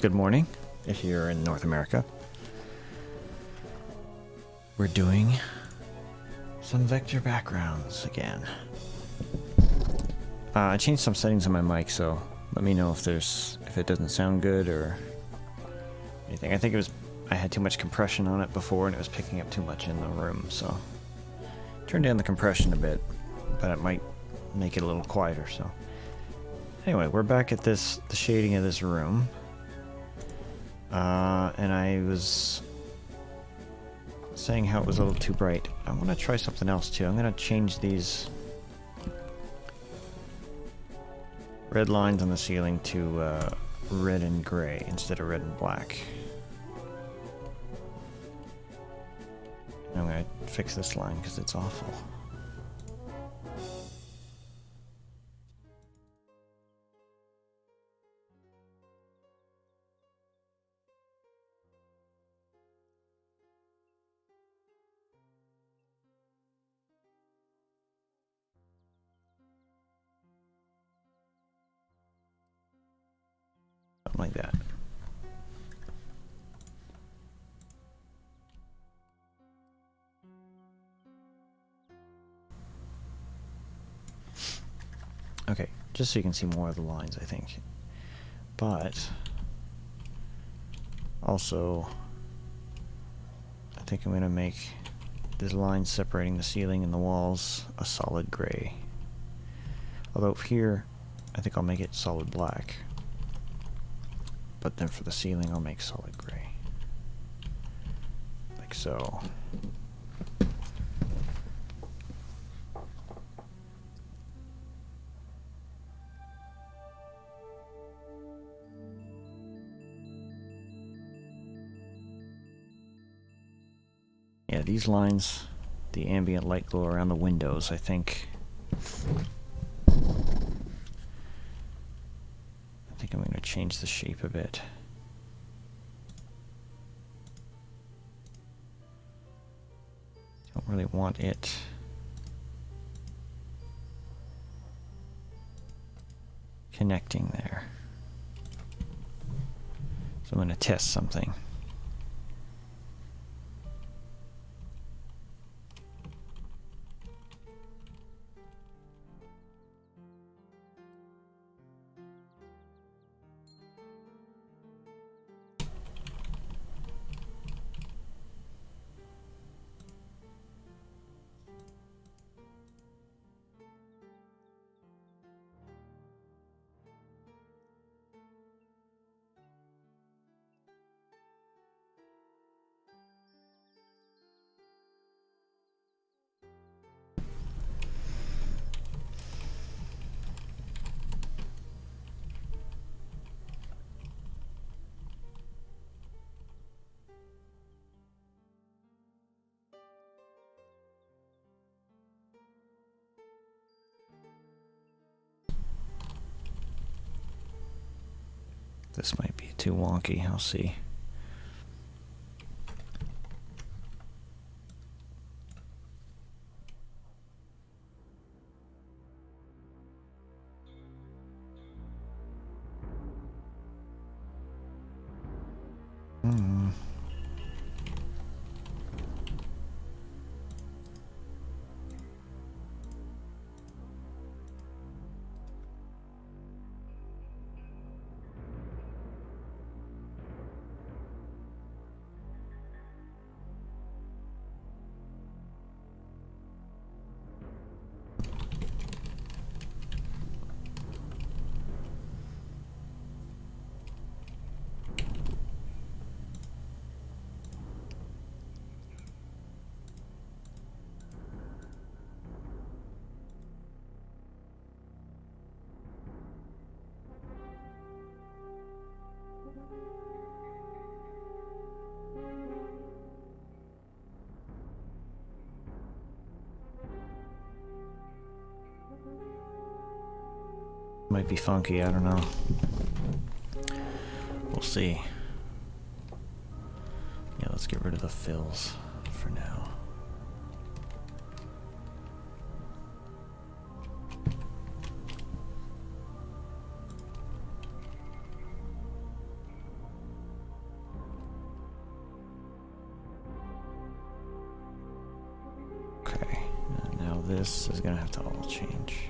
good morning if you're in North America. We're doing some vector backgrounds again. I changed some settings on my mic, so let me know if it doesn't sound good or anything. I think I had too much compression on it before and it was picking up too much in the room, so turned down the compression a bit, but it might make it a little quieter. So anyway, we're back at the shading of this room. And I was saying how it was a little too bright. I want to try something else too. I'm going to change these red lines on the ceiling to red and gray instead of red and black. And I'm going to fix this line because it's awful. Like that. Okay, just so you can see more of the lines, I think. But also, I think I'm going to make this line separating the ceiling and the walls a solid gray. Although here, I think I'll make it solid black. But then for the ceiling, I'll make solid gray. Like so. Yeah, these lines, the ambient light glow around the windows, I think I'm going to change the shape a bit. Don't really want it connecting there. So I'm going to test something. This might be too wonky, I'll see. Might be funky, I don't know. We'll see. Yeah, let's get rid of the fills for now. this is gonna have to all change.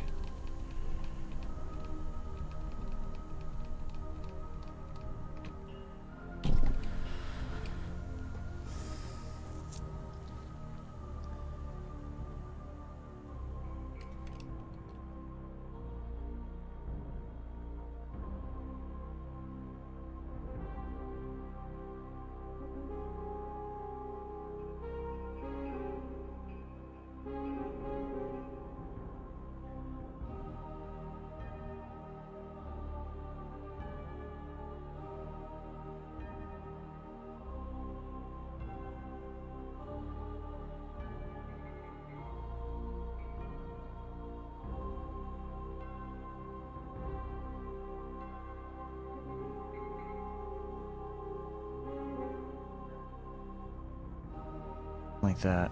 Like that.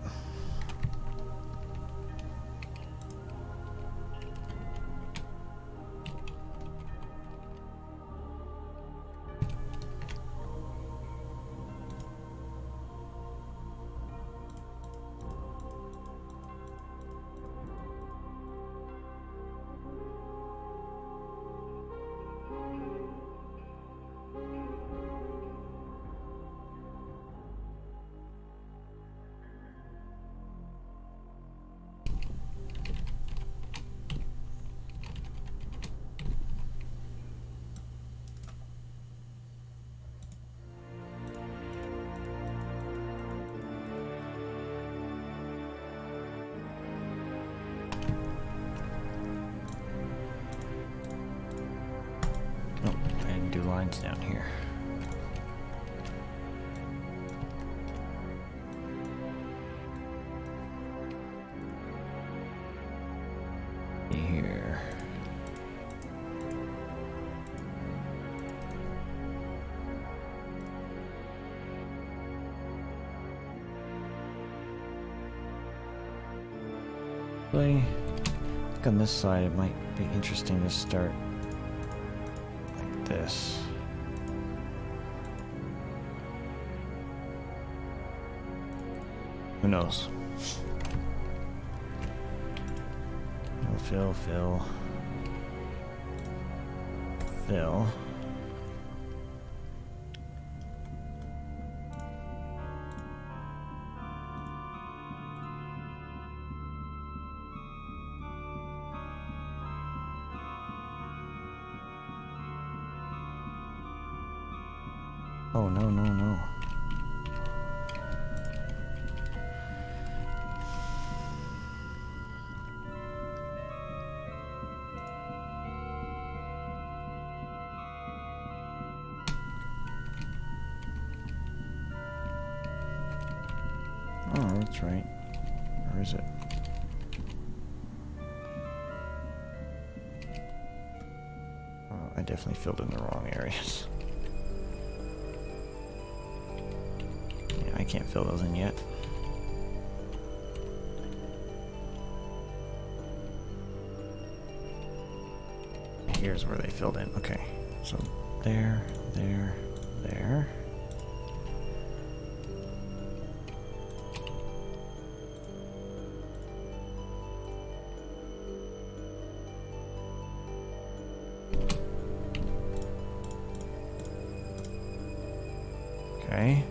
Lines down here. Here. I think on this side it might be interesting to start like this. Who knows? Fill. Oh, no. Oh, that's right. Where is it? Oh, I definitely filled in the wrong areas. Yeah, I can't fill those in yet. Here's where they filled in. Okay. So there. Okay.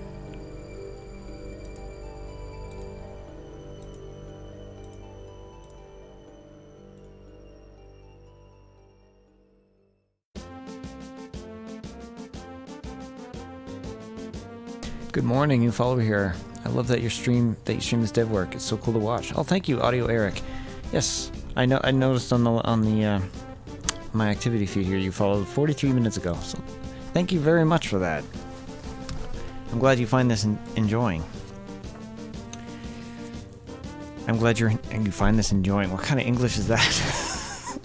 Good morning, new follower here. I love that you stream this dev work. It's so cool to watch. Oh, thank you, Audio Eric. Yes, I know. I noticed on the my activity feed here you followed 43 minutes ago. So, thank you very much for that. I'm glad you find this enjoying. I'm glad you find this enjoying. What kind of English is that?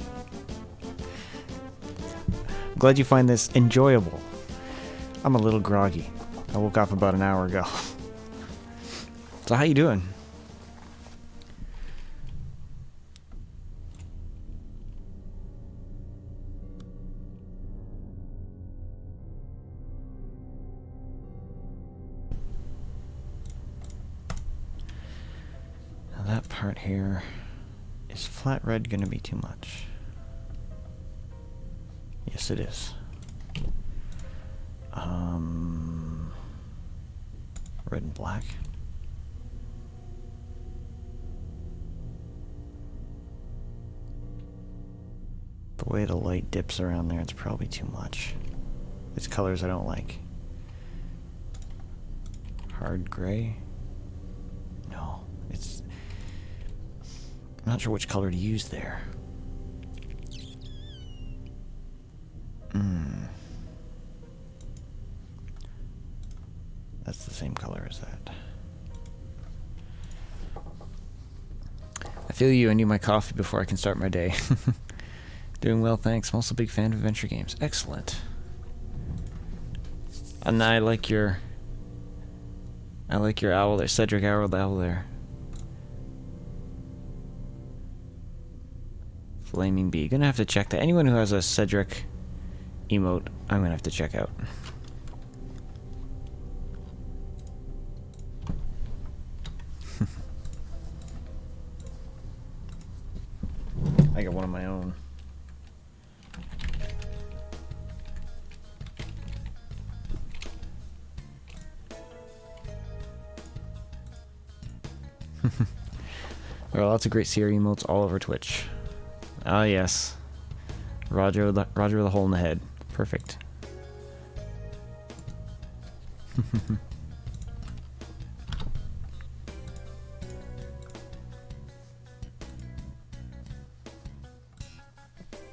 I'm glad you find this enjoyable. I'm a little groggy. I woke up about an hour ago. So how you doing? Now that part here. Is flat red gonna be too much? Yes, it is. Red and black. The way the light dips around there, it's probably too much. It's colors I don't like. Hard gray? No, it's... I'm not sure which color to use there. That's the same color as that. I feel you. I need my coffee before I can start my day. Doing well, thanks. I'm also a big fan of adventure games. Excellent. And I like your owl there, Cedric Owl there. Flaming Bee. Gonna have to check that. Anyone who has a Cedric emote, I'm gonna have to check out. I got one of my own. There are lots of great Sierra emotes all over Twitch. Ah, yes. Roger the hole in the head. Perfect.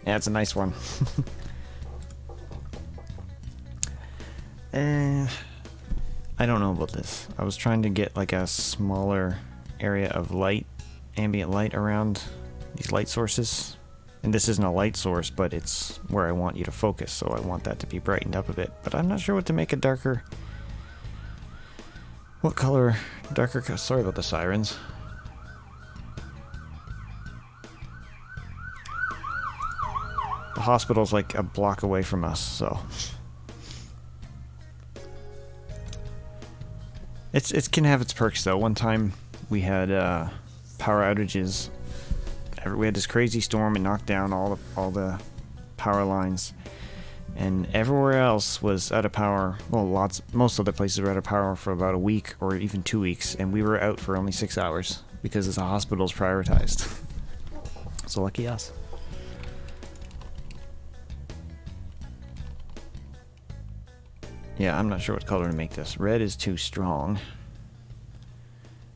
Yeah, it's a nice one. I don't know about this. I was trying to get like a smaller area of light, ambient light around these light sources. And this isn't a light source, but it's where I want you to focus, so I want that to be brightened up a bit. But I'm not sure what to make it darker. What color? Darker. Sorry about the sirens. The hospital's like a block away from us, so it can have its perks though. One time we had power outages. We had this crazy storm and knocked down all the power lines, and everywhere else was out of power. Well, most other places were out of power for about a week or even 2 weeks, and we were out for only 6 hours because the hospital's prioritized. So lucky us. Yeah, I'm not sure what color to make this. Red is too strong.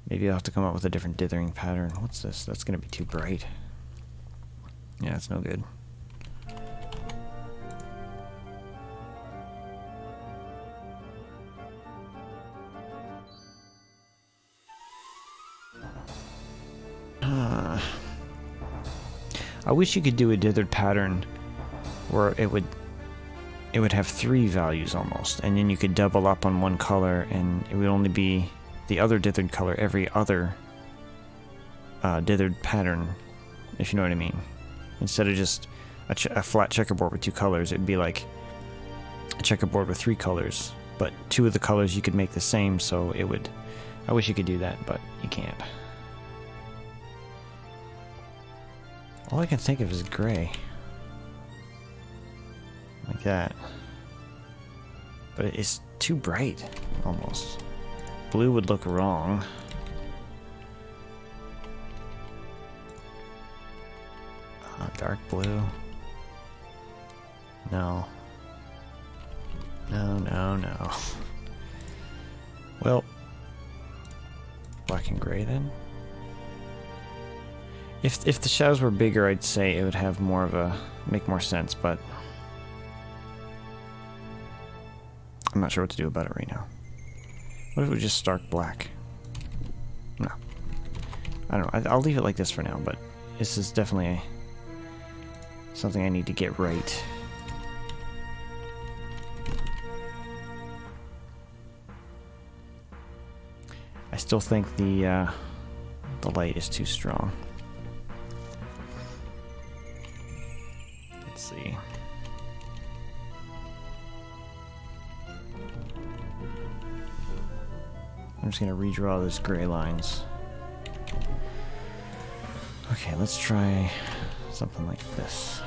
Maybe I'll have to come up with a different dithering pattern. What's this? That's going to be too bright. Yeah, it's no good. I wish you could do a dithered pattern where it would have 3 values almost, and then you could double up on one color, and it would only be the other dithered color every other dithered pattern, if you know what I mean. Instead of just a flat checkerboard with 2 colors, it'd be like a checkerboard with 3 colors, but 2 of the colors you could make the same, so it would... I wish you could do that, but you can't. All I can think of is gray. Like that. But it's too bright, almost. Blue would look wrong. Dark blue. No. No. Well, black and gray then? If the shadows were bigger, I'd say it would have more of a... make more sense, but... I'm not sure what to do about it right now. What if it was just stark black? No. I don't know. I'll leave it like this for now, but this is definitely something I need to get right. I still think the light is too strong. Let's see. I'm just gonna redraw those gray lines. Okay, let's try something like this.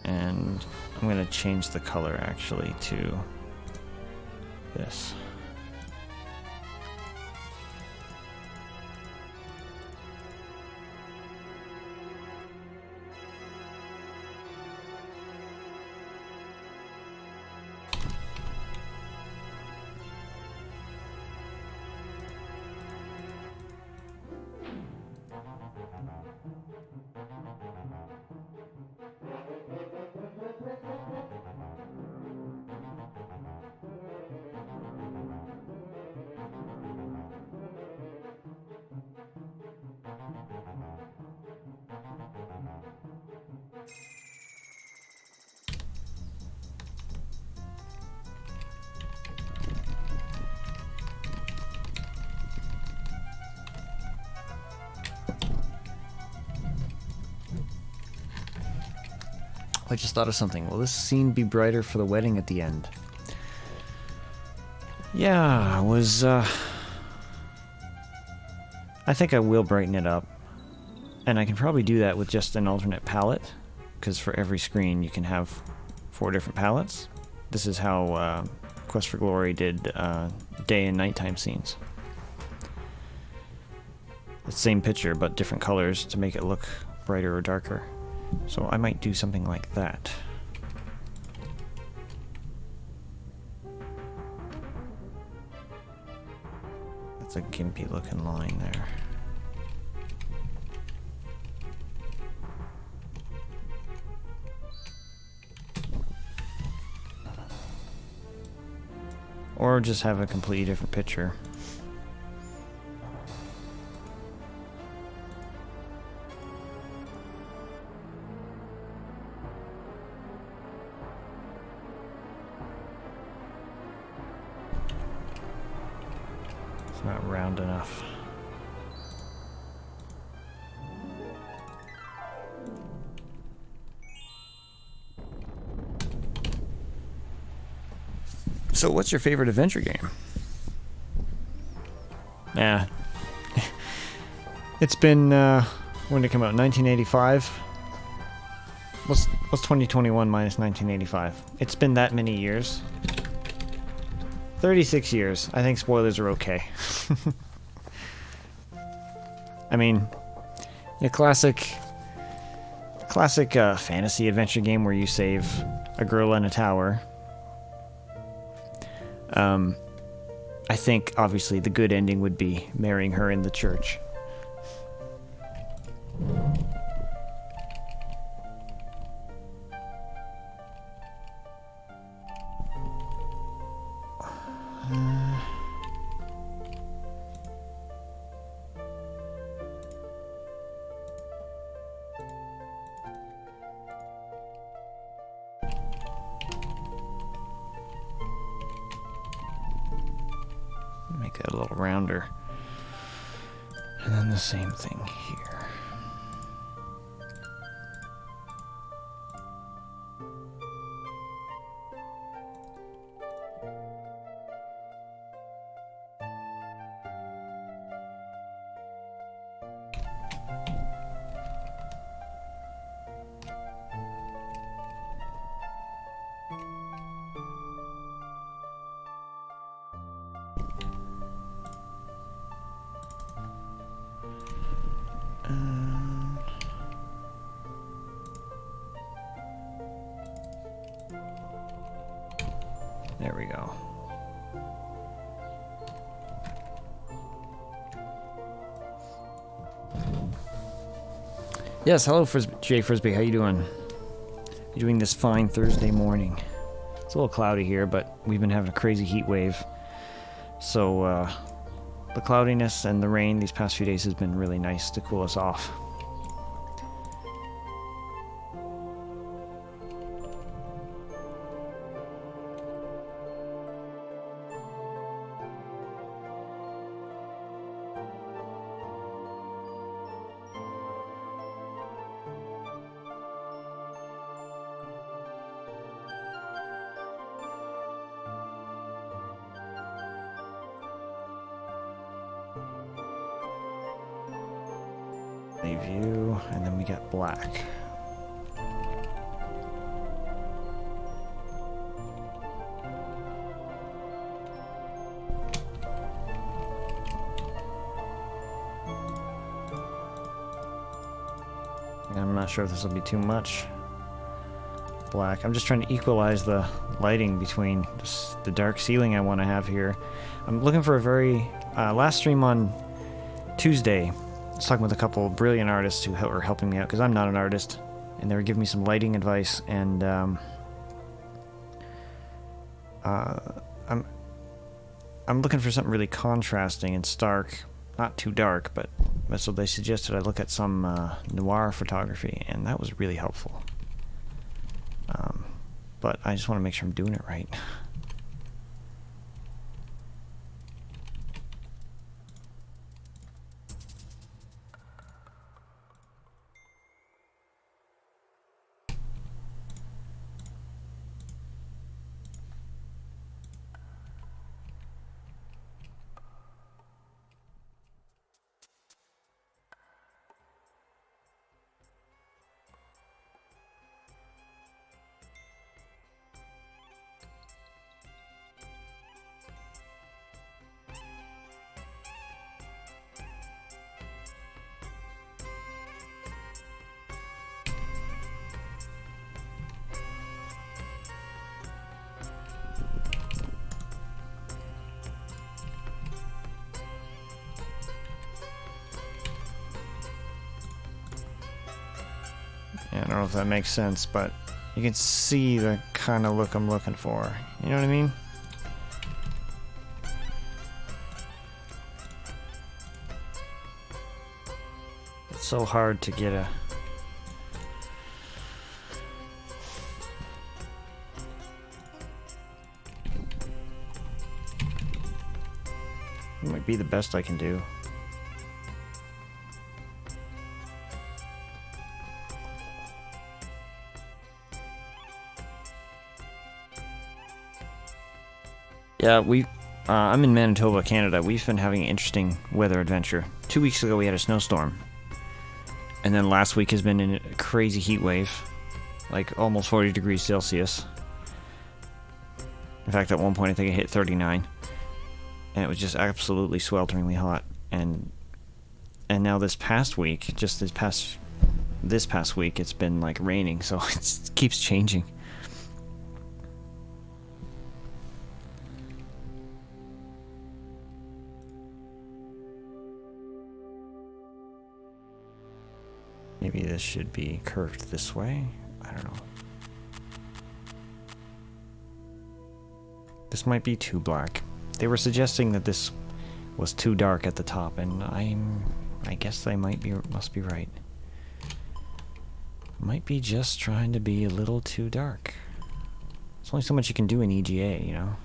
And I'm going to change the color actually to this. I just thought of something. Will this scene be brighter for the wedding at the end? Yeah, I think I will brighten it up. And I can probably do that with just an alternate palette, because for every screen you can have 4 different palettes. This is how Quest for Glory did day and nighttime scenes. The same picture, but different colors to make it look brighter or darker. So I might do something like that. That's a gimpy looking line there. Or just have a completely different picture. It's not round enough. So what's your favorite adventure game? Yeah. It's been, when did it come out? 1985? What's 2021 minus 1985? It's been that many years. 36 years. I think spoilers are okay. I mean, a classic fantasy adventure game where you save a girl in a tower. I think, obviously, the good ending would be marrying her in the church. Make that a little rounder. And then the same thing here. There we go. Yes, hello, Jay Frisbee. How you doing? You doing this fine Thursday morning? It's a little cloudy here, but we've been having a crazy heat wave. So the cloudiness and the rain these past few days has been really nice to cool us off. A view, and then we got black. I'm not sure if this will be too much black. I'm just trying to equalize the lighting between the dark ceiling I want to have here. I'm looking for a very... last stream on Tuesday, I was talking with a couple of brilliant artists who were helping me out, because I'm not an artist, and they were giving me some lighting advice, and I'm looking for something really contrasting and stark. Not too dark, but so they suggested I look at some noir photography, and that was really helpful. But I just want to make sure I'm doing it right. Yeah, I don't know if that makes sense, but you can see the kind of look I'm looking for. You know what I mean? It's so hard to get a... It might be the best I can do. Yeah, I'm in Manitoba, Canada. We've been having an interesting weather adventure. 2 weeks ago we had a snowstorm. And then last week has been a crazy heat wave. Like almost 40 degrees Celsius. In fact, at one point I think it hit 39. And it was just absolutely swelteringly hot. And now this past week, just this past week, it's been like raining, so it keeps changing. Maybe this should be curved this way. I don't know. This might be too black. They were suggesting that this was too dark at the top, and I guess they must be right. Might be just trying to be a little too dark. There's only so much you can do in EGA, you know?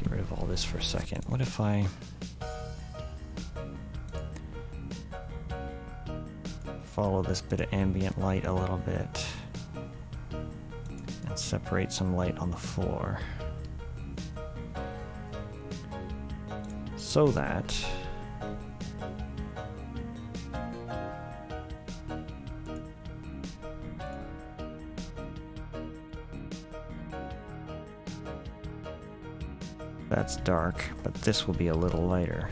Get rid of all this for a second. What if I... follow this bit of ambient light a little bit and separate some light on the floor so that that's dark, but this will be a little lighter.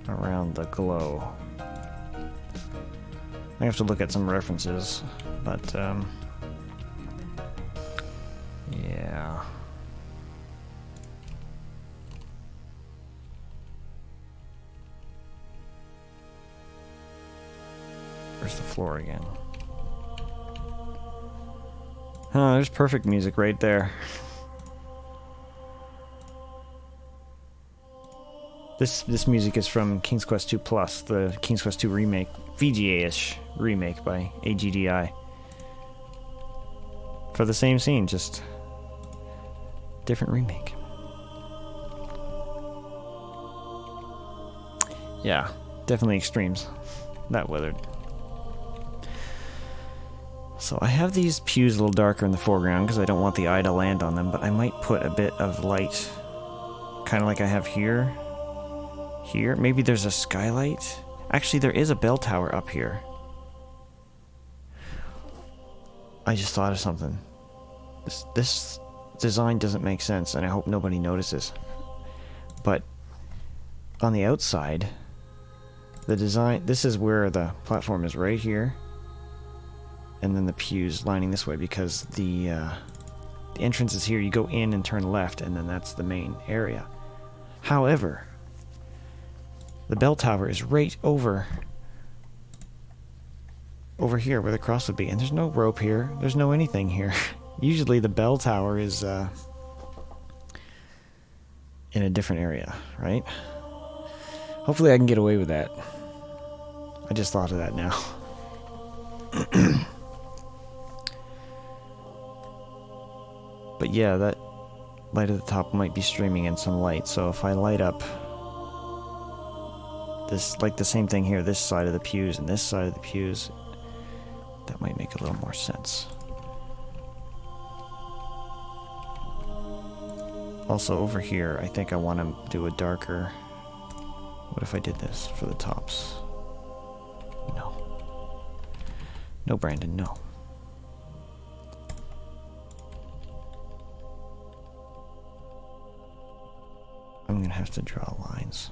Around the glow. I have to look at some references, but yeah. Where's the floor again? Oh, there's perfect music right there. This music is from King's Quest II Plus, the King's Quest II remake, VGA-ish remake by AGDI. For the same scene, just different remake. Yeah, definitely extremes. That weathered. So I have these pews a little darker in the foreground because I don't want the eye to land on them, but I might put a bit of light, kind of like I have here. Here, maybe there's a skylight. Actually, there is a bell tower up here. I just thought of something. This design doesn't make sense, and I hope nobody notices. But on the outside, the design, this is where the platform is right here, and then the pews lining this way, because the entrance is here. You go in and turn left, and then that's the main area. However, the bell tower is right over here where the cross would be, and there's no rope here. There's no anything here. Usually the bell tower is in a different area, right? Hopefully I can get away with that. I just thought of that now. But yeah, that light at the top might be streaming in some light, so if I light up this, like the same thing here, this side of the pews and this side of the pews, that might make a little more sense. Also over here, I think I want to do a darker... What if I did this for the tops? No. No, Brandon, no. I'm gonna have to draw lines.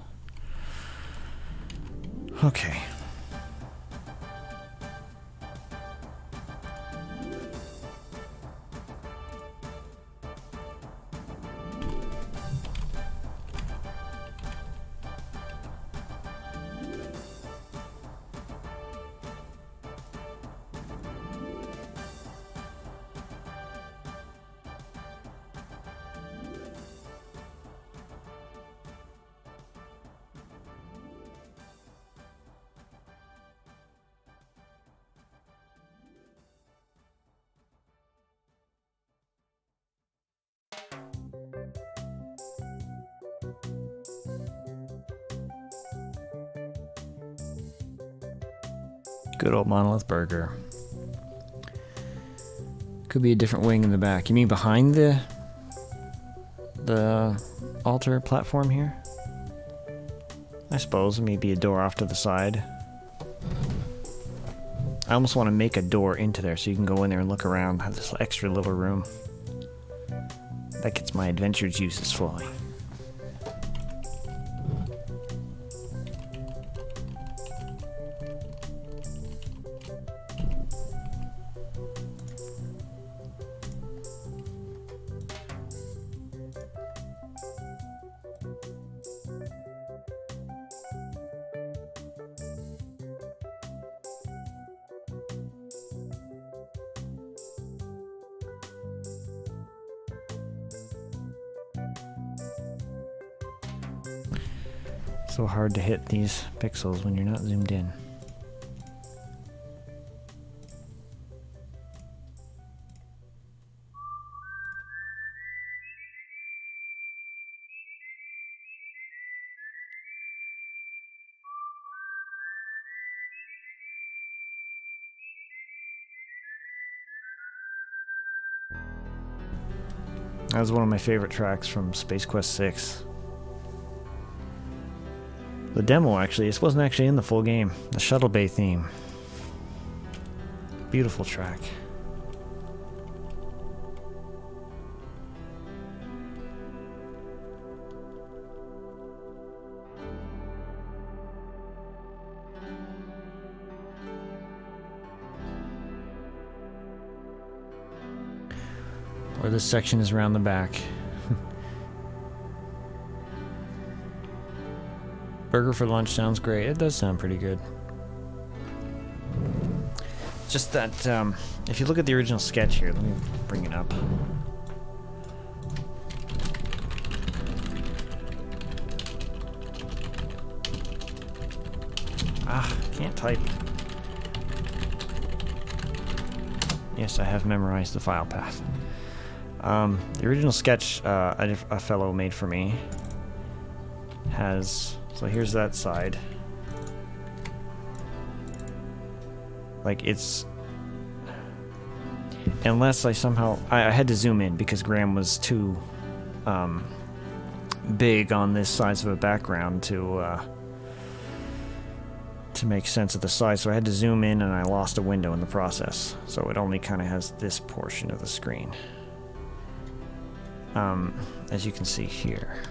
Okay. Good old Monolith Burger. Could be a different wing in the back. You mean behind the altar platform here? I suppose maybe a door off to the side. I almost want to make a door into there so you can go in there and look around, have this extra little room. That gets my adventure juices flowing. So hard to hit these pixels when you're not zoomed in. That was one of my favorite tracks from Space Quest 6. The demo, actually, this wasn't actually in the full game. The Shuttle Bay theme. Beautiful track. Or this section is around the back. Burger for lunch sounds great. It does sound pretty good. Just that, if you look at the original sketch here, let me bring it up. Can't type. Yes, I have memorized the file path. The original sketch a fellow made for me has... So here's that side. Like, it's Unless I somehow... I had to zoom in because Graham was too big on this size of a background to make sense of the size. So I had to zoom in and I lost a window in the process. So it only kind of has this portion of the screen. As you can see here.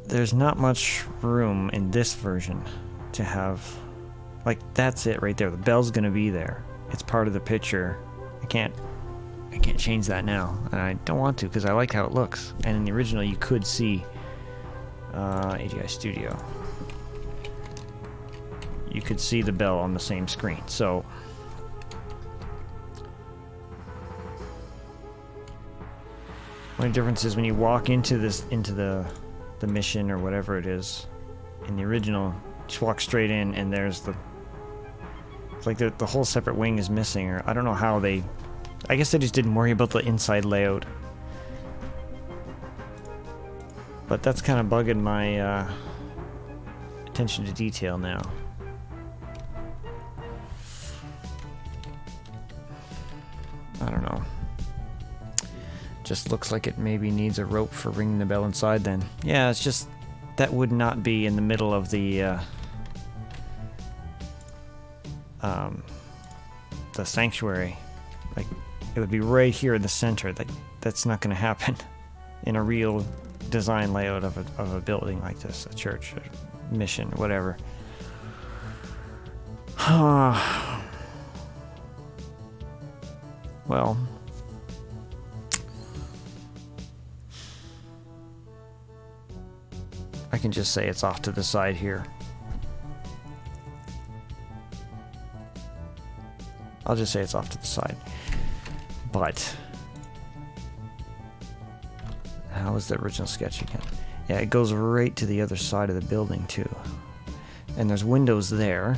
There's not much room in this version to have, like, that's it right there. The bell's gonna be there. It's part of the picture. I can't change that now, and I don't want to because I like how it looks. And in the original, you could see AGI Studio. You could see the bell on the same screen. So only difference is when you walk into the mission or whatever it is. In the original, just walk straight in and there's it's like the whole separate wing is missing, or I don't know how they... I guess they just didn't worry about the inside layout. But that's kind of bugging my attention to detail now. I don't know. Just looks like it maybe needs a rope for ringing the bell inside then. Yeah, it's just... that would not be in the middle of the sanctuary. Like, it would be right here in the center. That's not going to happen in a real design layout of a building like this, a church, a mission, whatever. Well, I can just say it's off to the side here. I'll just say it's off to the side. But how was the original sketch again? Yeah, it goes right to the other side of the building too. And there's windows there.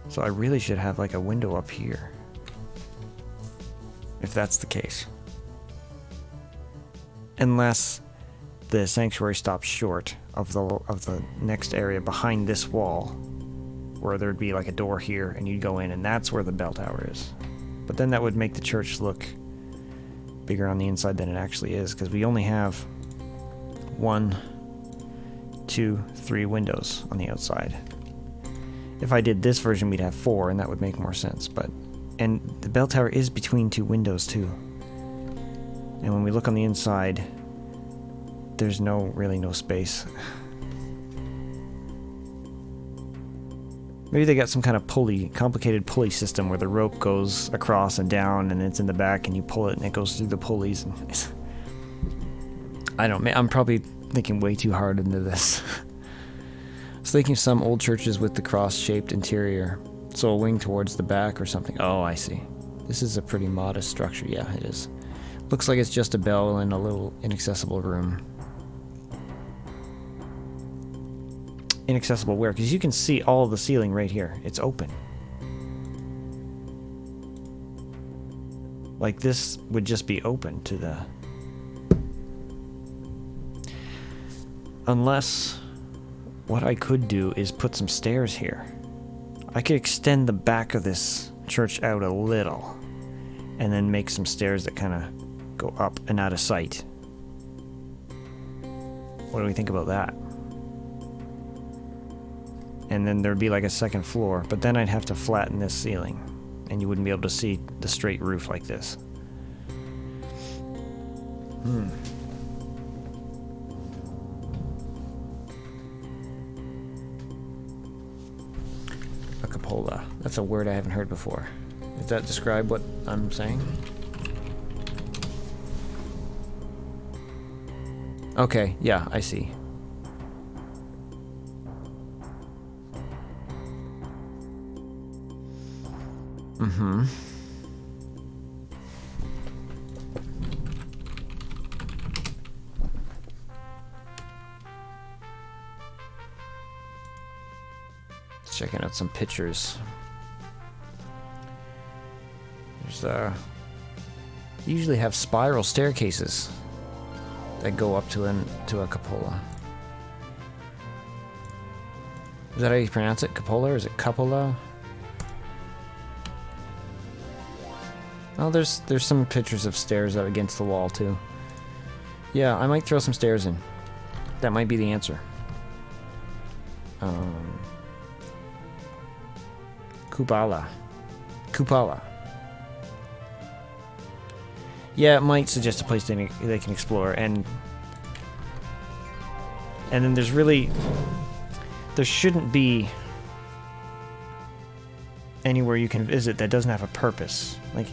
So I really should have like a window up here. If that's the case. Unless the sanctuary stops short of the next area behind this wall, where there'd be like a door here and you'd go in and that's where the bell tower is. But then that would make the church look bigger on the inside than it actually is, because we only have 1, 2, 3 windows on the outside. If I did this version, we'd have 4, and that would make more sense. And the bell tower is between 2 windows too. And when we look on the inside, there's really no space. Maybe they got some kind of complicated pulley system where the rope goes across and down, and it's in the back, and you pull it, and it goes through the pulleys. And I don't know. I'm probably thinking way too hard into this. I was thinking some old churches with the cross-shaped interior, so a wing towards the back or something. Oh, I see. This is a pretty modest structure. Yeah, it is. Looks like it's just a bell in a little inaccessible room. Inaccessible where? Because you can see all of the ceiling right here. It's open. Like, this would just be open to the... Unless... what I could do is put some stairs here. I could extend the back of this church out a little, and then make some stairs that kind of go up and out of sight. What do we think about that? And then there'd be like a second floor, but then I'd have to flatten this ceiling, and you wouldn't be able to see the straight roof like this. A cupola. That's a word I haven't heard before. Does that describe what I'm saying? Okay, yeah, I see. Mm-hmm. Checking out some pictures. There's you usually have spiral staircases that go up to a cupola. Is that how you pronounce it? Cupola? Or is it cupola? Oh, there's some pictures of stairs out against the wall too. Yeah, I might throw some stairs in. That might be the answer. Kupala. Kupala. Yeah, it might suggest a place they can explore, and then there shouldn't be anywhere you can visit that doesn't have a purpose. Like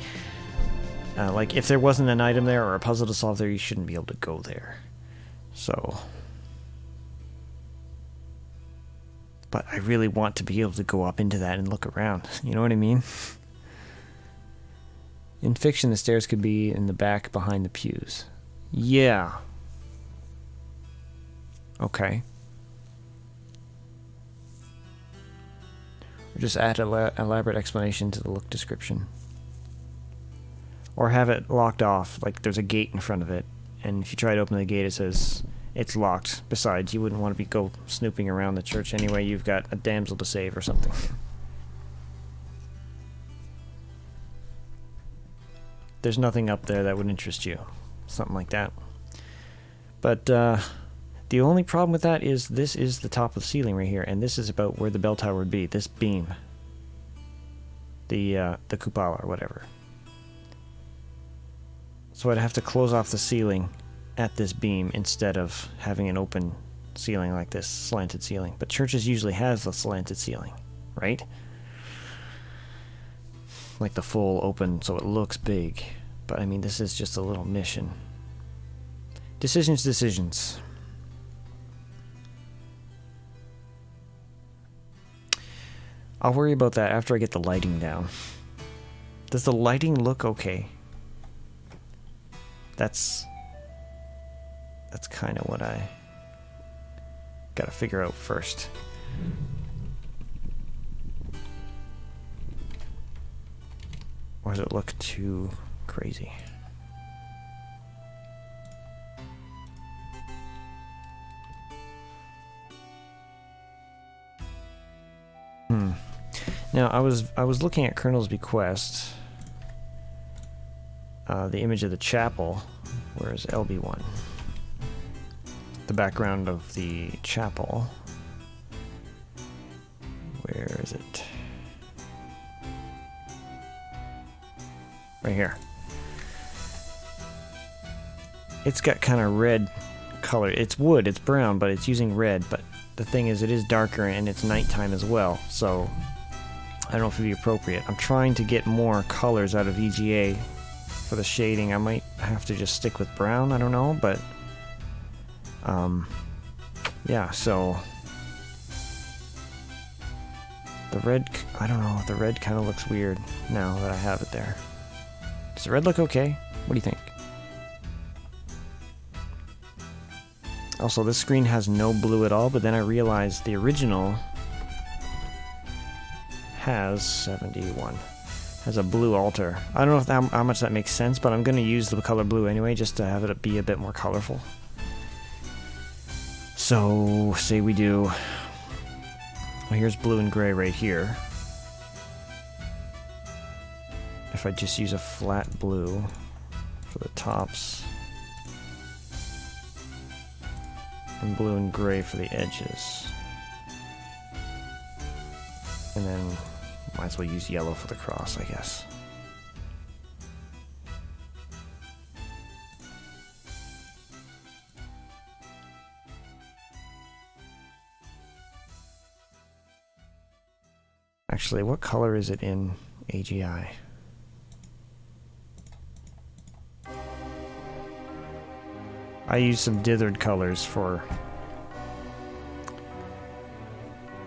if there wasn't an item there or a puzzle to solve there, you shouldn't be able to go there. So, but I really want to be able to go up into that and look around. You know what I mean? In fiction, the stairs could be in the back behind the pews. Yeah. Okay. Or just add elaborate explanation to the look description. Or have it locked off, like there's a gate in front of it, and if you try to open the gate it says it's locked. Besides, you wouldn't want to go snooping around the church anyway, you've got a damsel to save or something. There's nothing up there that would interest you. Something like that. But the only problem with that is this is the top of the ceiling right here, and this is about where the bell tower would be, this beam. The cupola or whatever. So I'd have to close off the ceiling at this beam instead of having an open ceiling like this, slanted ceiling. But churches usually have the slanted ceiling, right? Like the full open, so it looks big. But I mean, this is just a little mission. Decisions. I'll worry about that after I get the lighting down. Does the lighting look okay? That's kind of what I gotta figure out first. Or does it look too crazy? Now I was looking at Colonel's Bequest. The image of the chapel. Where is LB1? The background of the chapel. Where is it? Right here. It's got kind of red color. It's wood, it's brown, but it's using red. But the thing is, it is darker and it's nighttime as well. So I don't know if it'd be appropriate. I'm trying to get more colors out of EGA. For the shading, I might have to just stick with brown, I don't know, but yeah, so the red, I don't know, the red kind of looks weird now that I have it there. Does the red look okay? What do you think? Also, this screen has no blue at all, but then I realized the original has 71. Has a blue altar. I don't know if how much that makes sense, but I'm going to use the color blue anyway, just to have it be a bit more colorful. So, say we do... Well, here's blue and gray right here. If I just use a flat blue for the tops, and blue and gray for the edges, and then might as well use yellow for the cross, I guess. Actually, what color is it in AGI? I used some dithered colors for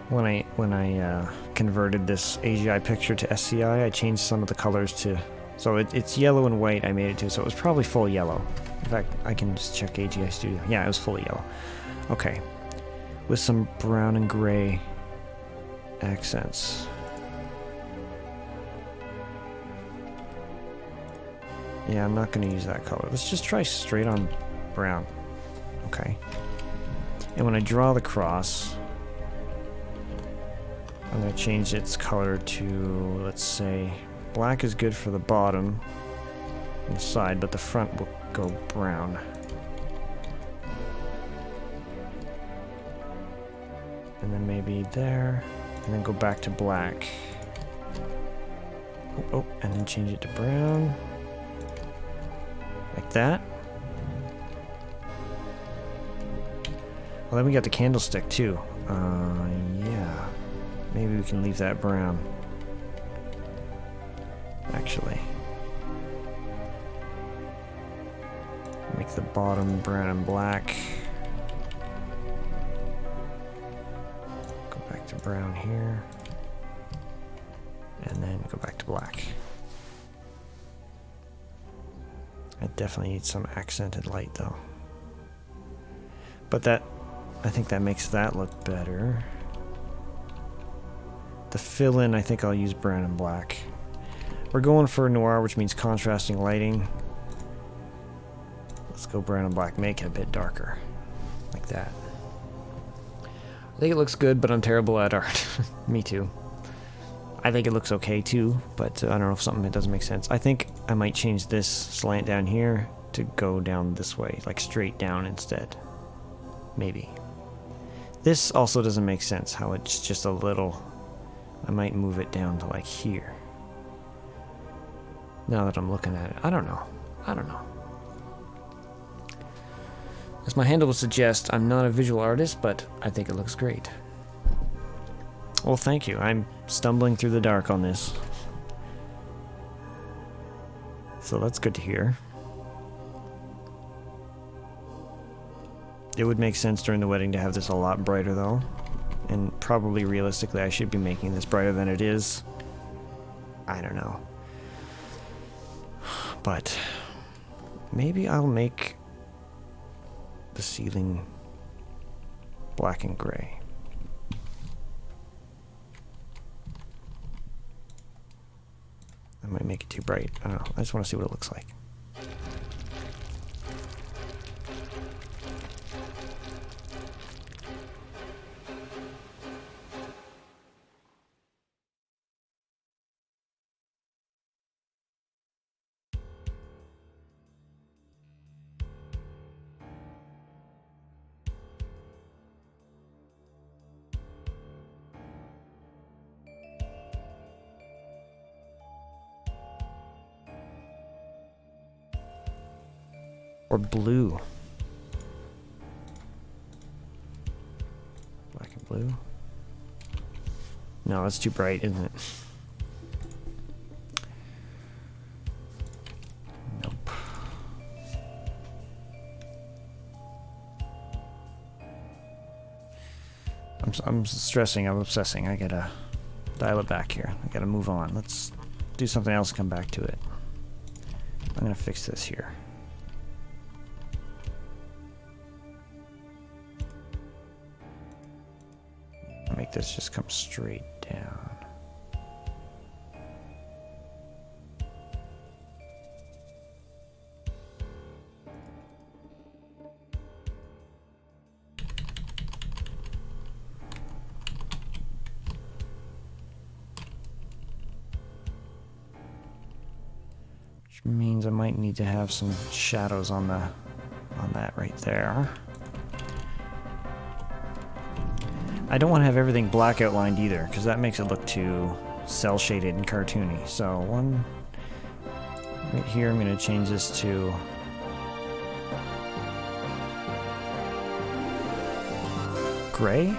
when I converted this AGI picture to SCI. I changed some of the colors to, so it's yellow and white I made it to, so it was probably full yellow. In fact, I can just check AGI Studio. Yeah, it was fully yellow. Okay, with some brown and gray accents. Yeah, I'm not going to use that color. Let's just try straight on brown. Okay. And when I draw the cross, I'm going to change its color to, let's say, black is good for the bottom and the side, but the front will go brown. And then maybe there, and then go back to black. Oh, and then change it to brown. Like that. Well, then we got the candlestick too. Yeah. Maybe we can leave that brown. Actually. Make the bottom brown and black. Go back to brown here. And then go back to black. I definitely need some accented light though. But that, I think that makes that look better. The fill-in, I think I'll use brown and black. We're going for noir, which means contrasting lighting. Let's go brown and black, make it a bit darker. Like that. I think it looks good, but I'm terrible at art. Me too. I think it looks okay too, but I don't know if something that doesn't make sense. I think I might change this slant down here to go down this way, like straight down instead. Maybe. This also doesn't make sense, how it's just a little... I might move it down to like here. Now that I'm looking at it. I don't know. As my handle would suggest, I'm not a visual artist, but I think it looks great. Well, thank you. I'm stumbling through the dark on this. So that's good to hear. It would make sense during the wedding to have this a lot brighter, though. And probably, realistically, I should be making this brighter than it is. I don't know. But maybe I'll make the ceiling black and gray. I might make it too bright. I don't know. I just want to see what it looks like. Or blue. Black and blue. No, that's too bright, isn't it? Nope. I'm stressing, I'm obsessing. I gotta dial it back here. I gotta move on. Let's do something else and come back to it. I'm gonna fix this here. Make this just come straight down. Which means I might need to have some shadows on that right there. I don't want to have everything black outlined either, because that makes it look too cel-shaded and cartoony. So one right here, I'm going to change this to gray.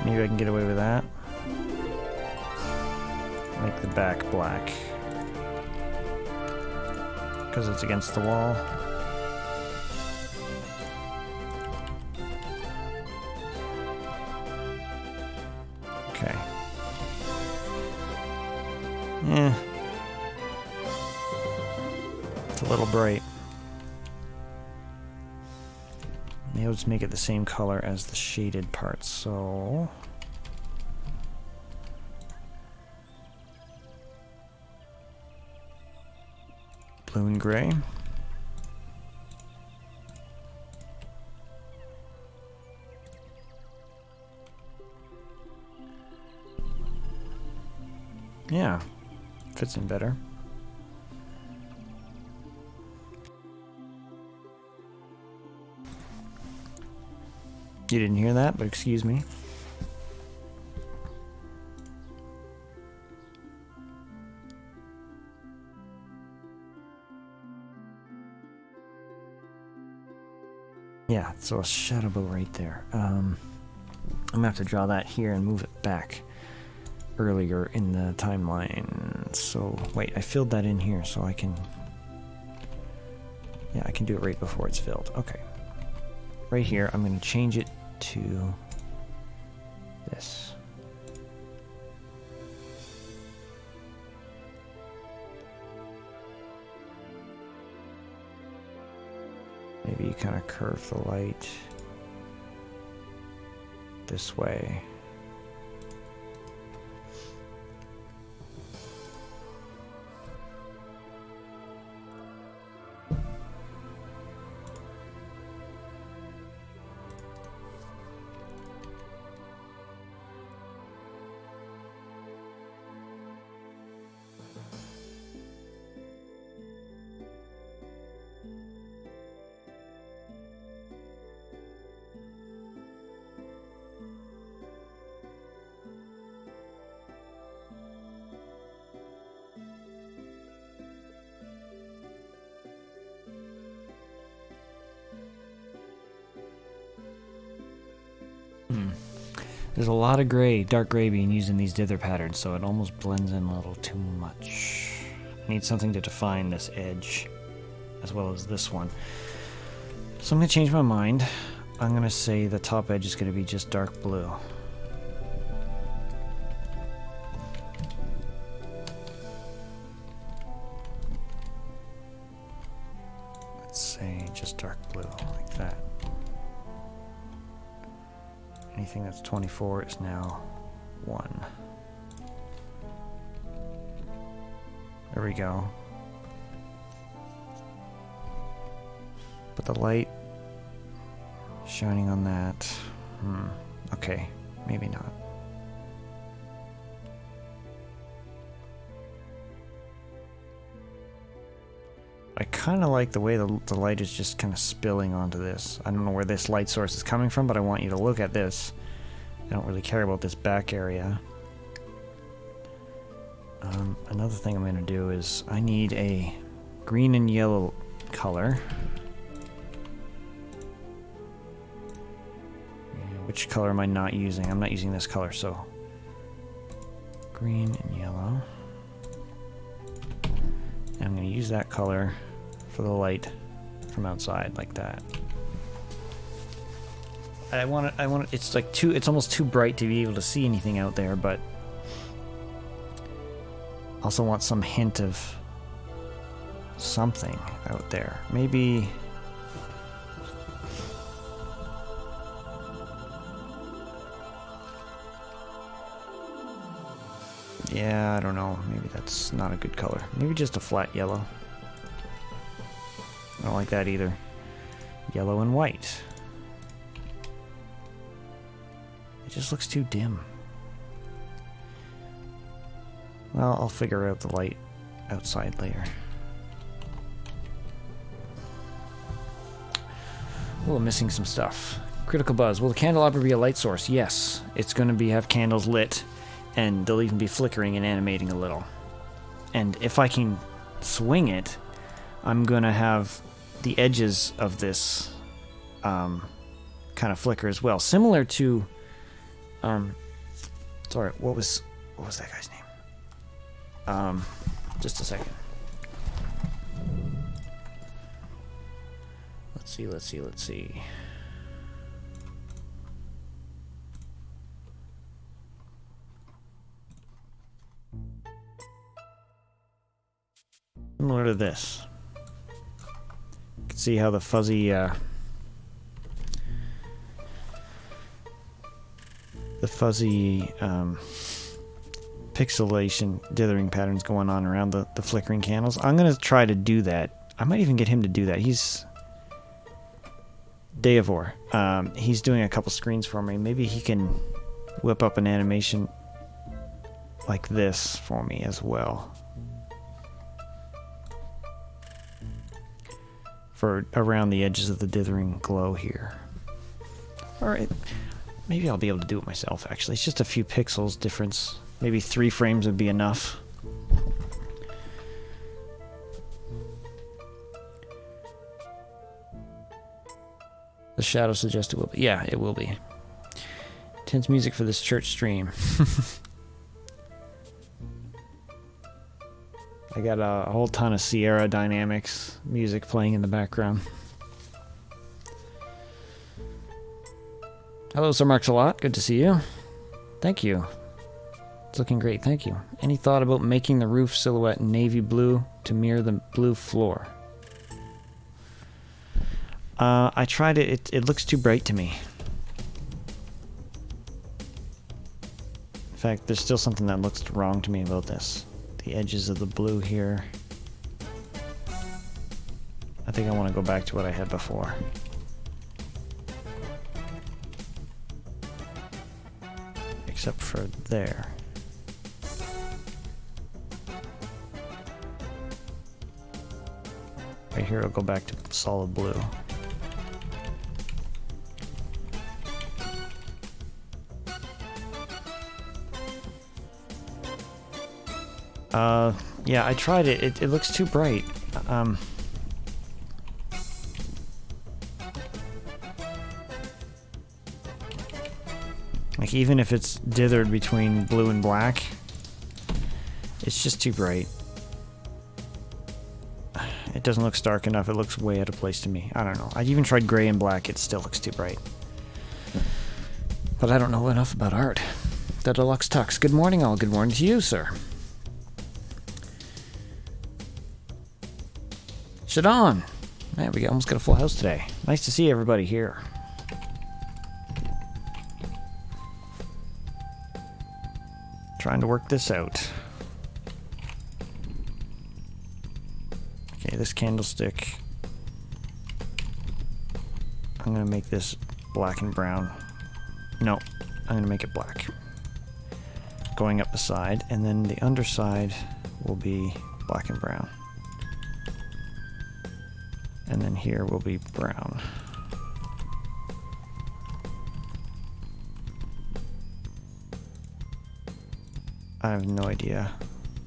Maybe I can get away with that. Make the back black, because it's against the wall. Okay. It's a little bright. Maybe I'll just make it the same color as the shaded parts, so... blue and gray. Yeah, fits in better. You didn't hear that, but excuse me. Yeah, so a shadow bow right there. I'm gonna have to draw that here and move it back earlier in the timeline. So, wait, I filled that in here so I can... Yeah, I can do it right before it's filled. Okay. Right here, I'm gonna change it to this. Maybe you kind of curve the light this way. There's a lot of gray, dark gray being used in these dither patterns, so it almost blends in a little too much. I need something to define this edge, as well as this one. So I'm going to change my mind. I'm going to say the top edge is going to be just dark blue. Let's say just dark blue, like that. Anything that's 24 is now 1. There we go. But the light shining on that. Okay, maybe not. I kind of like the way the light is just kind of spilling onto this. I don't know where this light source is coming from, but I want you to look at this. I don't really care about this back area. Another thing I'm going to do is I need a green and yellow color. Which color am I not using? I'm not using this color, so green and yellow. And I'm going to use that color for the light from outside, like that. I want it, it's like it's almost too bright to be able to see anything out there, but also want some hint of something out there. Maybe... Yeah, I don't know. Maybe that's not a good color. Maybe just a flat yellow. I don't like that either. Yellow and white. It just looks too dim. Well, I'll figure out the light outside later. Oh, I'm missing some stuff. Critical buzz. Will the candelabra be a light source? Yes. It's going to have candles lit, and they'll even be flickering and animating a little. And if I can swing it, I'm going to have the edges of this kind of flicker as well. Similar to... sorry, what was that guy's name? Just a second. Let's see. Similar to this. You can see how the fuzzy pixelation dithering patterns going on around the flickering candles. I'm going to try to do that. I might even get him to do that. He's Deavor. He's doing a couple screens for me. Maybe he can whip up an animation like this for me as well. For around the edges of the dithering glow here. Alright, maybe I'll be able to do it myself actually. It's just a few pixels difference. Maybe 3 frames would be enough. The shadow suggests it will be. Yeah, it will be. Tense music for this church stream. I got a whole ton of Sierra Dynamics music playing in the background. Hello, Sir Marks-a-Lot. Good to see you. Thank you. It's looking great, thank you. Any thought about making the roof silhouette navy blue to mirror the blue floor? I tried it. It looks too bright to me. In fact, there's still something that looks wrong to me about this. The edges of the blue here. I think I want to go back to what I had before. Except for there. Right here, I'll go back to solid blue. Yeah, I tried it. It looks too bright. Like, even if it's dithered between blue and black, it's just too bright. It doesn't look stark enough. It looks way out of place to me. I don't know. I even tried gray and black. It still looks too bright. But I don't know enough about art. The Deluxe Tux. Good morning, all. Good morning to you, sir. Shadon! Man, we almost got a full house today. Nice to see everybody here. Trying to work this out. Okay, this candlestick. I'm gonna make this black and brown. No, I'm gonna make it black. Going up the side, and then the underside will be black and brown. And then here will be brown. I have no idea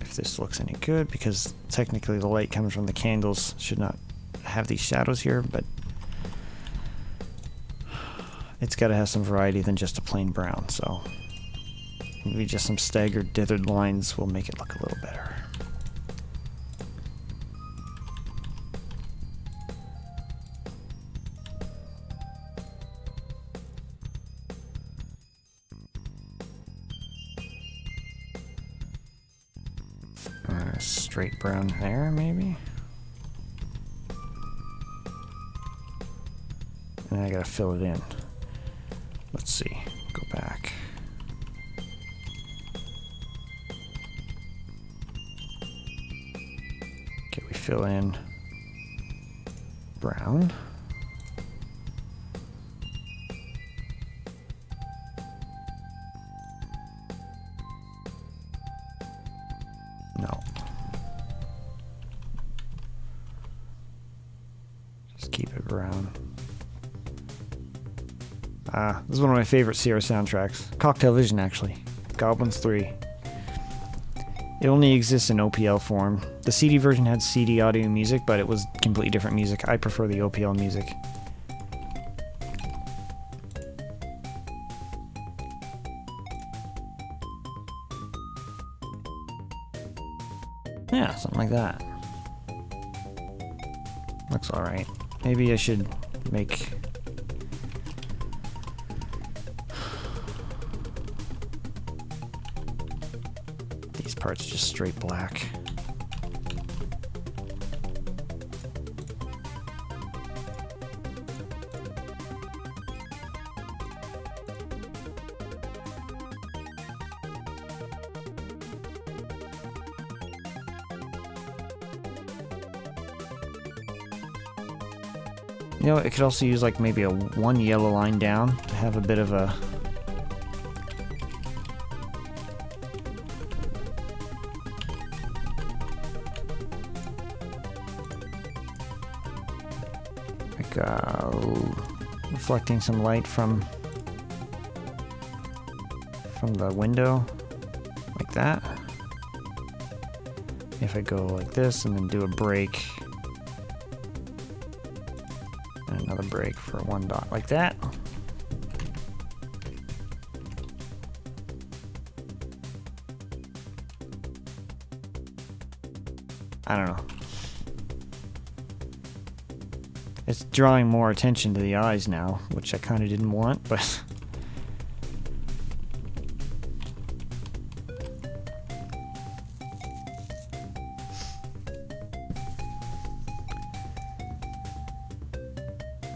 if this looks any good, because technically the light comes from the candles. Should not have these shadows here, but it's got to have some variety than just a plain brown, so maybe just some staggered dithered lines will make it look a little better. Straight brown there, maybe? And I gotta fill it in. Let's see. Go back. Okay, we fill in brown. No. Just keep it brown. This is one of my favorite Sierra soundtracks. Cocktail Vision, actually. Goblins 3. It only exists in OPL form. The CD version had CD audio music, but it was completely different music. I prefer the OPL music. Yeah, something like that. Looks alright. Maybe I should make... these parts just straight black. You know, it could also use like maybe one yellow line down to have a bit of a Like reflecting some light from the window, like that. If I go like this and then do a break and another break for one dot like that. I don't know. It's drawing more attention to the eyes now, which I kind of didn't want, but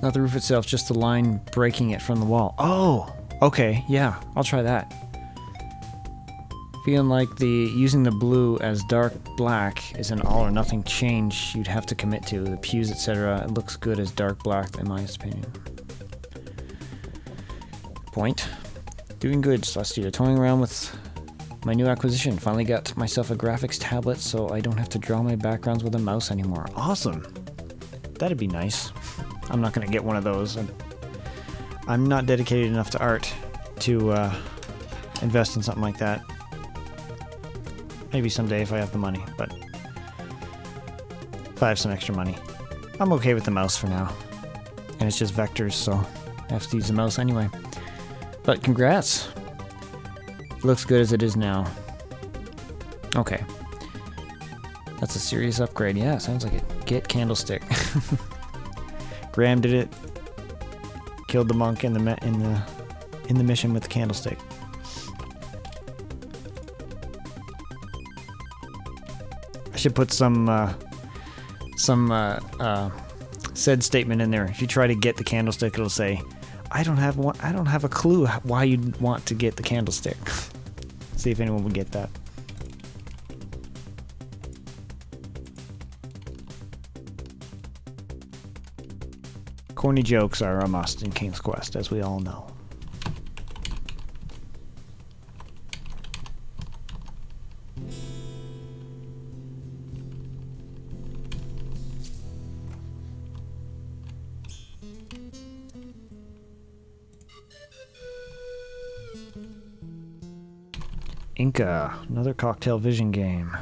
not the roof itself, just the line breaking it from the wall. Oh, okay, yeah, I'll try that. Feeling like using the blue as dark black is an all or nothing change you'd have to commit to. The pews, etc. It looks good as dark black, in my opinion. Point. Doing good, Celestia. Toying around with my new acquisition. Finally got myself a graphics tablet so I don't have to draw my backgrounds with a mouse anymore. Awesome. That'd be nice. I'm not going to get one of those. I'm not dedicated enough to art to invest in something like that. Maybe someday if I have the money, but if I have some extra money. I'm okay with the mouse for now. And it's just vectors, so I have to use the mouse anyway. But congrats! It looks good as it is now. Okay. That's a serious upgrade. Yeah, sounds like it. Get candlestick. Graham did it. Killed the monk in the mission with the candlestick. I should put some said statement in there. If you try to get the candlestick, it'll say, I don't have a clue why you'd want to get the candlestick. See if anyone would get that. Corny jokes are a must in King's Quest, as we all know. Inca, another Cocktail Vision game.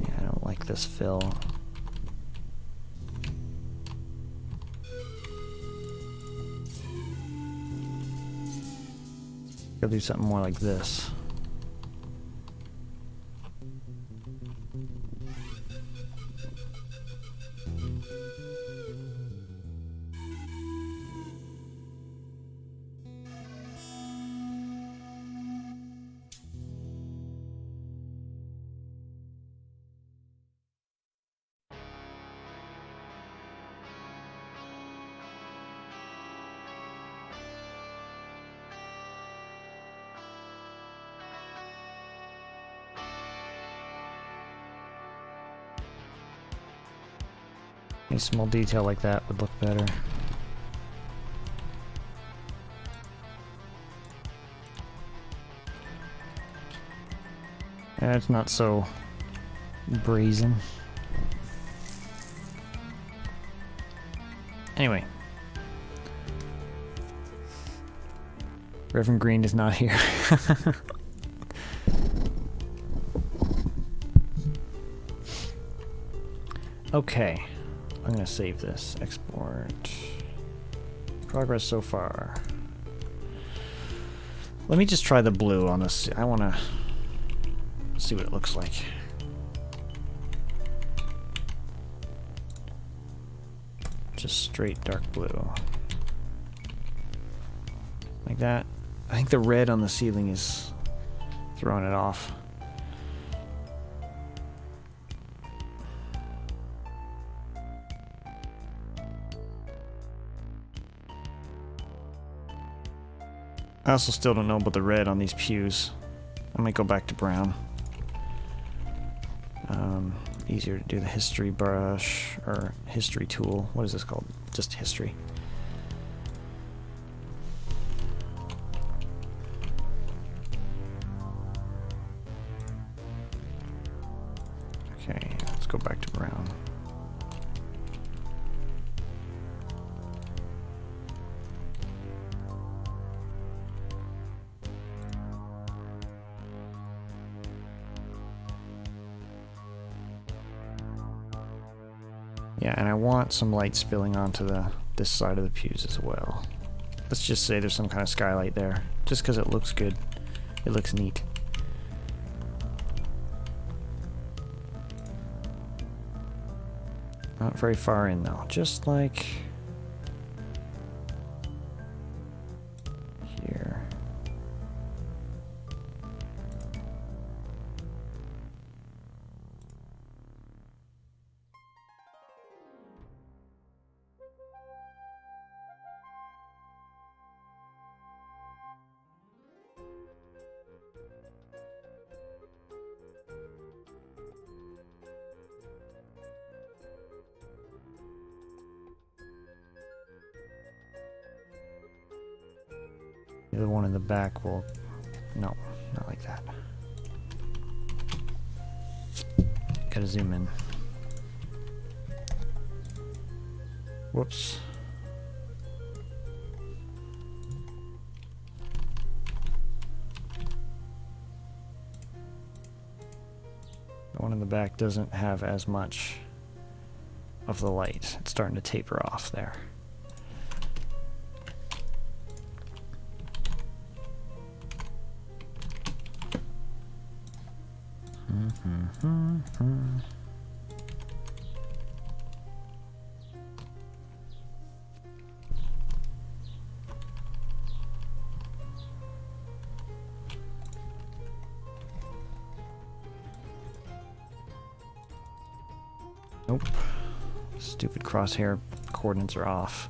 Yeah, I don't like this fill. I'll do something more like this. A small detail like that would look better. And it's not so brazen. Anyway. Reverend Green is not here. Okay. I'm gonna save this. Export. Progress so far. Let me just try the blue on this. I wanna see what it looks like. Just straight dark blue. Like that. I think the red on the ceiling is throwing it off. I also still don't know about the red on these pews. I might go back to brown. Easier to do the history brush, or history tool. What is this called? Just history. Yeah, and I want some light spilling onto this side of the pews as well. Let's just say there's some kind of skylight there, just because it looks good. It looks neat. Not very far in though, just like here. The one in the back will... No, not like that. Gotta zoom in. Whoops. The one in the back doesn't have as much of the light. It's starting to taper off there. Nope. Stupid crosshair coordinates are off.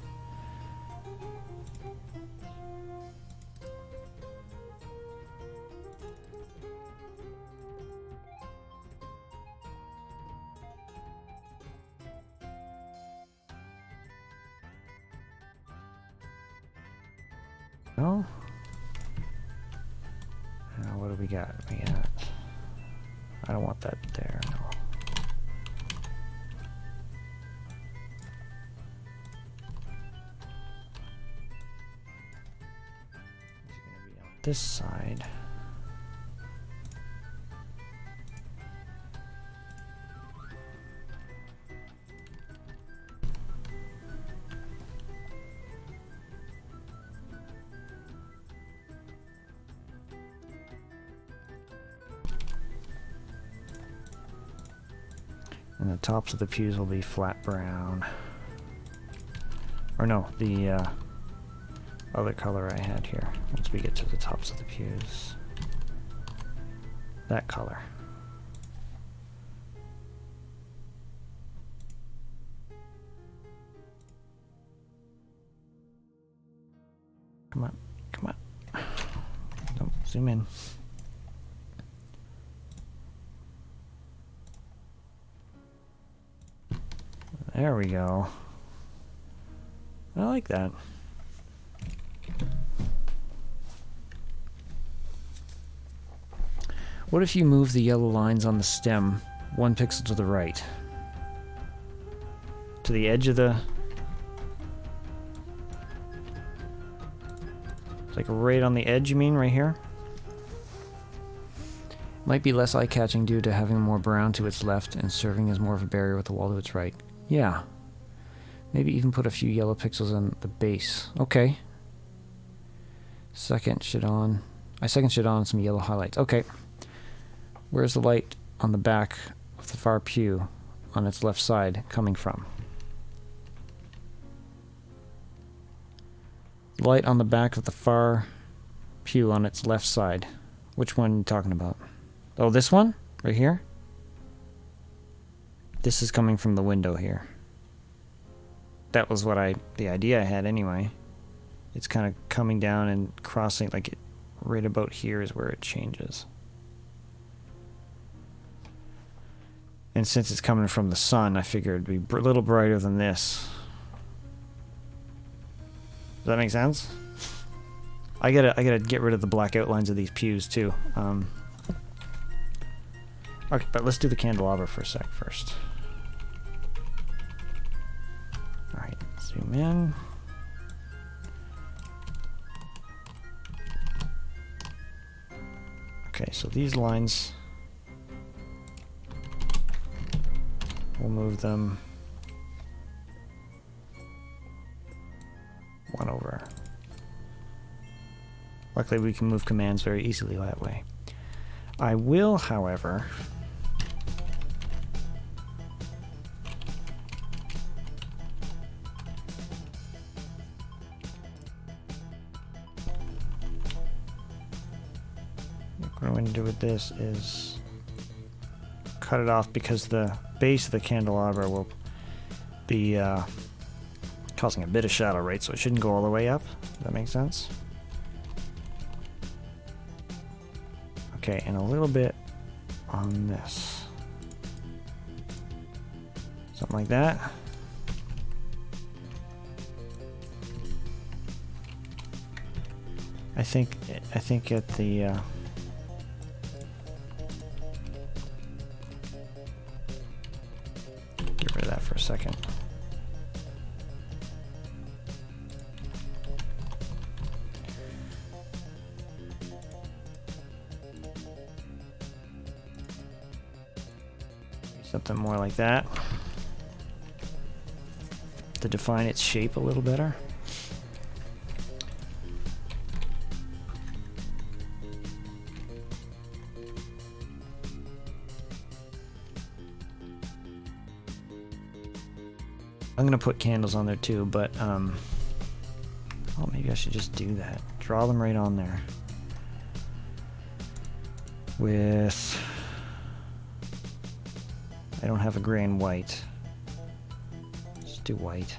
No? Now what do we got? We got... I don't want that there, no. This side. And the tops of the pews will be flat brown. Or no, the other color I had here. Once we get to the tops of the pews. That color. Come on, come on. Don't zoom in. There we go. I like that. What if you move the yellow lines on the stem 1 pixel to the right? To the edge of the... Like right on the edge, you mean, right here? Might be less eye-catching due to having more brown to its left and serving as more of a barrier with the wall to its right. Yeah. Maybe even put a few yellow pixels on the base. Okay. Second shit on. I second shit on some yellow highlights. Okay. Where's the light on the back of the far pew on its left side coming from? Light on the back of the far pew on its left side. Which one are you talking about? Oh, this one? Right here? This is coming from the window here. That was what the idea I had anyway. It's kind of coming down and crossing, like it, right about here is where it changes. And since it's coming from the sun, I figured it'd be a little brighter than this. Does that make sense? I gotta get rid of the black outlines of these pews too. Okay, but let's do the candelabra for a sec first. Alright, zoom in. Okay, so these lines, we'll move them 1 over. Luckily we can move commands very easily that way. I will, however, what I'm going to do with this is cut it off because the base of the candelabra will be causing a bit of shadow, right? So it shouldn't go all the way up. Does that make sense? Okay, and a little bit on this. Something like that. I think at the get rid of that for a second. Something more like that to define its shape a little better. I'm gonna put candles on there too, but oh, maybe I should just do that. Draw them right on there with, I don't have a gray and white. Just do white.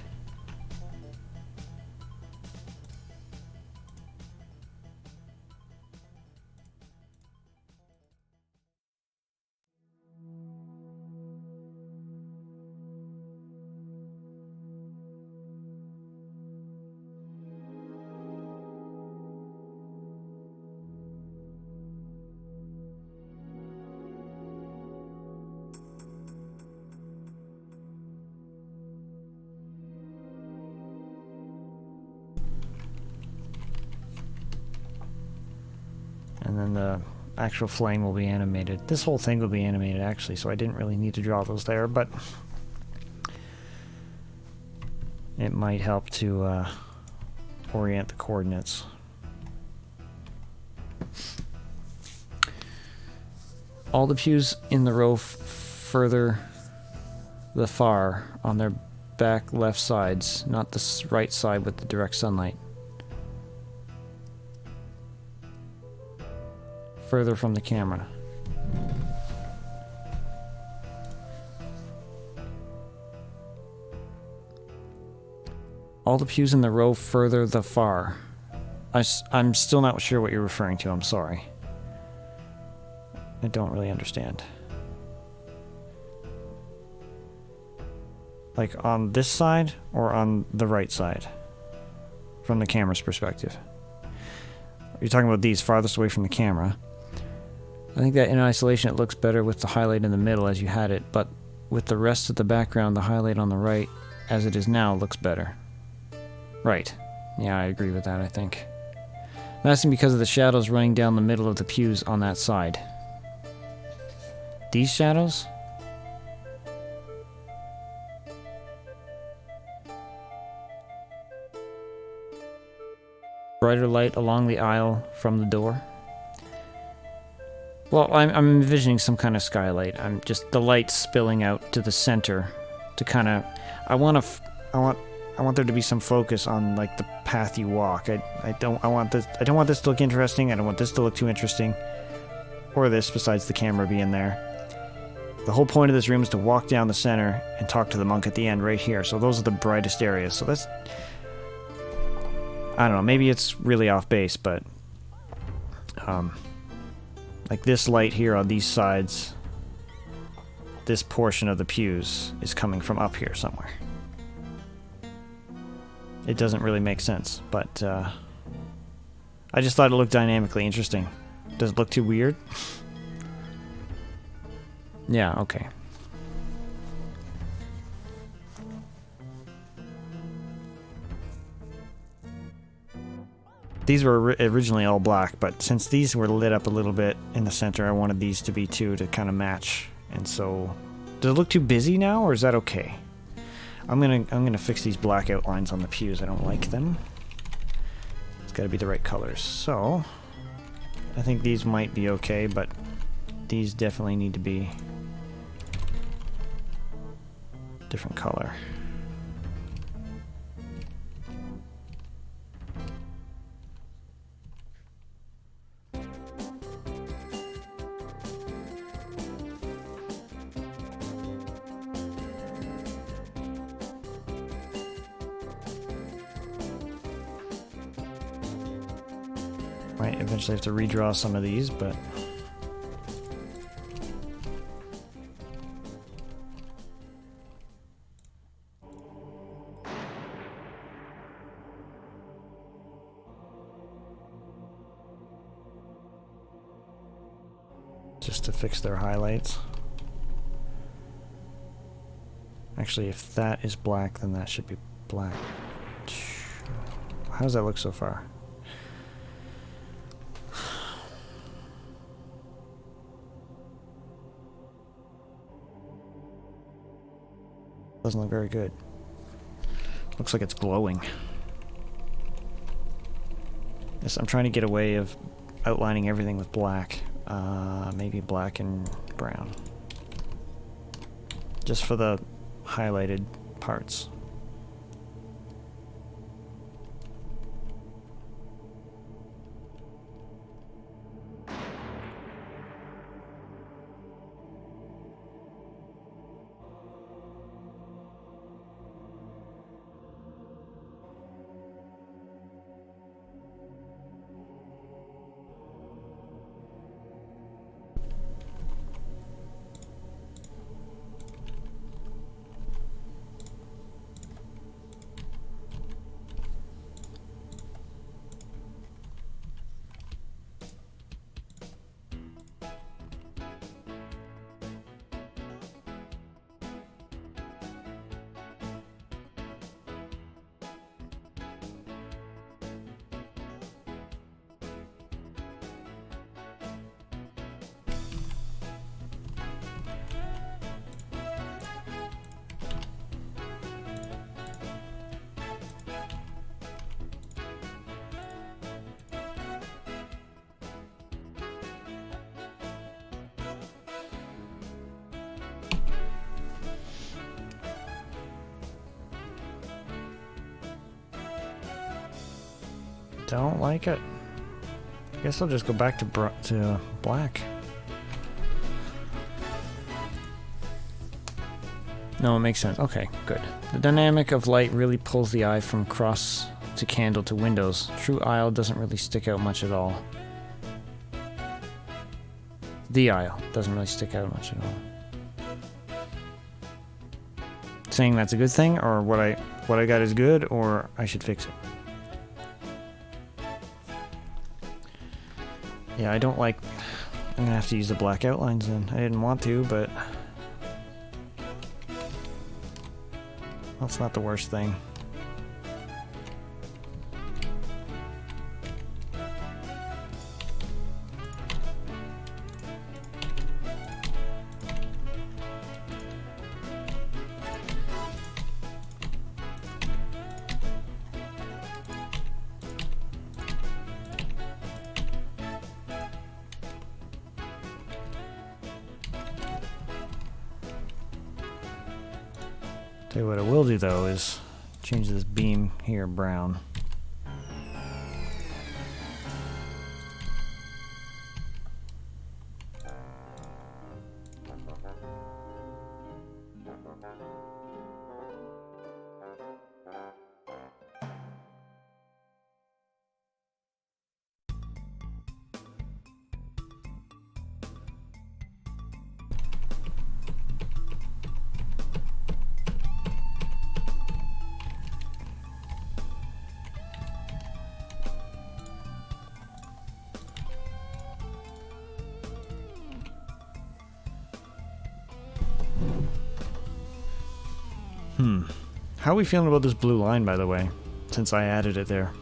And then the actual flame will be animated. This whole thing will be animated actually, so I didn't really need to draw those there, but it might help to orient the coordinates. All the pews in the row further the far on their back left sides, not the right side with the direct sunlight. Further from the camera. All the pews in the row further the far. I'm still not sure what you're referring to, I'm sorry. I don't really understand. Like on this side or on the right side? From the camera's perspective. You're talking about these farthest away from the camera. I think that in isolation it looks better with the highlight in the middle as you had it, but with the rest of the background, the highlight on the right, as it is now, looks better. Right. Yeah, I agree with that, I think. I'm asking because of the shadows running down the middle of the pews on that side. These shadows? Brighter light along the aisle from the door? Well, I'm envisioning some kind of skylight. I'm just the light spilling out to the center to kind of. I want there to be some focus on like the path you walk. I don't want this to look interesting. I don't want this to look too interesting, or this besides the camera being there. The whole point of this room is to walk down the center and talk to the monk at the end right here. So those are the brightest areas. So that's. I don't know. Maybe it's really off base, but. Like this light here on these sides, this portion of the pews is coming from up here somewhere. It doesn't really make sense, but I just thought it looked dynamically interesting. Does it look too weird? Yeah, okay. These were originally all black, but since these were lit up a little bit in the center, I wanted these to be too, to kind of match. And so, does it look too busy now, or is that okay? I'm gonna fix these black outlines on the pews. I don't like them. It's got to be the right colors. So I think these might be okay, but these definitely need to be different color. Might eventually have to redraw some of these, but just to fix their highlights. Actually, if that is black, then that should be black. How does that look so far? Doesn't look very good. Looks like it's glowing. Yes, I'm trying to get away of outlining everything with black. Maybe black and brown. Just for the highlighted parts. Don't like it. Guess I'll just go back to black. No, it makes sense. Okay, good. The dynamic of light really pulls the eye from cross to candle to windows. True aisle doesn't really stick out much at all. The aisle doesn't really stick out much at all. Saying that's a good thing, or what I got is good, or I should fix it. Yeah, I don't like... I'm gonna have to use the black outlines then. I didn't want to, but... That's not the worst thing. Tell you what I will do though is change this beam here brown. How are we feeling about this blue line, by the way, since I added it there?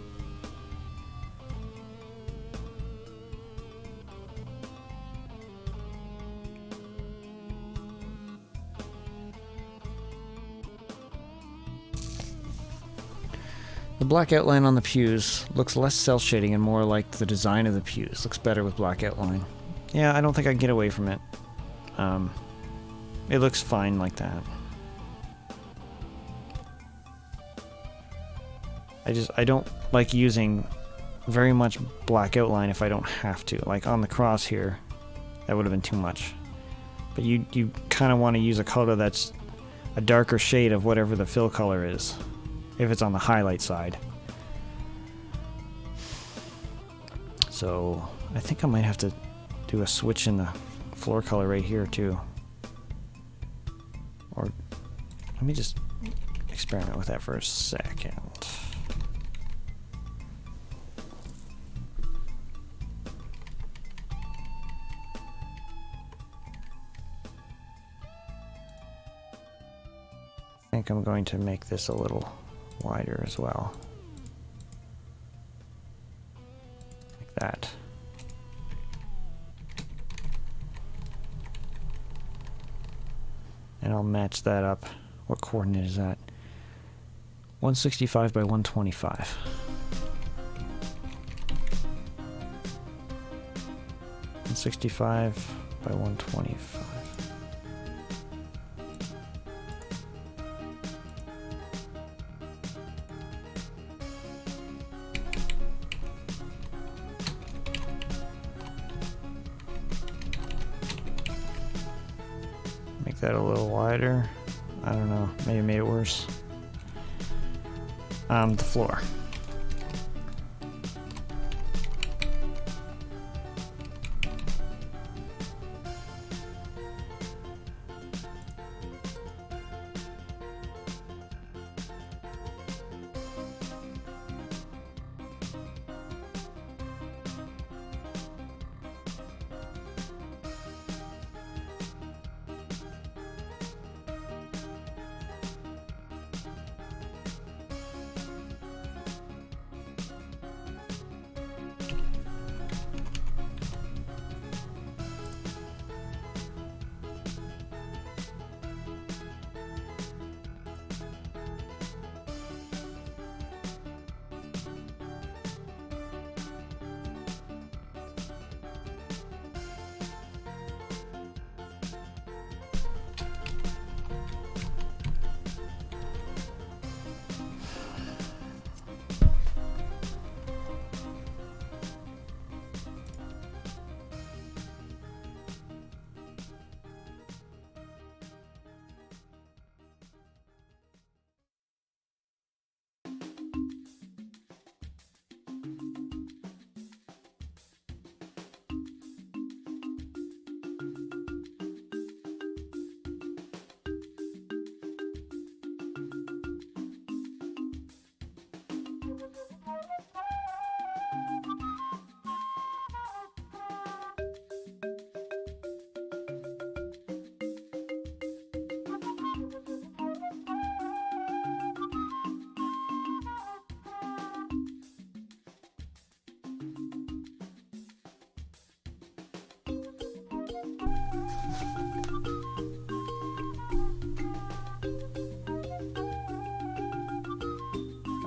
The black outline on the pews looks less cell shading and more like the design of the pews. Looks better with black outline. Yeah, I don't think I can get away from it. It looks fine like that. I don't like using very much black outline if I don't have to. Like on the cross here, that would have been too much. But you kind of want to use a color that's a darker shade of whatever the fill color is, if it's on the highlight side. So I think I might have to do a switch in the floor color right here too. Or let me just experiment with that for a second. I think I'm going to make this a little wider as well. Like that. And I'll match that up. What coordinate is that? 165 by 125. 165 by 125. That a little wider. I don't know. Maybe it made it worse. The floor.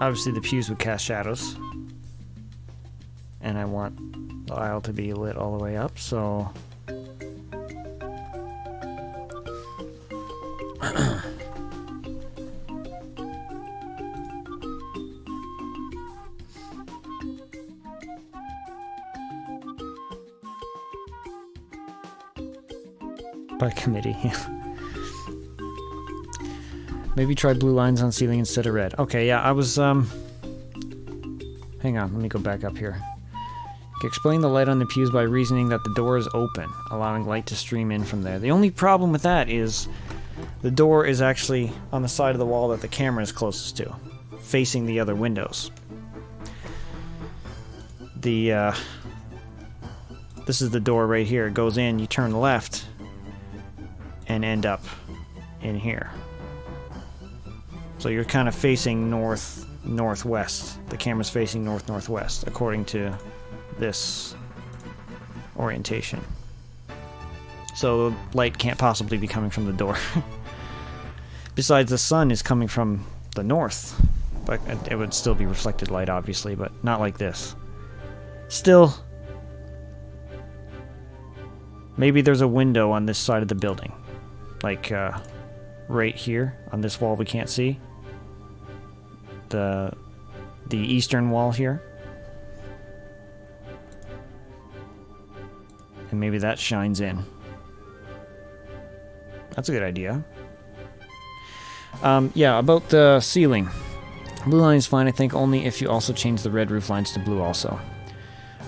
Obviously the pews would cast shadows, and I want the aisle to be lit all the way up, so by committee. Maybe try blue lines on ceiling instead of red. Okay, yeah, I was, hang on, let me go back up here. Explain the light on the pews by reasoning that the door is open, allowing light to stream in from there. The only problem with that is the door is actually on the side of the wall that the camera is closest to, facing the other windows. This is the door right here. It goes in, you turn left, and end up in here. So you're kind of facing north-northwest. The camera's facing north-northwest, according to this orientation. So light can't possibly be coming from the door. Besides, the sun is coming from the north. But it would still be reflected light, obviously, but not like this. Still, maybe there's a window on this side of the building. Like, right here, on this wall we can't see. The eastern wall here. And maybe that shines in. That's a good idea. Yeah, about the ceiling. Blue line is fine, I think, only if you also change the red roof lines to blue also.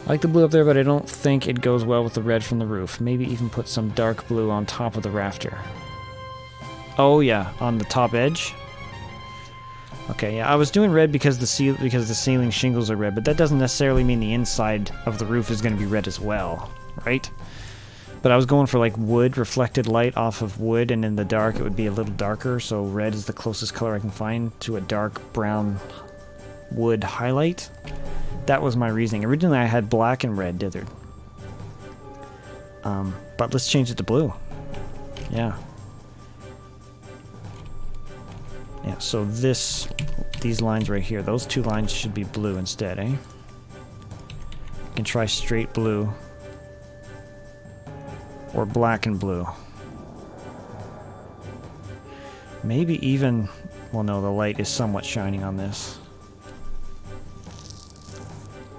I like the blue up there, but I don't think it goes well with the red from the roof. Maybe even put some dark blue on top of the rafter. Oh yeah, on the top edge? Okay, yeah, I was doing red because the ceiling shingles are red, but that doesn't necessarily mean the inside of the roof is going to be red as well, right? But I was going for like wood, reflected light off of wood, and in the dark it would be a little darker, so red is the closest color I can find to a dark brown wood highlight. That was my reasoning. Originally I had black and red dithered. But let's change it to blue. Yeah. Yeah, so these lines right here, those two lines should be blue instead, eh? You can try straight blue. Or black and blue. Maybe even... Well, no, the light is somewhat shining on this.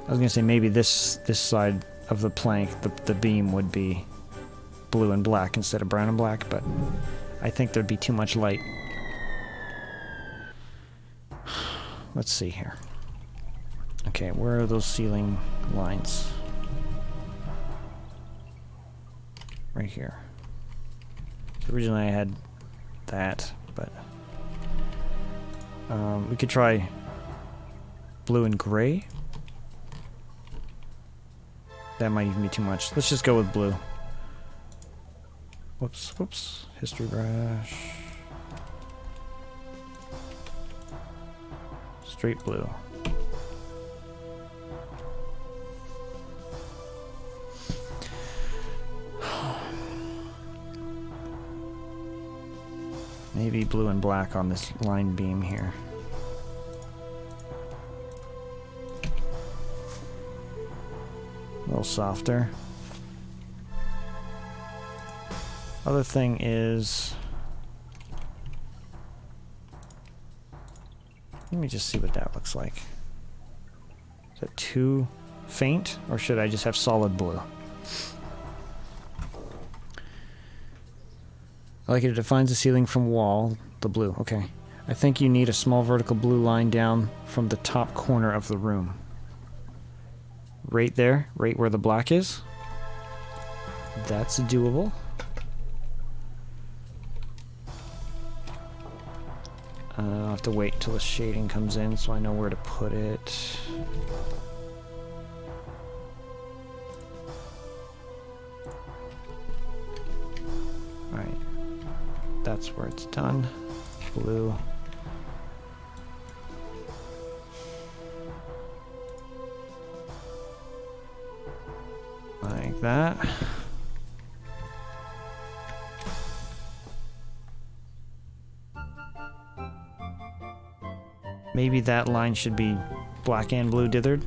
I was going to say maybe this side of the plank, the beam would be blue and black instead of brown and black, but I think there'd be too much light. Let's see here. Okay, where are those ceiling lines? Right here. So originally I had that, but we could try blue and gray. That might even be too much. Let's just go with blue. Whoops. History brush. Straight blue. Maybe blue and black on this line beam here. A little softer. Other thing is... Let me just see what that looks like. Is that too faint? Or should I just have solid blue? I like it defines the ceiling from wall, the blue, okay. I think you need a small vertical blue line down from the top corner of the room. Right there, right where the black is. That's doable. I'll have to wait until the shading comes in so I know where to put it. Alright. That's where it's done. Blue. Like that. Maybe that line should be black and blue dithered.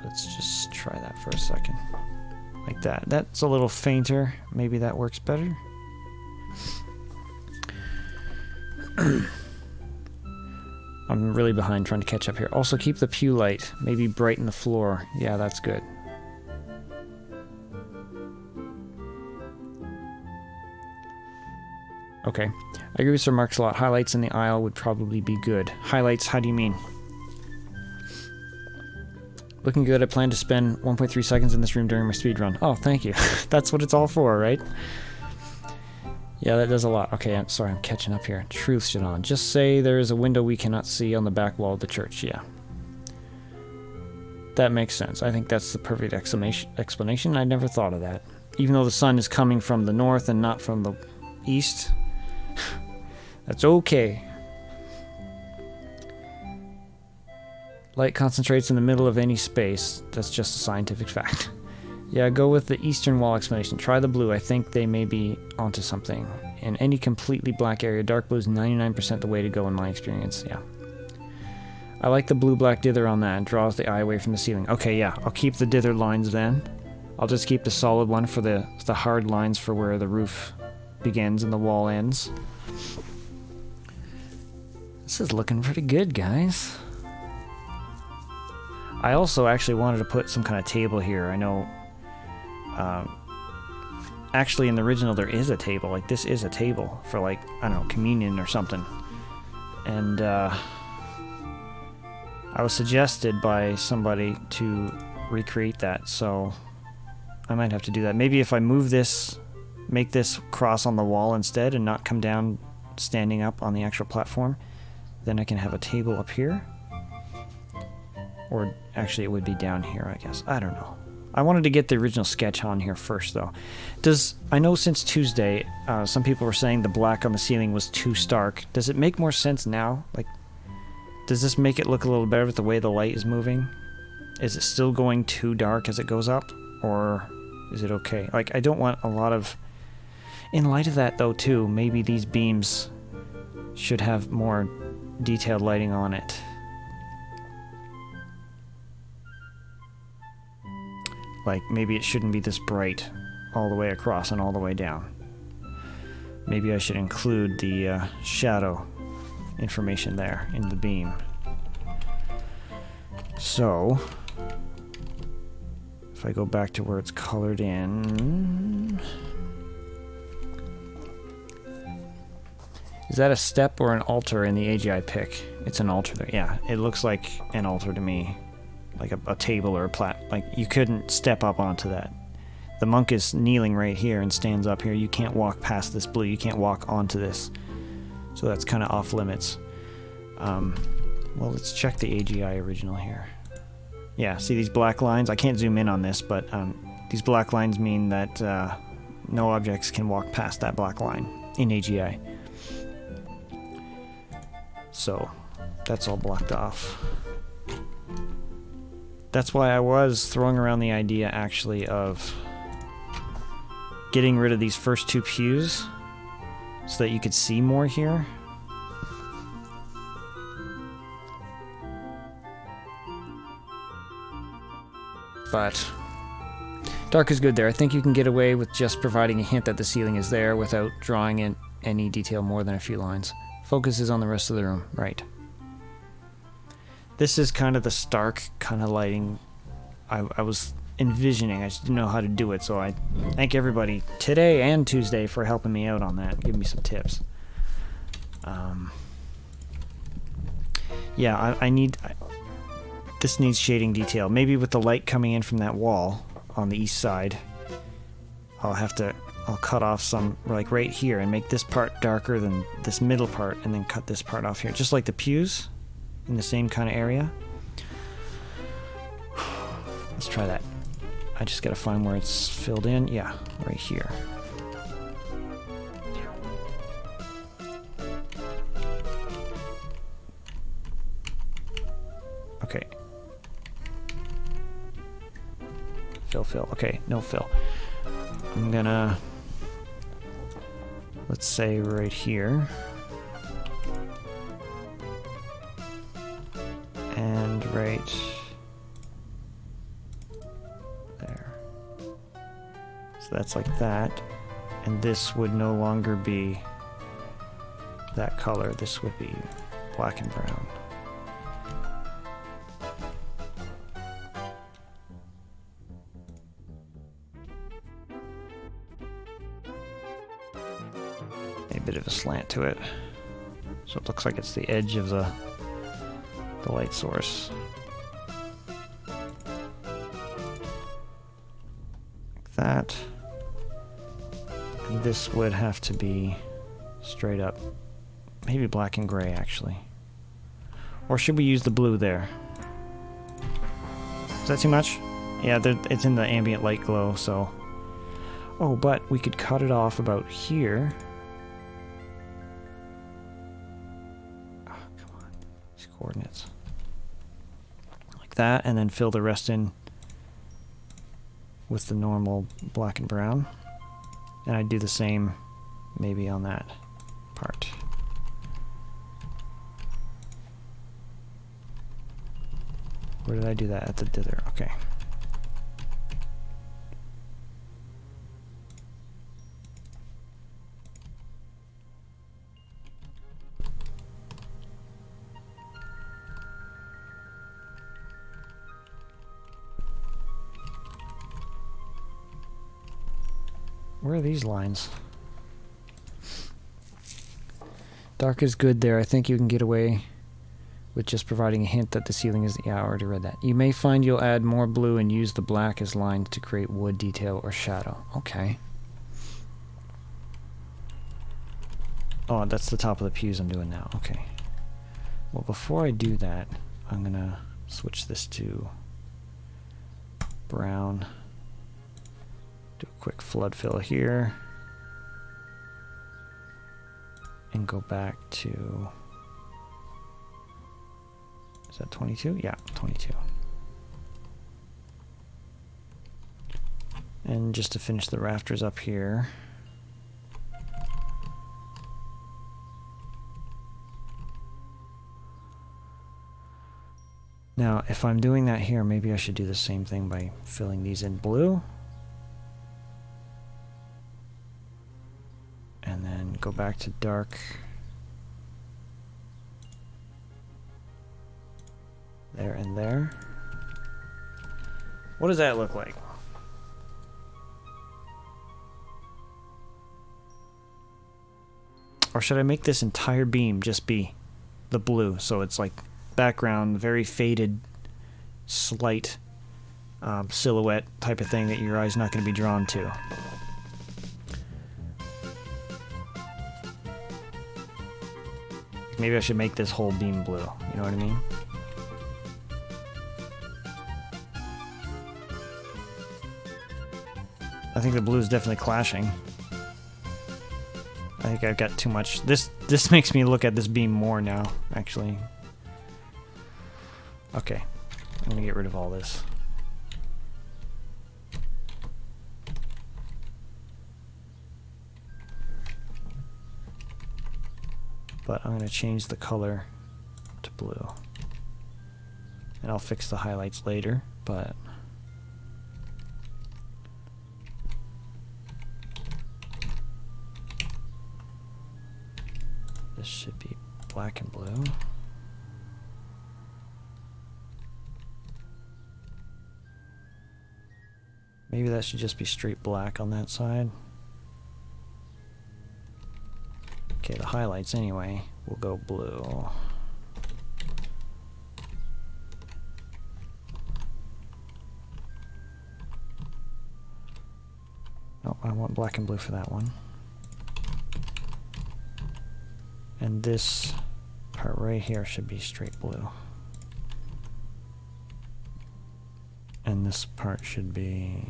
Let's just try that for a second. Like that. That's a little fainter. Maybe that works better. I'm really behind trying to catch up here. Also keep the pew light. Maybe brighten the floor. Yeah, that's good. Okay. I agree with Sir Mark's a lot. Highlights in the aisle would probably be good. Highlights, how do you mean? Looking good. I plan to spend 1.3 seconds in this room during my speed run. Oh, thank you. That's what it's all for, right? Yeah, that does a lot. Okay, I'm sorry, I'm catching up here. Truth should on. Just say there is a window we cannot see on the back wall of the church. Yeah. That makes sense. I think that's the perfect explanation. I never thought of that. Even though the sun is coming from the north and not from the east. That's okay. Light concentrates in the middle of any space. That's just a scientific fact. Yeah, go with the eastern wall explanation. Try the blue. I think they may be onto something. In any completely black area, dark blue is 99% the way to go in my experience. Yeah. I like the blue-black dither on that. It draws the eye away from the ceiling. Okay, yeah. I'll keep the dither lines then. I'll just keep the solid one for the hard lines for where the roof begins and the wall ends. This is looking pretty good, guys. I also actually wanted to put some kind of table here. I know... actually, in the original, there is a table. Like, this is a table for, like, I don't know, communion or something. And, I was suggested by somebody to recreate that, so I might have to do that. Maybe if I move this, make this cross on the wall instead and not come down standing up on the actual platform, then I can have a table up here. Or, actually, it would be down here, I guess. I don't know. I wanted to get the original sketch on here first, though. I know since Tuesday, some people were saying the black on the ceiling was too stark. Does it make more sense now? Like, does this make it look a little better with the way the light is moving? Is it still going too dark as it goes up? Or is it okay? Like, I don't want a lot of... In light of that, though, too, maybe these beams should have more detailed lighting on it. Like, maybe it shouldn't be this bright all the way across and all the way down. Maybe I should include the shadow information there in the beam. So, if I go back to where it's colored in... Is that a step or an altar in the AGI pic? It's an altar there. Yeah, it looks like an altar to me. Like a table or a like, you couldn't step up onto that. The monk is kneeling right here and stands up here. You can't walk past this blue. You can't walk onto this. So that's kind of off limits. Well, let's check the AGI original here. Yeah, see these black lines? I can't zoom in on this, but these black lines mean that no objects can walk past that black line in AGI. So that's all blocked off. That's why I was throwing around the idea, actually, of getting rid of these first two pews so that you could see more here. But dark is good there. I think you can get away with just providing a hint that the ceiling is there without drawing in any detail more than a few lines. Focus is on the rest of the room. Right. This is kind of the stark kind of lighting I was envisioning. I just didn't know how to do it, so I thank everybody today and Tuesday for helping me out on that, giving me some tips. Yeah, this needs shading detail. Maybe with the light coming in from that wall on the east side, I'll cut off some, like right here, and make this part darker than this middle part, and then cut this part off here, just like the pews. In the same kind of area. Let's try that. I just gotta find where it's filled in. Yeah, right here. Okay. Fill. Okay, no fill. I'm gonna... Let's say right here. And right there. So that's like that. And this would no longer be that color. This would be black and brown. A bit of a slant to it. So it looks like it's the edge of the light source. Like that. And this would have to be straight up. Maybe black and gray, actually. Or should we use the blue there? Is that too much? Yeah, it's in the ambient light glow, so... Oh, but we could cut it off about here. Oh, come on. These coordinates. Like that, and then fill the rest in with the normal black and brown. And I'd do the same maybe on that part. Where did I do that? At the dither. Okay. Where are these lines? Dark is good there. I think you can get away with just providing a hint that the ceiling is... Yeah, I already read that. You may find you'll add more blue and use the black as lines to create wood detail or shadow. Okay. Oh, that's the top of the pews I'm doing now. Okay. Well, before I do that, I'm going to switch this to brown. Do a quick flood fill here. And go back to... Is that 22? Yeah, 22. And just to finish the rafters up here. Now, if I'm doing that here, maybe I should do the same thing by filling these in blue. And then go back to dark. There and there. What does that look like? Or should I make this entire beam just be the blue? So it's like background, very faded, slight silhouette type of thing that your eye's not going to be drawn to. Maybe I should make this whole beam blue. You know what I mean? I think the blue is definitely clashing. I think I've got too much. This makes me look at this beam more now, actually. Okay. I'm gonna get rid of all this. But I'm going to change the color to blue. And I'll fix the highlights later, but... This should be black and blue. Maybe that should just be straight black on that side. Okay, the highlights anyway will go blue. Oh, I want black and blue for that one. And this part right here should be straight blue. And this part should be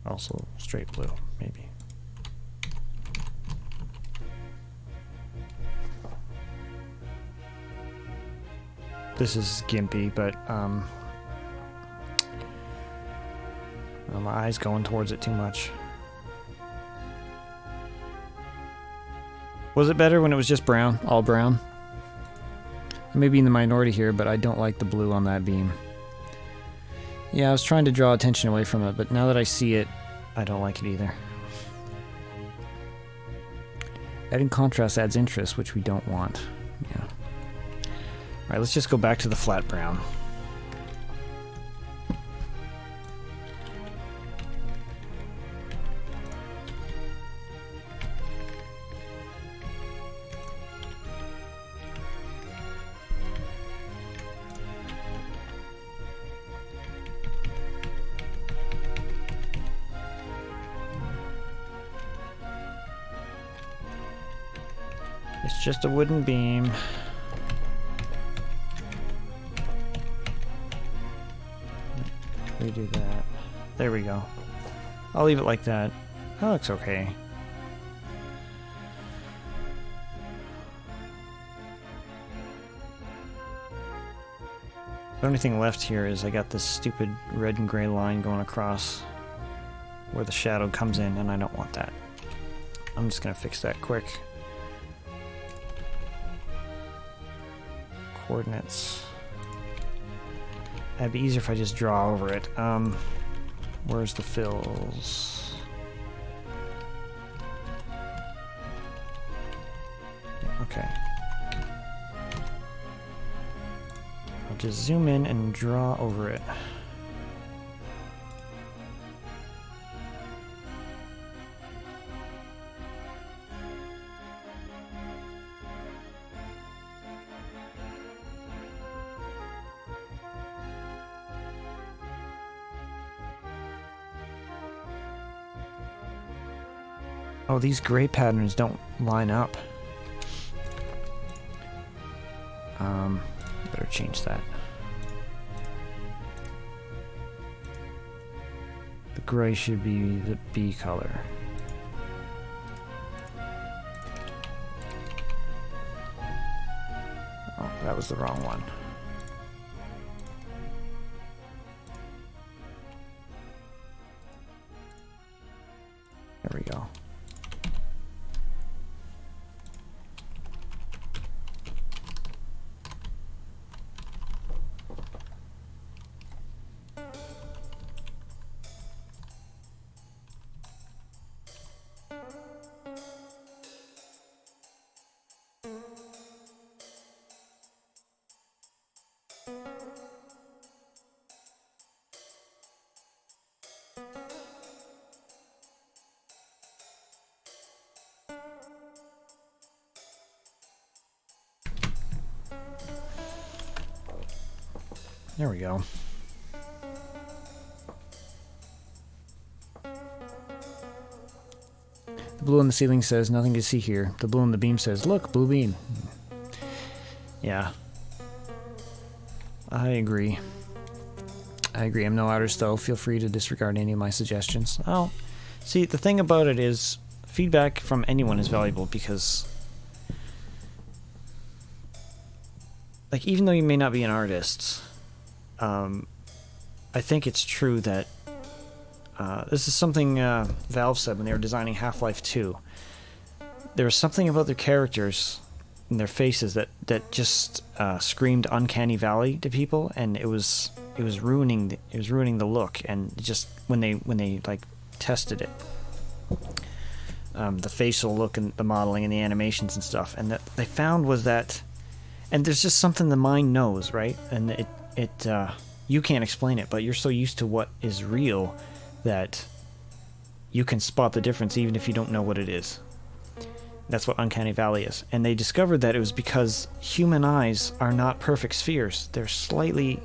also straight blue, maybe. This is gimpy, but my eye's going towards it too much. Was it better when it was just brown, all brown? I may be in the minority here, but I don't like the blue on that beam. Yeah, I was trying to draw attention away from it, but now that I see it, I don't like it either. Adding contrast adds interest, which we don't want. Yeah. Alright, let's just go back to the flat brown. It's just a wooden beam. Redo that. There we go. I'll leave it like that. That looks okay. The only thing left here is I got this stupid red and gray line going across where the shadow comes in, and I don't want that. I'm just gonna fix that quick. Coordinates. That'd be easier if I just draw over it. Where's the fills? Okay. I'll just zoom in and draw over it. Oh, these gray patterns don't line up. Better change that. The gray should be the B color. Oh, that was the wrong one. There we go. There we go. The blue on the ceiling says, nothing to see here. The blue on the beam says, look, blue beam. Yeah. I agree. I'm no artist, though. Feel free to disregard any of my suggestions. Oh, see, the thing about it is, feedback from anyone is valuable because, like, even though you may not be an artist, I think it's true that this is something Valve said when they were designing Half-Life 2. There was something about their characters and their faces that just screamed Uncanny Valley to people, and it was ruining the look. And just when they like tested it, the facial look and the modeling and the animations and stuff, and that they found was that, and there's just something the mind knows, right? And it you can't explain it, but you're so used to what is real that you can spot the difference even if you don't know what it is. That's what Uncanny Valley is. And they discovered that it was because human eyes are not perfect spheres. They're slightly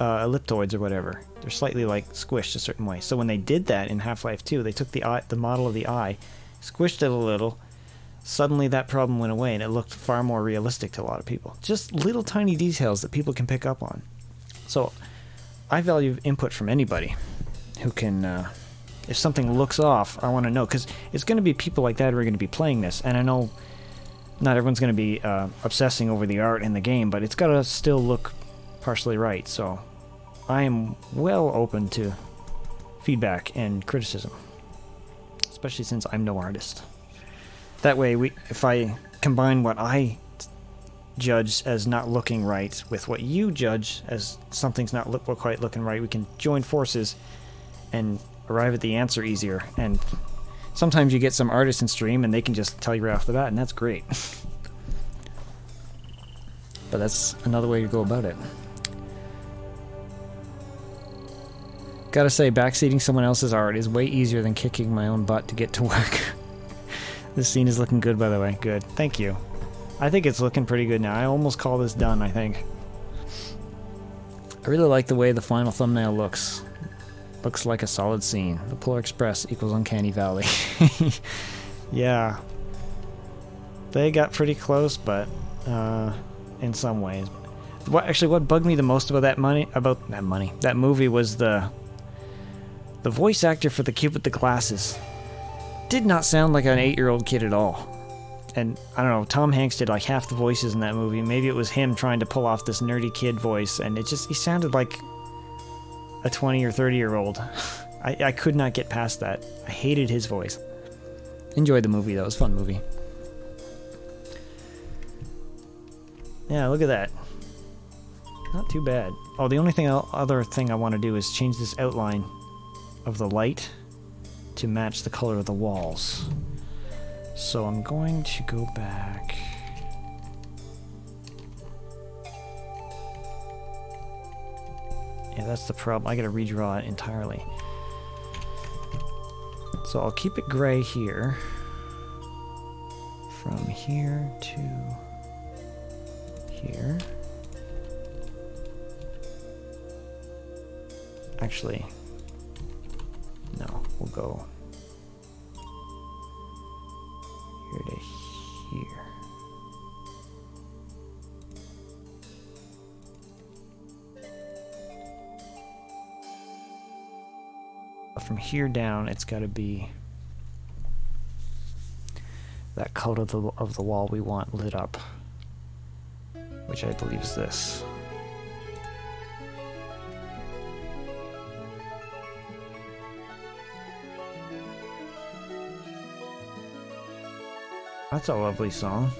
elliptoids or whatever. They're slightly like squished a certain way. So when they did that in Half-Life 2, they took the model of the eye, squished it a little. Suddenly that problem went away and it looked far more realistic to a lot of people. Just little tiny details that people can pick up on. So I value input from anybody who can, if something looks off, I want to know, because it's going to be people like that who are going to be playing this, and I know not everyone's going to be obsessing over the art in the game, but it's got to still look partially right, so I am well open to feedback and criticism, especially since I'm no artist. That way, if I combine what I judge as not looking right with what you judge as something's not quite looking right, we can join forces and arrive at the answer easier. And sometimes you get some artists in stream and they can just tell you right off the bat, and that's great. But that's another way to go about it. Gotta say, backseating someone else's art is way easier than kicking my own butt to get to work. This scene is looking good, by the way. Good. Thank you. I think it's looking pretty good now. I almost call this done, I think. I really like the way the final thumbnail looks. Looks like a solid scene. The Polar Express equals Uncanny Valley. Yeah. They got pretty close, but in some ways. What bugged me the most about that movie was the voice actor for the kid with the glasses. Did not sound like an 8-year-old kid at all. And I don't know, Tom Hanks did like half the voices in that movie. Maybe it was him trying to pull off this nerdy kid voice, and he sounded like a 20 or 30-year-old. I could not get past that. I hated his voice. Enjoyed the movie though, it was a fun movie. Yeah, look at that. Not too bad. Oh, the only other thing I want to do is change this outline of the light to match the color of the walls. So I'm going to go back. Yeah, that's the problem. I gotta redraw it entirely. So I'll keep it gray here. From here to here. Actually, no, we'll go here to here. But from here down, it's got to be that color of the wall we want lit up, which I believe is this. That's a lovely song.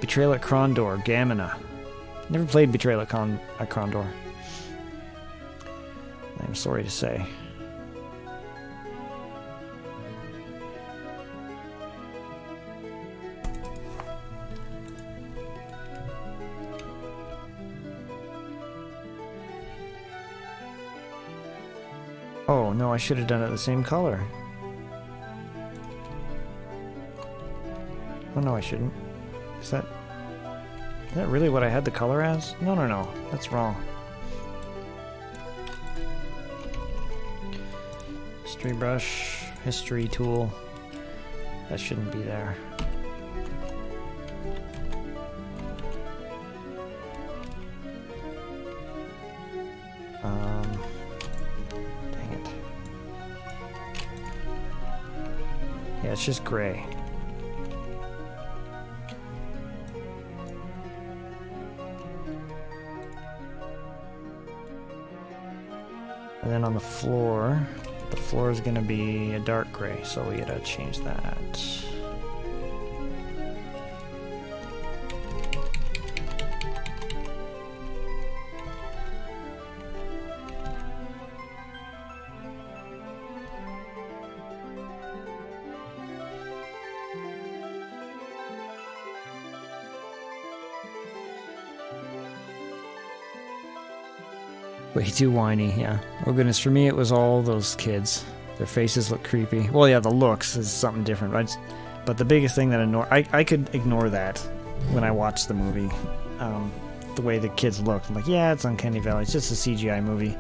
Betrayal at Krondor, Gamina. Never played Betrayal at Krondor. I'm sorry to say. Oh no, I should have done it the same color. Oh no, I shouldn't. Is that really what I had the color as? No, no, no. That's wrong. History brush, history tool. That shouldn't be there. Dang it. Yeah, it's just gray. And then on the floor is going to be a dark gray, so we gotta change that. Way too whiny, yeah. Oh goodness, for me it was all those kids. Their faces look creepy. Well, yeah, the looks is something different. But the biggest thing that I could ignore that when I watched the movie. The way the kids looked. I'm like, yeah, it's Uncanny Valley. It's just a CGI movie.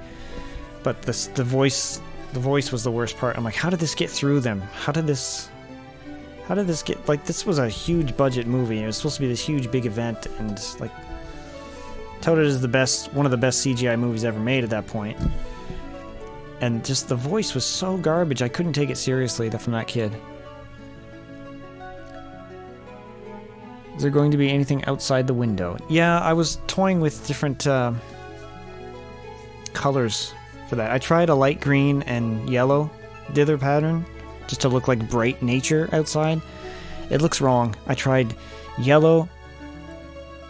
But the voice was the worst part. I'm like, how did this get through them? How did this get, like, this was a huge budget movie. It was supposed to be this huge big event, and like, touted as one of the best CGI movies ever made at that point. And just the voice was so garbage, I couldn't take it seriously from that kid. Is there going to be anything outside the window? Yeah, I was toying with different colors for that. I tried a light green and yellow dither pattern just to look like bright nature outside. It looks wrong. I tried yellow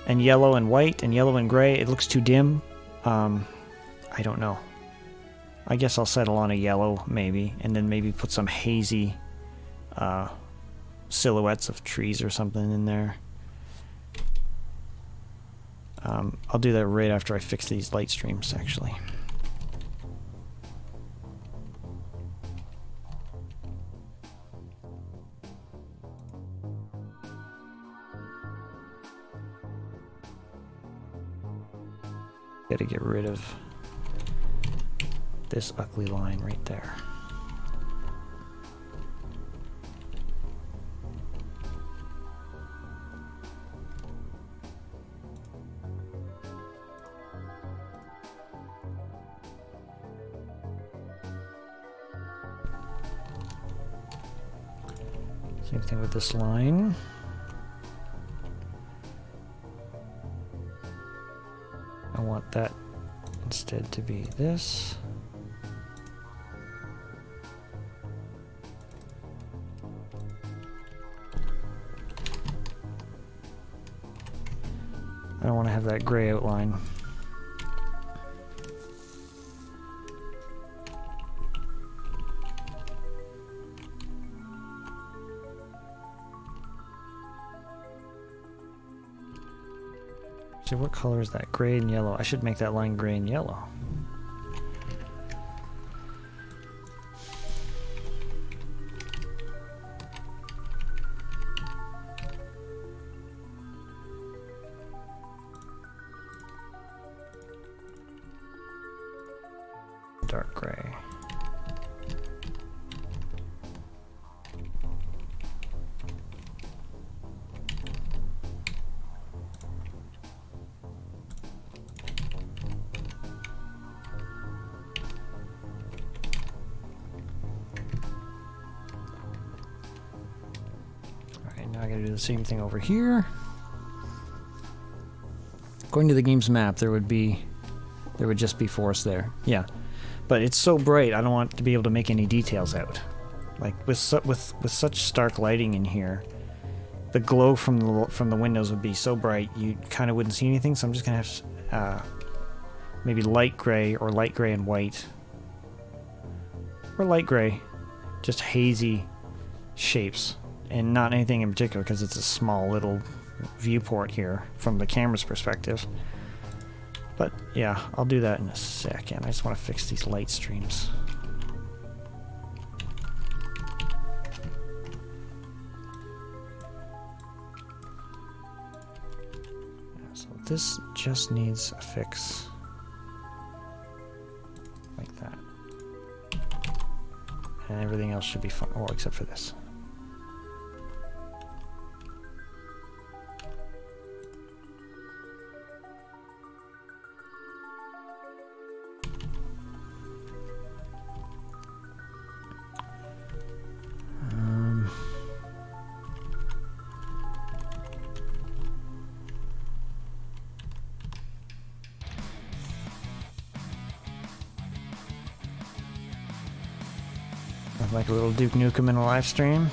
and white and yellow and gray. It looks too dim. I don't know. I guess I'll settle on a yellow maybe, and then maybe put some hazy silhouettes of trees or something in there. I'll do that right after I fix these light streams, actually. Gotta get rid of this ugly line right there. Same thing with this line. want that instead to be this. I don't want to have that gray outline. So what color is that? Gray and yellow. I should make that line gray and yellow. Dark gray. I gotta do the same thing over here. According to the game's map, there would just be forest there. Yeah, but it's so bright, I don't want to be able to make any details out. Like with such stark lighting in here, the glow from the windows would be so bright you kind of wouldn't see anything. So I'm just gonna have maybe light gray or light gray and white, or light gray, just hazy shapes. And not anything in particular because it's a small little viewport here from the camera's perspective. But yeah, I'll do that in a second. I just want to fix these light streams. So this just needs a fix like that. And everything else should be fine, well, except for this. Like a little Duke Nukem in a live stream.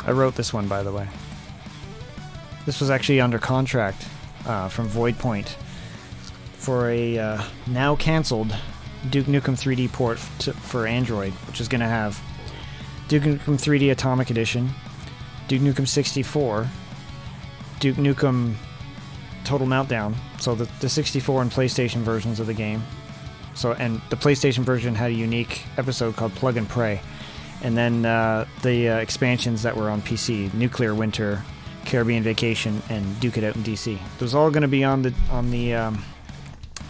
I wrote this one, by the way. This was actually under contract from Voidpoint for a now canceled Duke Nukem 3D port for Android, which is going to have Duke Nukem 3D Atomic Edition, Duke Nukem 64, Duke Nukem Total Meltdown, so the 64 and PlayStation versions of the game. So, and the PlayStation version had a unique episode called Plug and Pray. And then the expansions that were on PC, Nuclear Winter, Caribbean Vacation, and Duke It Out in DC. Those all going to be on the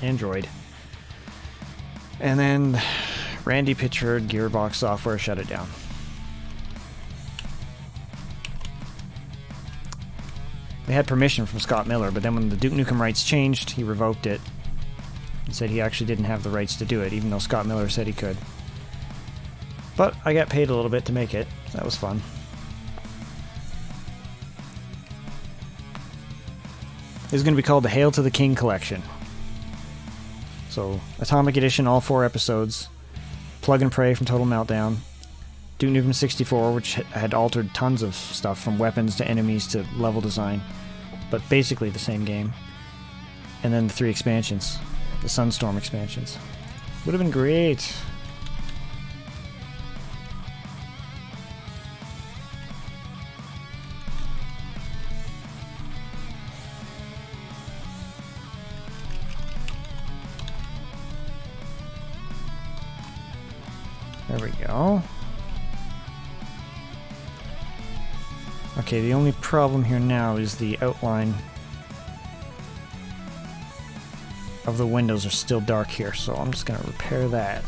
Android. And then Randy Pitchford, Gearbox Software, shut it down. They had permission from Scott Miller, but then when the Duke Nukem rights changed, he revoked it and said he actually didn't have the rights to do it, even though Scott Miller said he could. But I got paid a little bit to make it. So that was fun. This is going to be called the Hail to the King Collection. So, Atomic Edition, all 4 episodes. Plug and Pray from Total Meltdown. Duke Nukem 64, which had altered tons of stuff from weapons to enemies to level design. But basically the same game. And then the 3 expansions. The Sunstorm expansions. Would have been great. There we go. Okay, the only problem here now is the outline of the windows are still dark here, so I'm just going to repair that.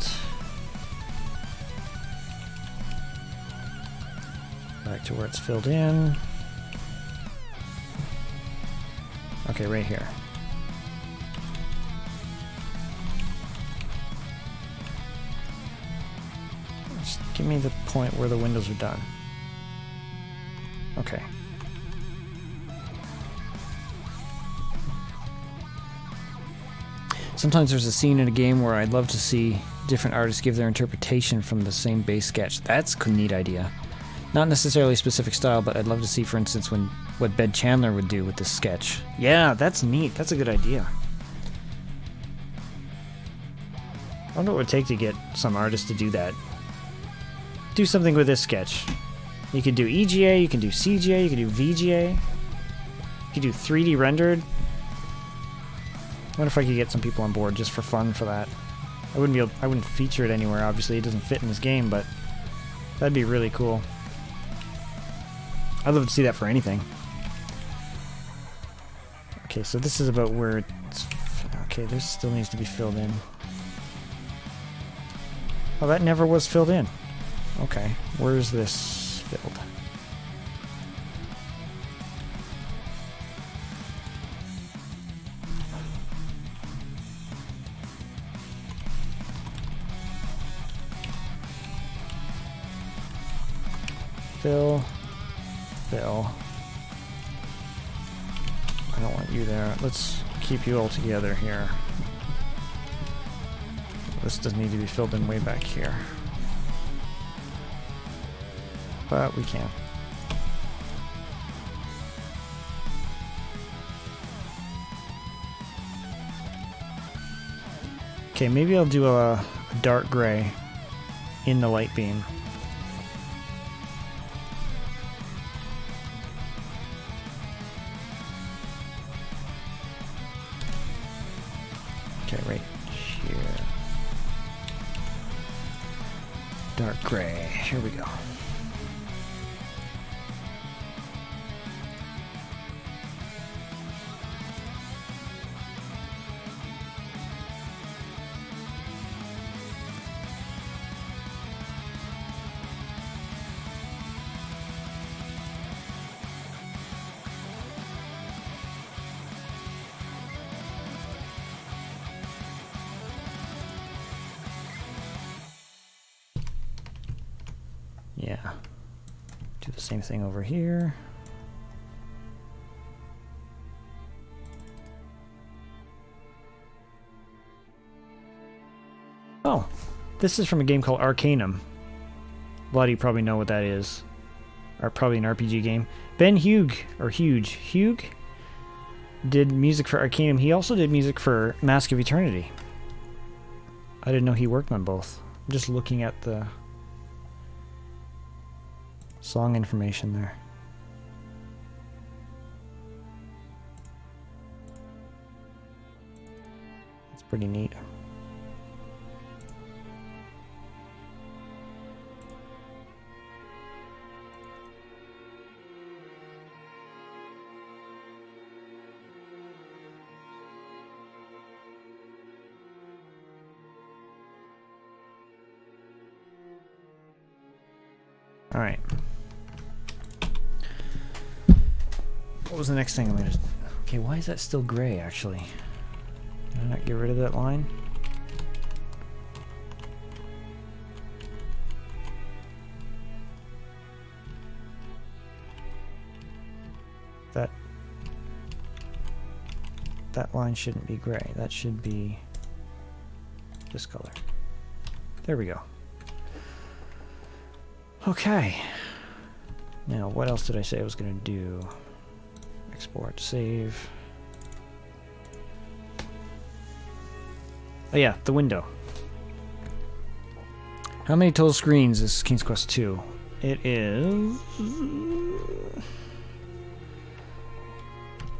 Back to where it's filled in. Okay, right here. Give me the point where the windows are done. Okay. Sometimes there's a scene in a game where I'd love to see different artists give their interpretation from the same base sketch. That's a neat idea. Not necessarily a specific style, but I'd love to see, for instance, what Ben Chandler would do with this sketch. Yeah, that's neat. That's a good idea. I wonder what it would take to get some artist to do that. Do something with this sketch. You could do EGA, you can do CGA, you can do VGA. You could do 3D rendered. I wonder if I could get some people on board just for fun for that. I wouldn't feature it anywhere, obviously. It doesn't fit in this game, but that'd be really cool. I'd love to see that for anything. Okay, so this is about where it's... Okay, this still needs to be filled in. Oh, that never was filled in. Okay, where's this filled? Fill. I don't want you there. Let's keep you all together here. This doesn't need to be filled in way back here. But we can. Okay, maybe I'll do a dark gray in the light beam. Okay, right here. Dark gray. Here we go. Yeah. Do the same thing over here. Oh, this is from a game called Arcanum. A lot of you probably know what that is. Or probably an RPG game. Ben Huge did music for Arcanum. He also did music for Mask of Eternity. I didn't know he worked on both. I'm just looking at the song information there. It's pretty neat. All right. What was the next thing I'm gonna... Okay, why is that still gray, actually? Did I not get rid of that line? That line shouldn't be gray. That should be this color. There we go. Okay. Now, what else did I say I was gonna do? Export, save. Oh yeah, the window. How many total screens is King's Quest 2? It is...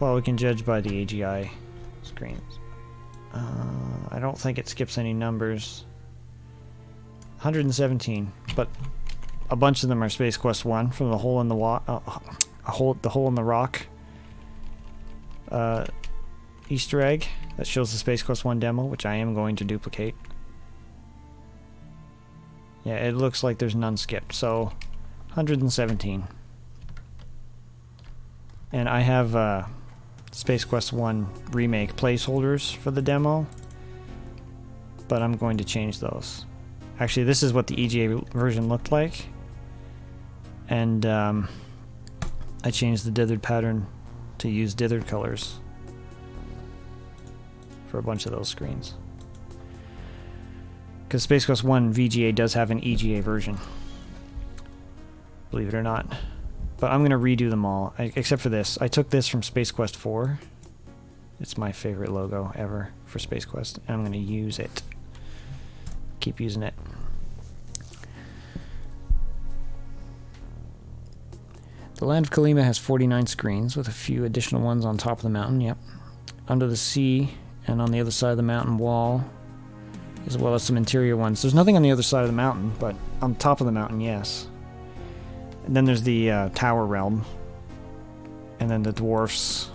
Well, we can judge by the AGI screens. I don't think it skips any numbers. 117, but a bunch of them are Space Quest 1 from the hole in the the hole in the rock Easter egg that shows the Space Quest 1 demo, which I am going to duplicate. Yeah, it looks like there's none skipped, so 117. And I have Space Quest 1 remake placeholders for the demo, but I'm going to change those. Actually, this is what the EGA version looked like. And I changed the dithered pattern to use dithered colors for a bunch of those screens. Because Space Quest 1 VGA does have an EGA version. Believe it or not. But I'm going to redo them all, except for this. I took this from Space Quest 4. It's my favorite logo ever for Space Quest, and I'm going to use it. Keep using it. The Land of Kalima has 49 screens, with a few additional ones on top of the mountain, yep. Under the sea, and on the other side of the mountain wall, as well as some interior ones. There's nothing on the other side of the mountain, but on top of the mountain, yes. And then there's the Tower Realm. And then the dwarfs'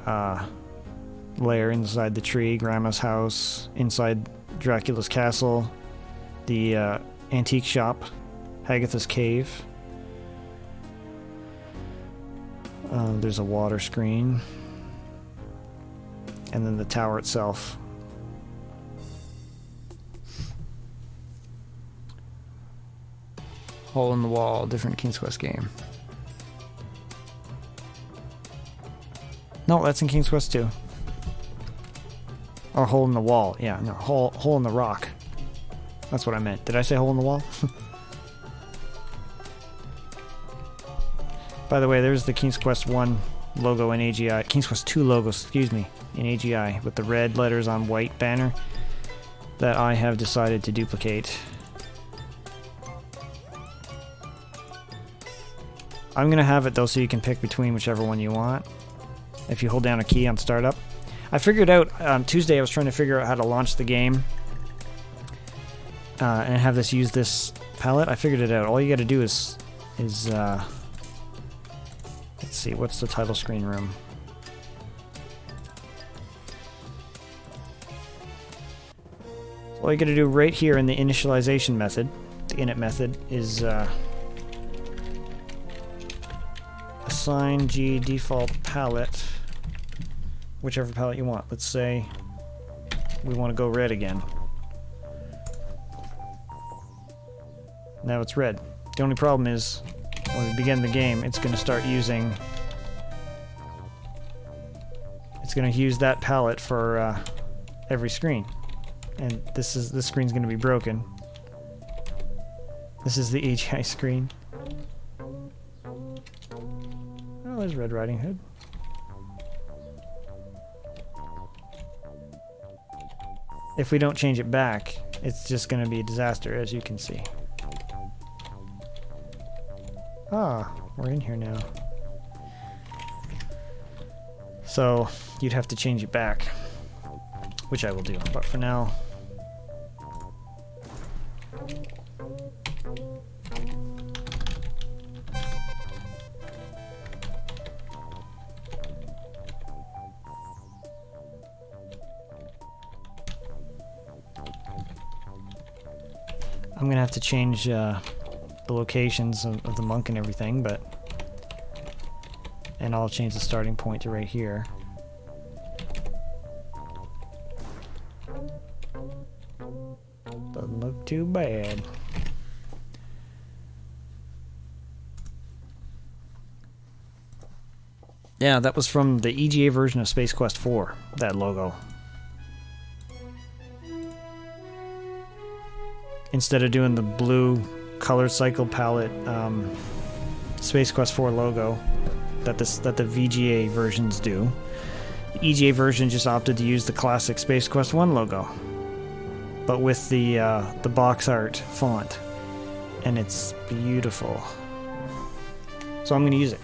lair inside the tree, Grandma's house, inside Dracula's castle, the antique shop, Hagatha's cave. There's a water screen. And then the tower itself. Hole in the Wall, different King's Quest game. No, that's in King's Quest 2. Or Hole in the Wall, yeah, no, hole in the rock. That's what I meant. Did I say Hole in the Wall? By the way, there's the King's Quest 1 logo in AGI. King's Quest 2 logo, excuse me, in AGI, with the red letters on white banner that I have decided to duplicate. I'm going to have it, though, so you can pick between whichever one you want. If you hold down a key on startup. I figured out, Tuesday I was trying to figure out how to launch the game. And have this use this palette. I figured it out. All you got to do is let's see, what's the title screen room? All you got to do right here in the initialization method, the init method, is assign G default palette, whichever palette you want. Let's say we want to go red again. Now it's red. The only problem is when we begin the game, it's going to start using... It's going to use that palette for every screen. And this screen's going to be broken. This is the AGI screen. Oh, there's Red Riding Hood. If we don't change it back, it's just going to be a disaster, as you can see. Ah, we're in here now. So, you'd have to change it back, which I will do, but for now... I'm gonna have to change the locations of the monk and everything, and I'll change the starting point to right here. Doesn't look too bad. Yeah, that was from the EGA version of Space Quest 4, that logo. Instead of doing the blue color cycle palette Space Quest 4 logo that the VGA versions do, the EGA version just opted to use the classic Space Quest 1 logo, but with the box art font, and it's beautiful. So I'm going to use it.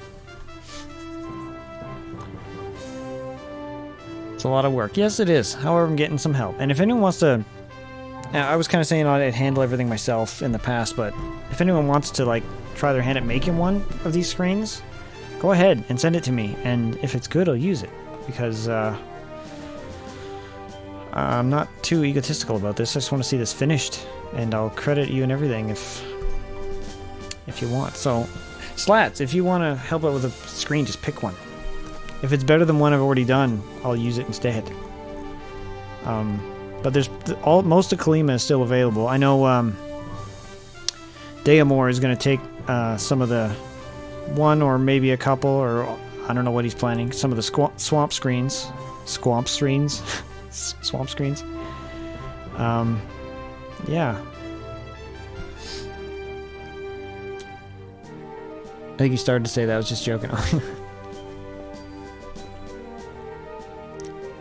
It's a lot of work. Yes, it is. However, I'm getting some help. And if anyone wants to... I was kind of saying I'd handle everything myself in the past, but if anyone wants to like try their hand at making one of these screens, go ahead and send it to me. And if it's good, I'll use it. Because I'm not too egotistical about this. I just want to see this finished. And I'll credit you and everything if you want. So, Slats, if you want to help out with a screen, just pick one. If it's better than one I've already done, I'll use it instead. But there's most of Kalima is still available. I know Deamore is going to take some of the one or maybe a couple, or I don't know what he's planning. Some of the swamp screens. Yeah. I think he started to say that. I was just joking.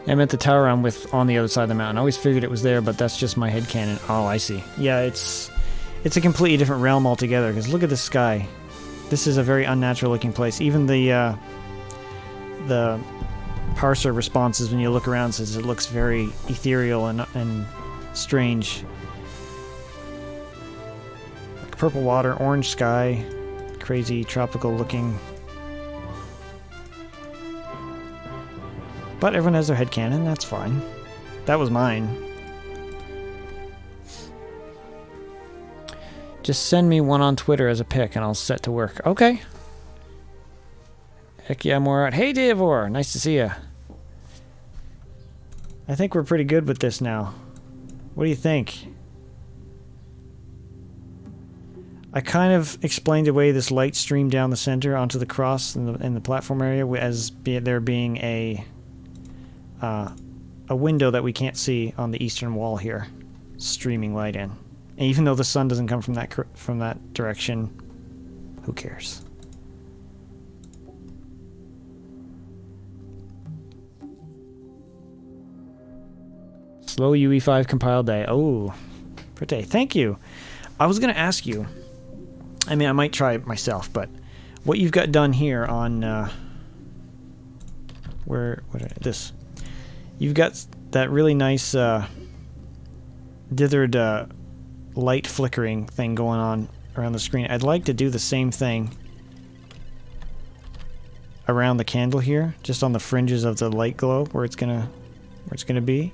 I meant the tower I'm with on the other side of the mountain. I always figured it was there, but that's just my headcanon. Oh, I see. Yeah, it's a completely different realm altogether, because look at the sky. This is a very unnatural looking place. Even the parser responses when you look around says it looks very ethereal and strange. Like purple water, orange sky, crazy tropical looking. But everyone has their headcanon, that's fine. That was mine. Just send me one on Twitter as a pic and I'll set to work. Okay. Heck yeah, more out. Hey, Davor! Nice to see ya. I think we're pretty good with this now. What do you think? I kind of explained away this light stream down the center onto the cross in the platform area as there being a window that we can't see on the eastern wall here, streaming light in. And even though the sun doesn't come from that direction, who cares? Slow UE5 compile day. Oh, pretty. Thank you. I was going to ask you, I mean, I might try it myself, but what you've got done here on, this. You've got that really nice, dithered, light flickering thing going on around the screen. I'd like to do the same thing around the candle here, just on the fringes of the light glow where it's gonna be.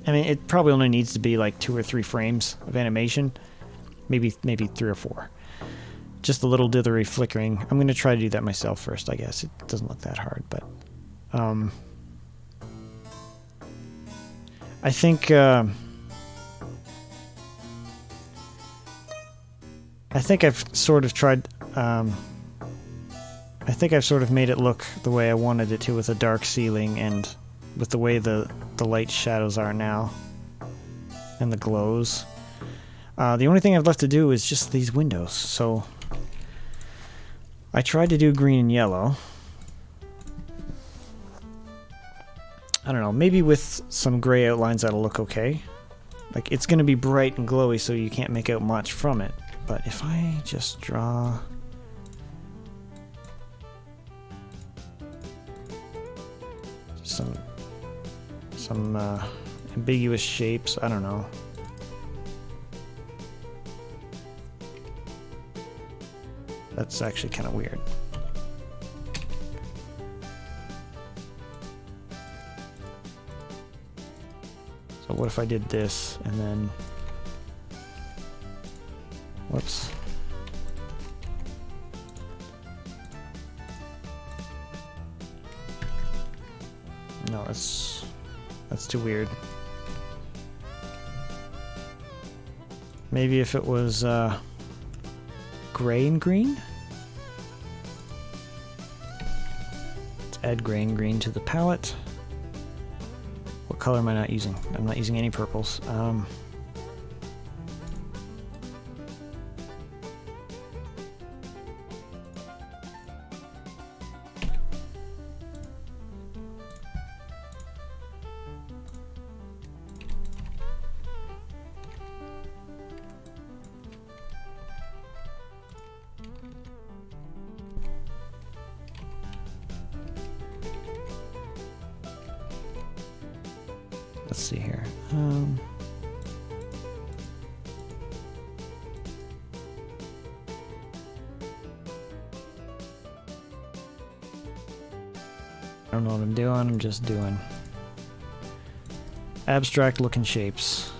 I mean, it probably only needs to be like 2 or 3 frames of animation, maybe 3 or 4. Just a little dithery flickering. I'm gonna try to do that myself first, I guess. It doesn't look that hard, but I think I've sort of tried. I think I've sort of made it look the way I wanted it to, with a dark ceiling and with the way the light shadows are now and the glows. The only thing I've left to do is just these windows. So I tried to do green and yellow. I don't know, maybe with some gray outlines that'll look okay. Like, it's going to be bright and glowy, so you can't make out much from it. But if I just draw... some ambiguous shapes, I don't know. That's actually kind of weird. So what if I did this and then... Whoops. No, that's too weird. Maybe if it was gray and green? Let's add gray and green to the palette. What color am I not using? I'm not using any purples. Let's see here. I don't know what I'm doing. I'm just doing abstract looking shapes.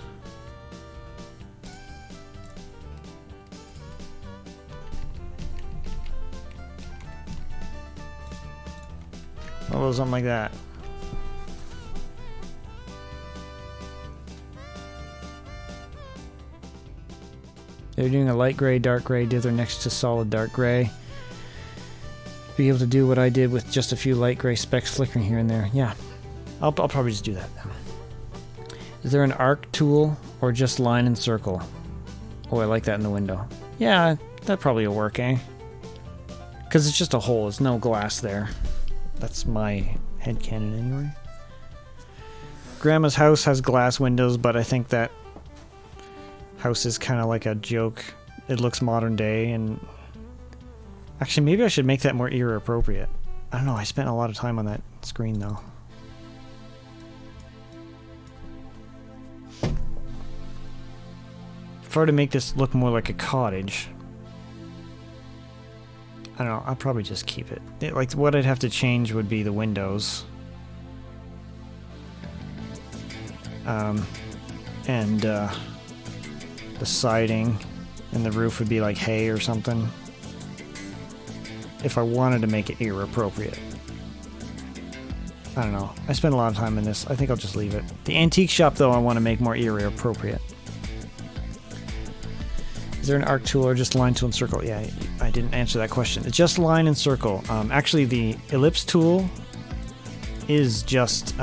Oh, something like that. They're doing a light gray, dark gray dither next to solid dark gray. Be able to do what I did with just a few light gray specks flickering here and there. Yeah, I'll probably just do that now. Is there an arc tool or just line and circle? Oh, I like that in the window. Yeah, that probably will work, eh? Because it's just a hole. There's no glass there. That's my headcanon anyway. Grandma's house has glass windows, but I think that house is kind of like a joke. It looks modern day, and actually maybe I should make that more era appropriate. I don't know, I spent a lot of time on that screen though. If I were to make this look more like a cottage, I don't know, I'll probably just keep it. Like, what I'd have to change would be the windows. And the siding, and the roof would be like hay or something. If I wanted to make it era appropriate. I don't know. I spent a lot of time in this. I think I'll just leave it. The antique shop, though, I want to make more era appropriate. Is there an arc tool or just line tool and circle? Yeah, I didn't answer that question. It's just line and circle. Actually, the ellipse tool is just...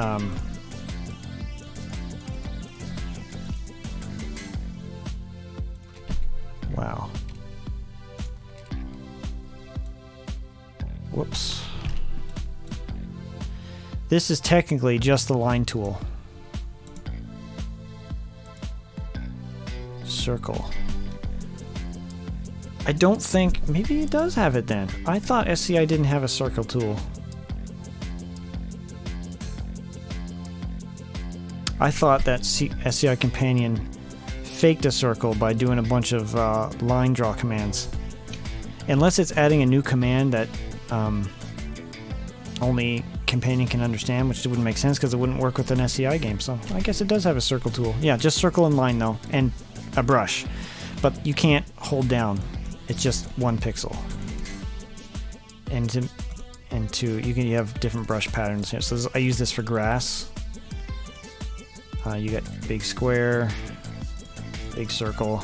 wow. Whoops. This is technically just the line tool. Circle. I don't think... maybe it does have it then. I thought SCI didn't have a circle tool. I thought that SCI Companion faked a circle by doing a bunch of line draw commands. Unless it's adding a new command that only Companion can understand, which wouldn't make sense because it wouldn't work with an SCI game. So I guess it does have a circle tool. Yeah, just circle and line though, and a brush. But you can't hold down. It's just one pixel. And you have different brush patterns here. So I use this for grass. You got big square, big circle,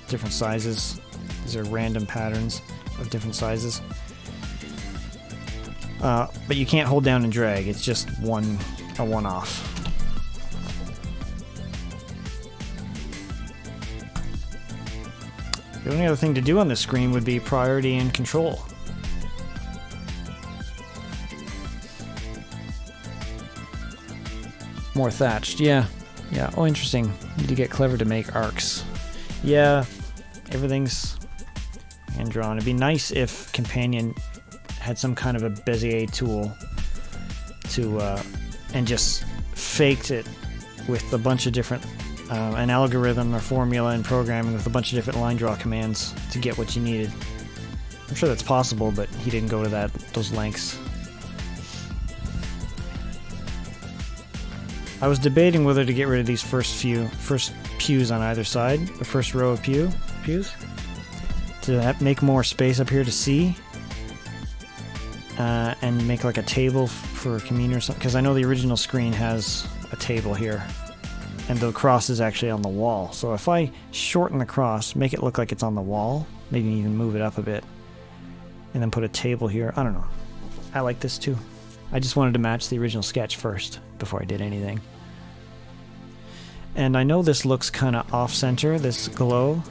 different sizes. These are random patterns of different sizes. But you can't hold down and drag. It's just a one-off. The only other thing to do on this screen would be priority and control. More thatched, yeah. Yeah, oh interesting. Need to get clever to make arcs. Yeah, everything's hand-drawn. It'd be nice if Companion had some kind of a Bezier tool to, and just faked it with a bunch of different an algorithm or formula and programming with a bunch of different line draw commands to get what you needed. I'm sure that's possible, but he didn't go to those lengths. I was debating whether to get rid of these first pews on either side, the first row of pews, to make more space up here to see, and make like a table for a communion or something, because I know the original screen has a table here. And the cross is actually on the wall. So if I shorten the cross, make it look like it's on the wall, maybe even move it up a bit, and then put a table here. I don't know. I like this too. I just wanted to match the original sketch first before I did anything. And I know this looks kind of off-center, this glow,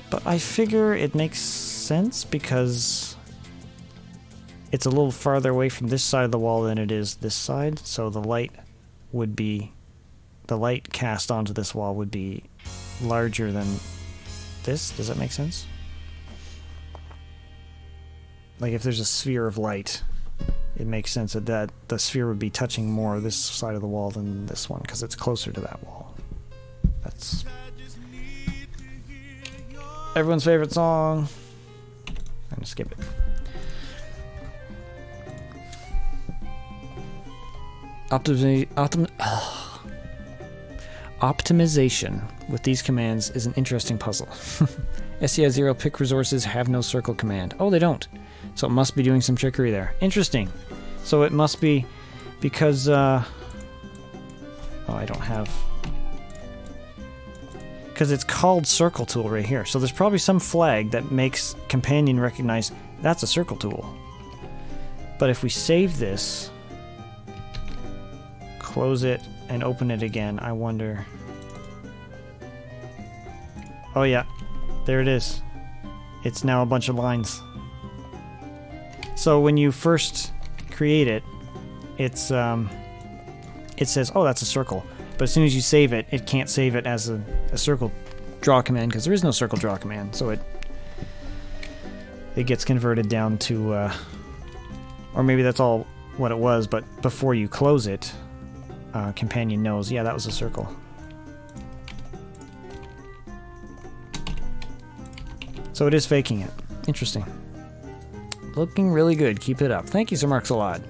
but I figure it makes sense because it's a little farther away from this side of the wall than it is this side, so the light cast onto this wall would be larger than this. Does that make sense? Like if there's a sphere of light, it makes sense that the sphere would be touching more this side of the wall than this one because it's closer to that wall. That's everyone's favorite song. I'm gonna skip it. Optimization with these commands is an interesting puzzle. SCI 0 pick resources have no circle command. Oh, they don't. So it must be doing some trickery there. Interesting. So it must be because... oh, I don't have... because it's called circle tool right here. So there's probably some flag that makes companion recognize that's a circle tool. But if we save this, close it, and open it again, I wonder... Oh yeah, there it is. It's now a bunch of lines. So when you first create it, it says, oh, that's a circle. But as soon as you save it, it can't save it as a circle draw command because there is no circle draw command. So it gets converted down to, or maybe that's all what it was, but before you close it, companion knows, yeah, that was a circle. So it is faking it. Interesting. Looking really good. Keep it up. Thank you, Sir Marks a lot.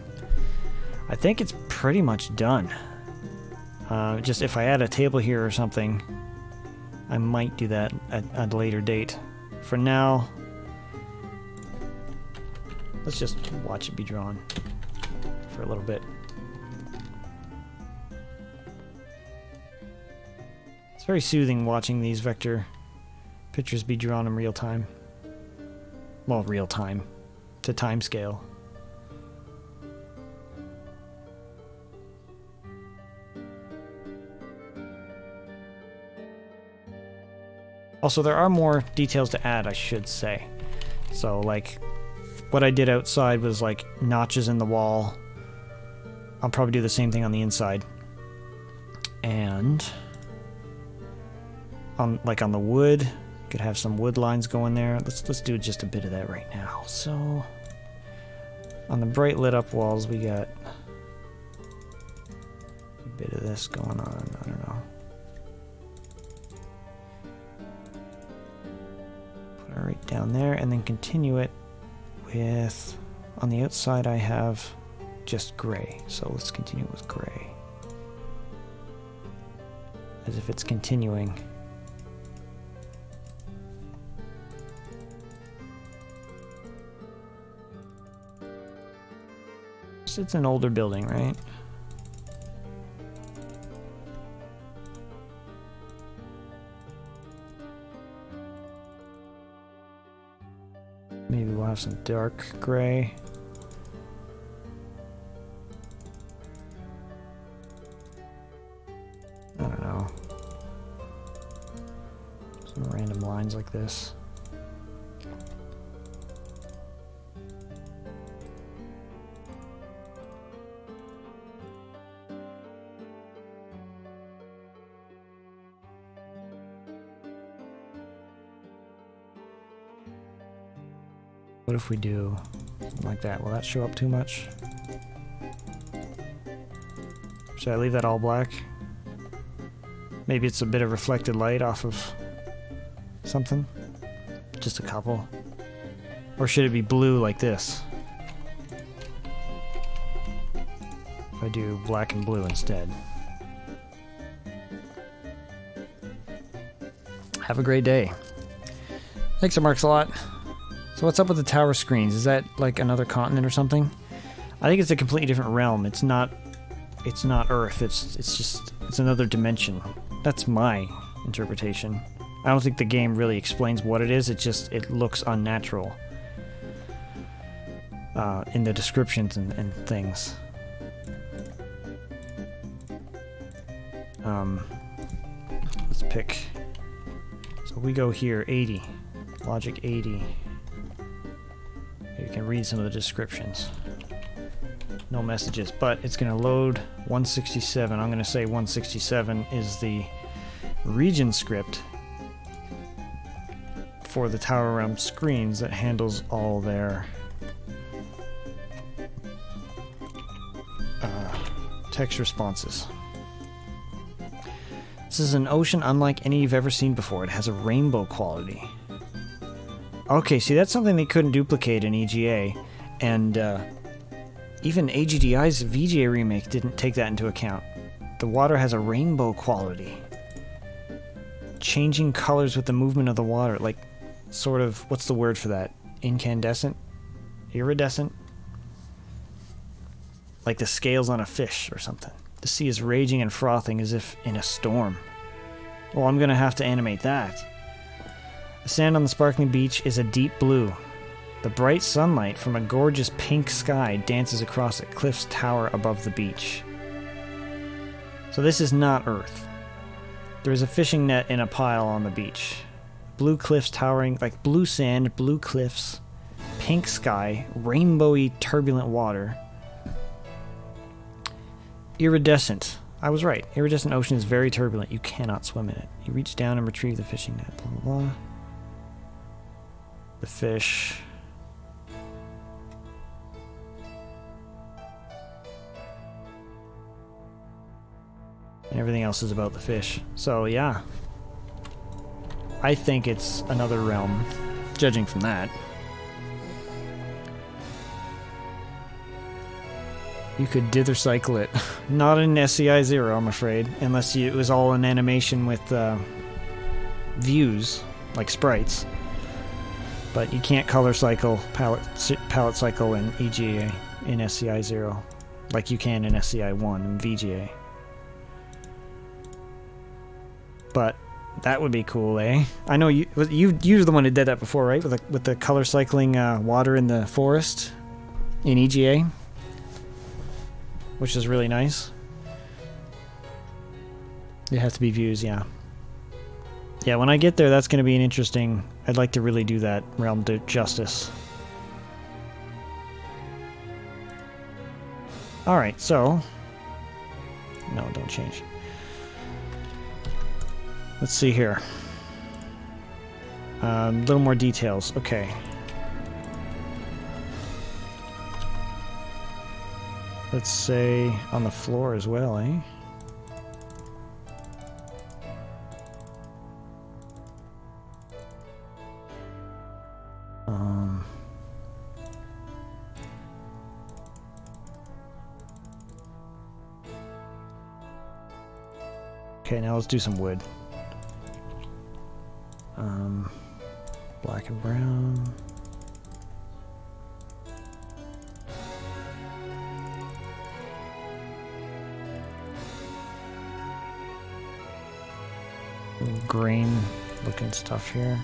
I think it's pretty much done. Just if I add a table here or something, I might do that at a later date. For now, let's just watch it be drawn for a little bit. It's very soothing watching these vector pictures be drawn in real time. Well, real time. To time scale. Also, there are more details to add, I should say. So, like, what I did outside was, like, notches in the wall. I'll probably do the same thing on the inside. And, on the wood, could have some wood lines going there. Let's do just a bit of that right now. So, on the bright lit up walls, we got a bit of this going on. I don't know. Put it right down there, and then continue it with, on the outside I have just gray. So let's continue with gray. As if it's continuing. It's an older building, right? Maybe we'll have some dark gray. I don't know. Some random lines like this. What if we do something like that? Will that show up too much? Should I leave that all black? Maybe it's a bit of reflected light off of something? Just a couple? Or should it be blue like this? If I do black and blue instead. Have a great day. Thanks, Sir Marks a lot. So what's up with the tower screens? Is that like another continent or something? I think it's a completely different realm. It's not Earth. It's another dimension. That's my interpretation. I don't think the game really explains what it is. It looks unnatural in the descriptions and things. Let's pick. So we go here, 80. Logic 80. You can read some of the descriptions. No messages, but it's going to load 167. I'm going to say 167 is the region script for the Tower Realm screens that handles all their text responses. This is an ocean unlike any you've ever seen before. It has a rainbow quality. Okay, see, that's something they couldn't duplicate in EGA, and even AGDI's VGA remake didn't take that into account. The water has a rainbow quality. Changing colors with the movement of the water, like, sort of, what's the word for that? Incandescent? Iridescent? Like the scales on a fish or something. The sea is raging and frothing as if in a storm. Well, I'm gonna have to animate that. The sand on the sparkling beach is a deep blue. The bright sunlight from a gorgeous pink sky dances across a cliff's tower above the beach. So this is not Earth. There is a fishing net in a pile on the beach. Blue cliffs towering, like blue sand, blue cliffs, pink sky, rainbowy turbulent water. Iridescent. I was right. Iridescent ocean is very turbulent. You cannot swim in it. You reach down and retrieve the fishing net. Blah, blah, blah. The fish. And everything else is about the fish. So, yeah. I think it's another realm, judging from that. You could dither cycle it. Not in SCI 0, I'm afraid. Unless it was all an animation with views, like sprites. But you can't color cycle, palette cycle in EGA in SCI 0. Like you can in SCI 1 and VGA. But that would be cool, eh? I know you're the one who did that before, right? With the color cycling water in the forest in EGA, which is really nice. It has to be views, yeah. Yeah, when I get there, that's going to be an interesting... I'd like to really do that realm justice. Alright, so... No, don't change. Let's see here. A little more details. Okay. Let's say on the floor as well, eh? Okay, now let's do some wood. Black and brown. Green looking stuff here.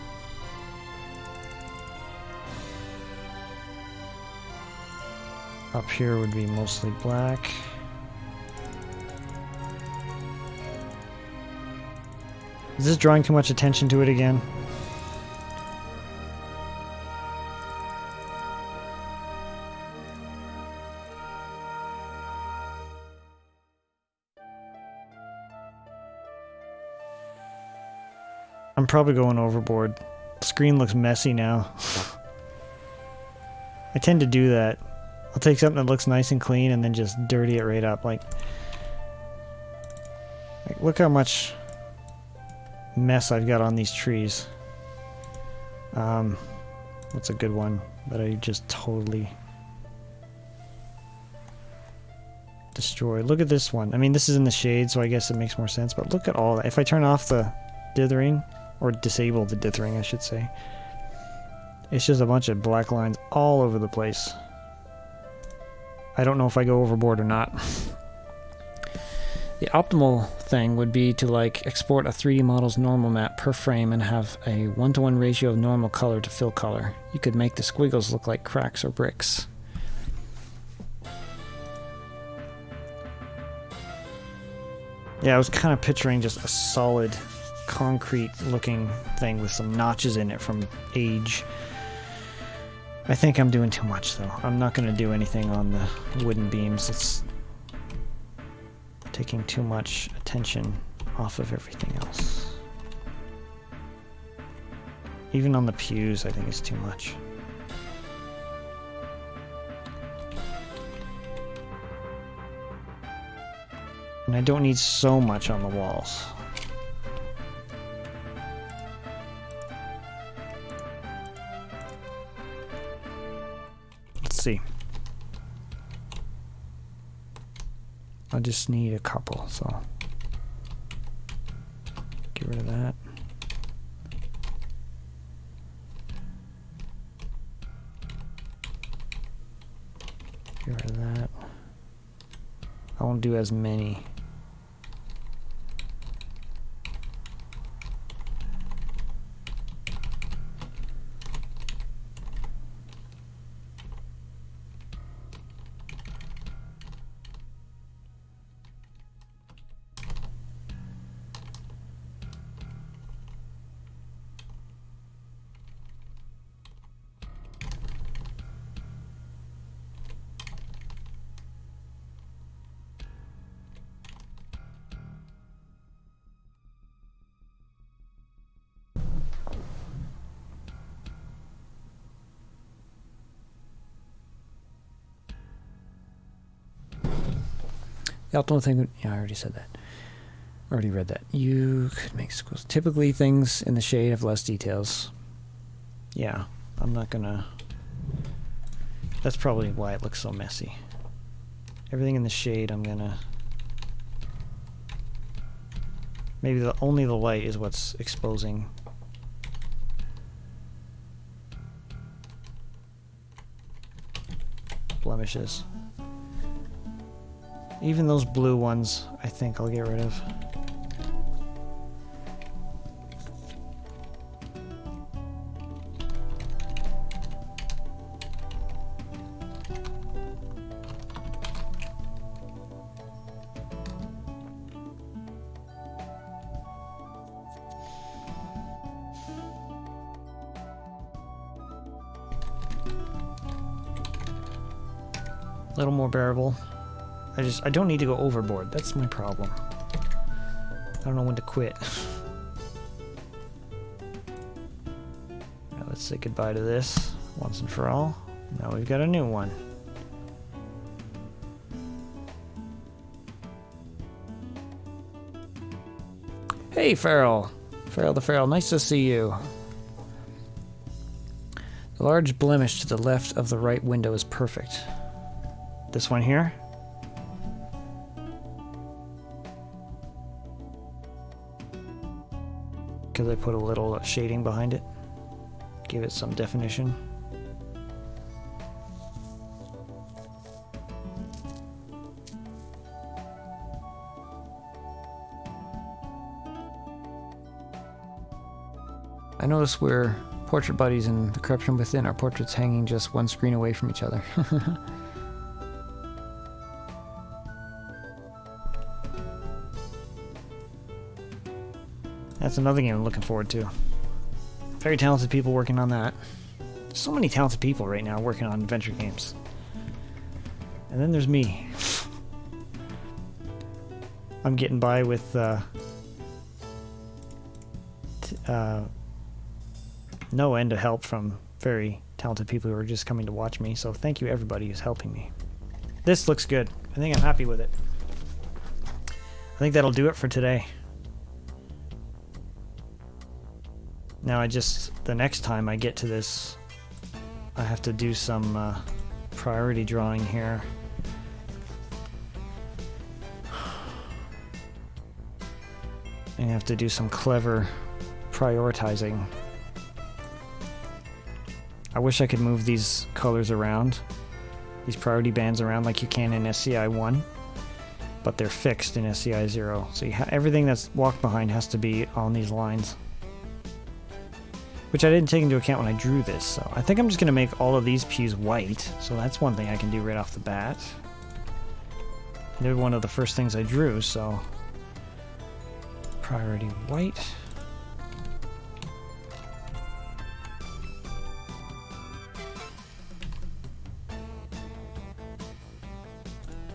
Up here would be mostly black. Is this drawing too much attention to it again? I'm probably going overboard. The screen looks messy now. I tend to do that. I'll take something that looks nice and clean and then just dirty it right up. Like look how much mess I've got on these trees. What's a good one that I just totally destroyed? Look at this one. I mean, this is in the shade, so I guess it makes more sense, but look at all that. If I turn off the dithering, or disable the dithering, I should say, it's just a bunch of black lines all over the place. I don't know if I go overboard or not. The optimal thing would be to like export a 3D model's normal map per frame and have a 1-to-1 ratio of normal color to fill color. You could make the squiggles look like cracks or bricks. Yeah, I was kind of picturing just a solid concrete looking thing with some notches in it from age. I think I'm doing too much though. I'm not going to do anything on the wooden beams. It's taking too much attention off of everything else. Even on the pews, I think it's too much. And I don't need so much on the walls. See. I just need a couple, so get rid of that. Get rid of that. I won't do as many. The optimal thing, yeah, I already said that. Already read that. You could make squiggles. Typically, things in the shade have less details. Yeah, I'm not gonna... That's probably why it looks so messy. Everything in the shade, I'm gonna... Maybe only the light is what's exposing. Blemishes. Even those blue ones, I think I'll get rid of. A little more bearable. I don't need to go overboard. That's my problem. I don't know when to quit. Now let's say goodbye to this once and for all. Now we've got a new one. Hey, Farrell. Farrell the Farrell, nice to see you. The large blemish to the left of the right window is perfect. This one here? Because I put a little shading behind it. Give it some definition. I notice we're portrait buddies and the corruption within our portraits hanging just one screen away from each other. That's another game I'm looking forward to. Very talented people working on that. So many talented people right now working on adventure games. And then there's me. I'm getting by with no end of help from very talented people who are just coming to watch me. So thank you everybody who's helping me. This looks good. I think I'm happy with it. I think that'll do it for today. Now the next time I get to this, I have to do some priority drawing here. I have to do some clever prioritizing. I wish I could move these colors around, these priority bands around like you can in SCI 1, but they're fixed in SCI 0. So everything that's walked behind has to be on these lines. Which I didn't take into account when I drew this, so I think I'm just going to make all of these pews white, so that's one thing I can do right off the bat. They're one of the first things I drew, so... Priority white.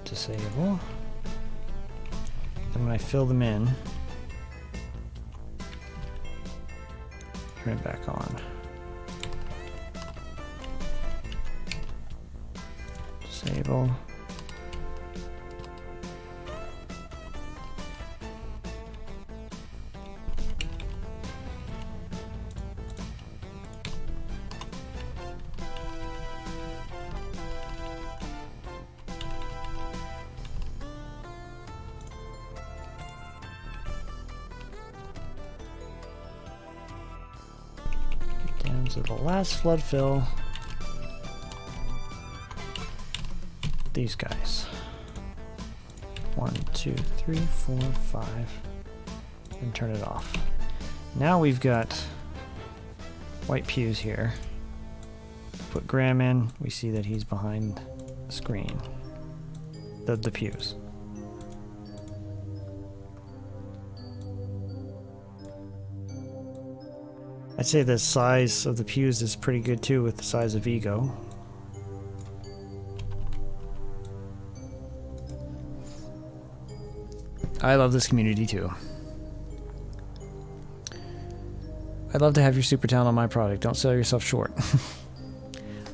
Disable. Then when I fill them in, turn it back on. Disable. So the last flood fill, these guys. 1, 2, 3, 4, 5, and turn it off. Now we've got white pews here. Put Graham in, we see that he's behind the screen, the pews. I'd say the size of the pews is pretty good too with the size of Ego. I love this community too. I'd love to have your super talent on my product. Don't sell yourself short.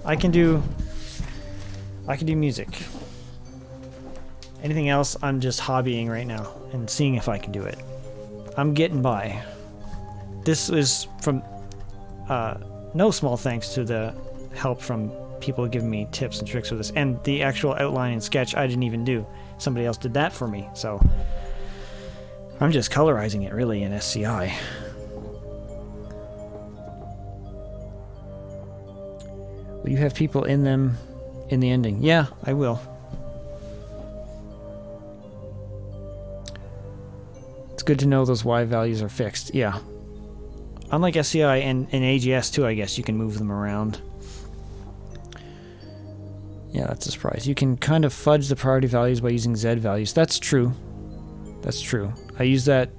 I can do music. Anything else, I'm just hobbying right now and seeing if I can do it. I'm getting by. This is from no small thanks to the help from people giving me tips and tricks with this. And the actual outline and sketch I didn't even do. Somebody else did that for me. So I'm just colorizing it really in SCI. Will you have people in them in the ending? Yeah, I will. It's good to know those Y values are fixed. Yeah. Unlike SCI and AGS too, I guess, you can move them around. Yeah, that's a surprise. You can kind of fudge the priority values by using Z values. That's true. That's true. I use that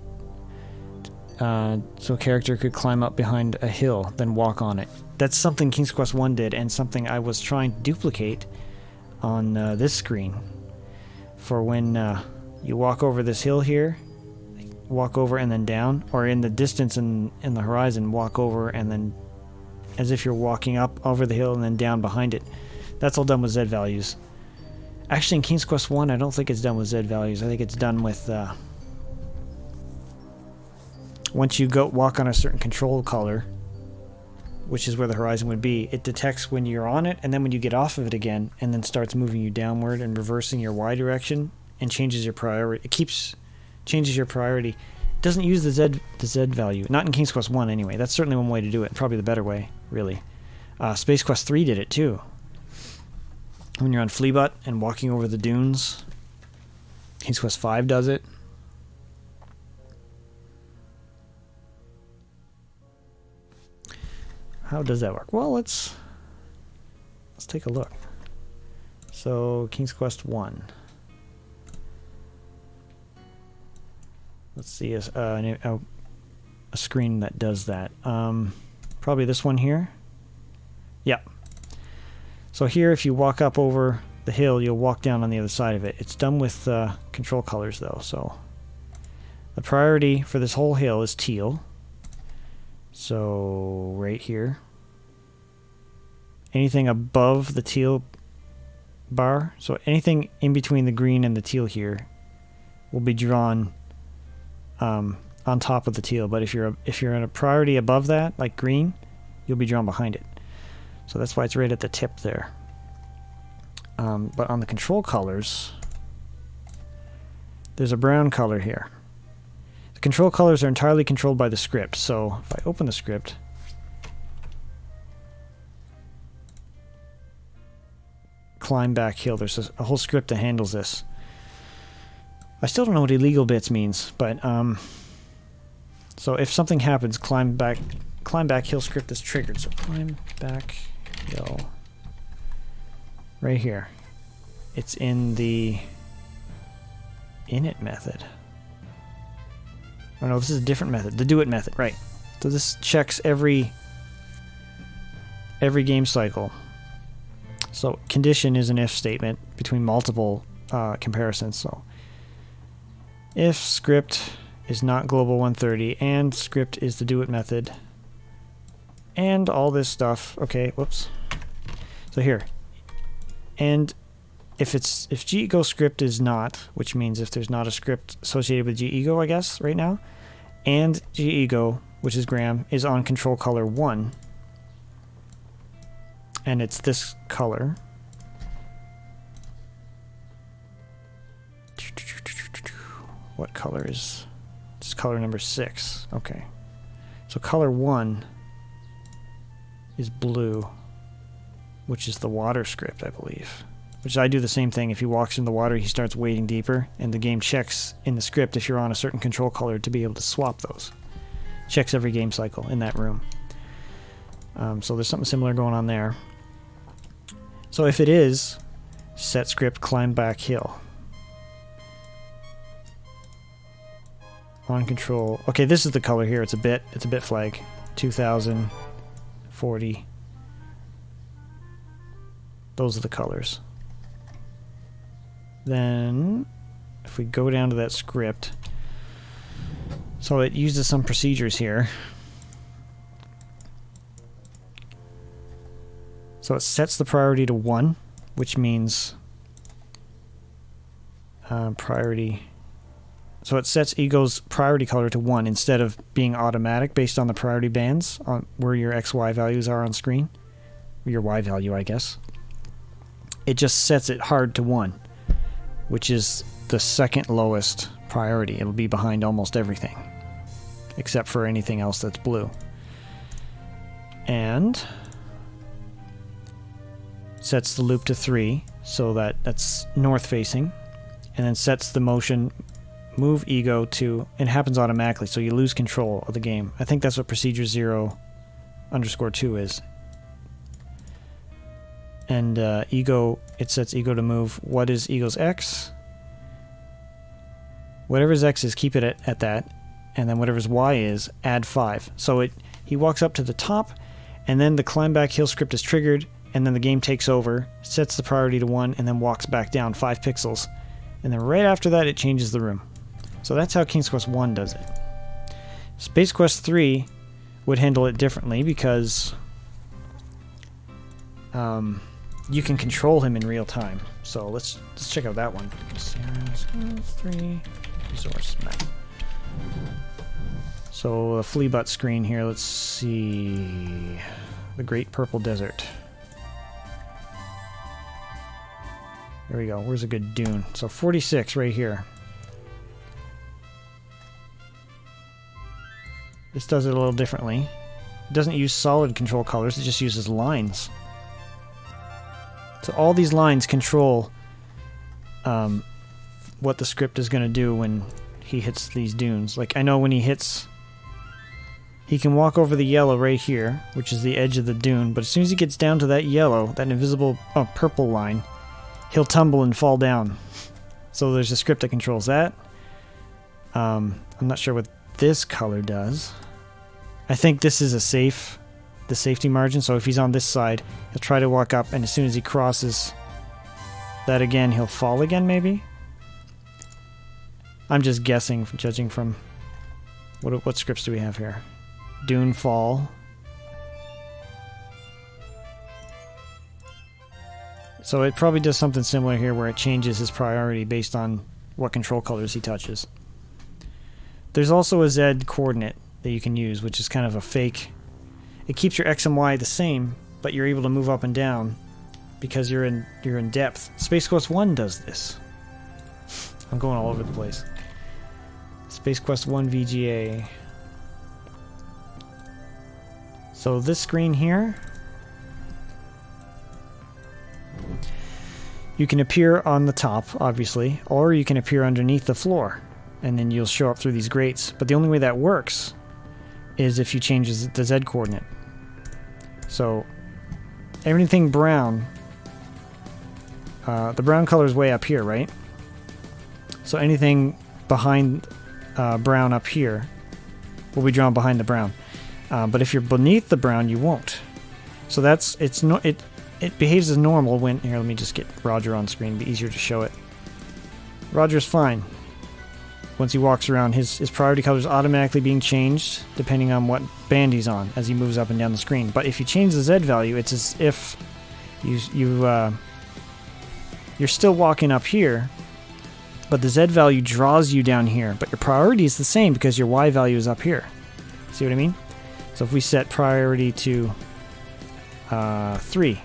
so a character could climb up behind a hill, then walk on it. That's something King's Quest 1 did, and something I was trying to duplicate on this screen. For when you walk over this hill here, walk over and then down, or in the distance in the horizon, walk over and then as if you're walking up over the hill and then down behind it. That's all done with Z values. Actually, in King's Quest 1, I don't think it's done with Z values. I think it's done with once you go walk on a certain control color, which is where the horizon would be, it detects when you're on it, and then when you get off of it again, and then starts moving you downward and reversing your Y direction, and changes your priority. It changes your priority. It doesn't use the Z value. Not in King's Quest 1 anyway. That's certainly one way to do it. Probably the better way, really. Space Quest 3 did it too. When you're on Fleabut and walking over the dunes. King's Quest 5 does it. How does that work? Well, let's take a look. So, King's Quest 1. Let's see a screen that does that. Probably this one here. Yeah. So here, if you walk up over the hill, you'll walk down on the other side of it. It's done with control colors, though. So the priority for this whole hill is teal. So right here. Anything above the teal bar, so anything in between the green and the teal here, will be drawn on top of the teal. But if you're in a priority above that, like green, you'll be drawn behind it. So that's why it's right at the tip there. But on the control colors, there's a brown color here. The control colors are entirely controlled by the script. So if I open the script, climb back hill, there's a whole script that handles this. I still don't know what illegal bits means, but so if something happens, climb back hill script is triggered. So climb back hill right here. It's in the init method. Oh no, this is a different method. The do it method, right. So this checks every game cycle. So condition is an if statement between multiple comparisons. So if script is not global 130 and script is the do it method and all this stuff. Okay, whoops. So here. And if GEgo script is not, which means if there's not a script associated with GEgo, I guess, right now, and GEgo, which is Graham, is on control color 1, and it's this color. What color is... It's color number 6. Okay. So color 1 is blue, which is the water script, I believe. Which I do the same thing. If he walks in the water, he starts wading deeper, and the game checks in the script if you're on a certain control color to be able to swap those. Checks every game cycle in that room. So there's something similar going on there. So if it is, set script climb back hill. On control. Okay, this is the color here. It's a bit flag. 2040. Those are the colors. Then, if we go down to that script, so it uses some procedures here. So it sets the priority to 1, which means priority. So it sets ego's priority color to 1 instead of being automatic based on the priority bands on where your XY values are on screen. Your Y value, I guess. It just sets it hard to 1, which is the second lowest priority. It'll be behind almost everything, except for anything else that's blue. And sets the loop to 3, so that's north facing, and then sets the motion move ego to, it happens automatically, so you lose control of the game. I think that's what procedure 0_2 is. And ego, it sets ego to move. What is ego's X? Whatever's X is, keep it at that, and then whatever's Y is, add 5. So he walks up to the top, and then the climb back hill script is triggered, and then the game takes over, sets the priority to 1, and then walks back down 5 pixels. And then right after that, it changes the room. So that's how King's Quest 1 does it. Space Quest 3 would handle it differently because you can control him in real time. So let's check out that one. 3 resource map. So a flea butt screen here. Let's see the Great Purple Desert. There we go. Where's a good dune? So 46 right here. This does it a little differently. It doesn't use solid control colors, it just uses lines. So all these lines control what the script is going to do when he hits these dunes. Like, I know when he can walk over the yellow right here, which is the edge of the dune, but as soon as he gets down to that yellow, that invisible purple line, he'll tumble and fall down. So there's a script that controls that. I'm not sure what this color does. I think this is the safety margin, so if he's on this side, he'll try to walk up, and as soon as he crosses that again, he'll fall again, maybe? I'm just guessing, judging from... What scripts do we have here? Dune fall. So it probably does something similar here where it changes his priority based on what control colors he touches. There's also a Z coordinate that you can use, which is kind of a fake. It keeps your X and Y the same, but you're able to move up and down because you're in depth. Space Quest 1 does this. I'm going all over the place. Space Quest 1 VGA. So this screen here, you can appear on the top, obviously, or you can appear underneath the floor, and then you'll show up through these grates. But the only way that works is if you change the Z coordinate. So everything brown, the brown color is way up here, right? So anything behind brown up here will be drawn behind the brown. But if you're beneath the brown, you won't. So it behaves as normal when... Here, let me just get Roger on screen. It'd be easier to show it. Roger's fine. Once he walks around, his priority color is automatically being changed depending on what band he's on as he moves up and down the screen. But if you change the Z value, it's as if you're still walking up here, but the Z value draws you down here. But your priority is the same because your Y value is up here. See what I mean? So if we set priority to 3,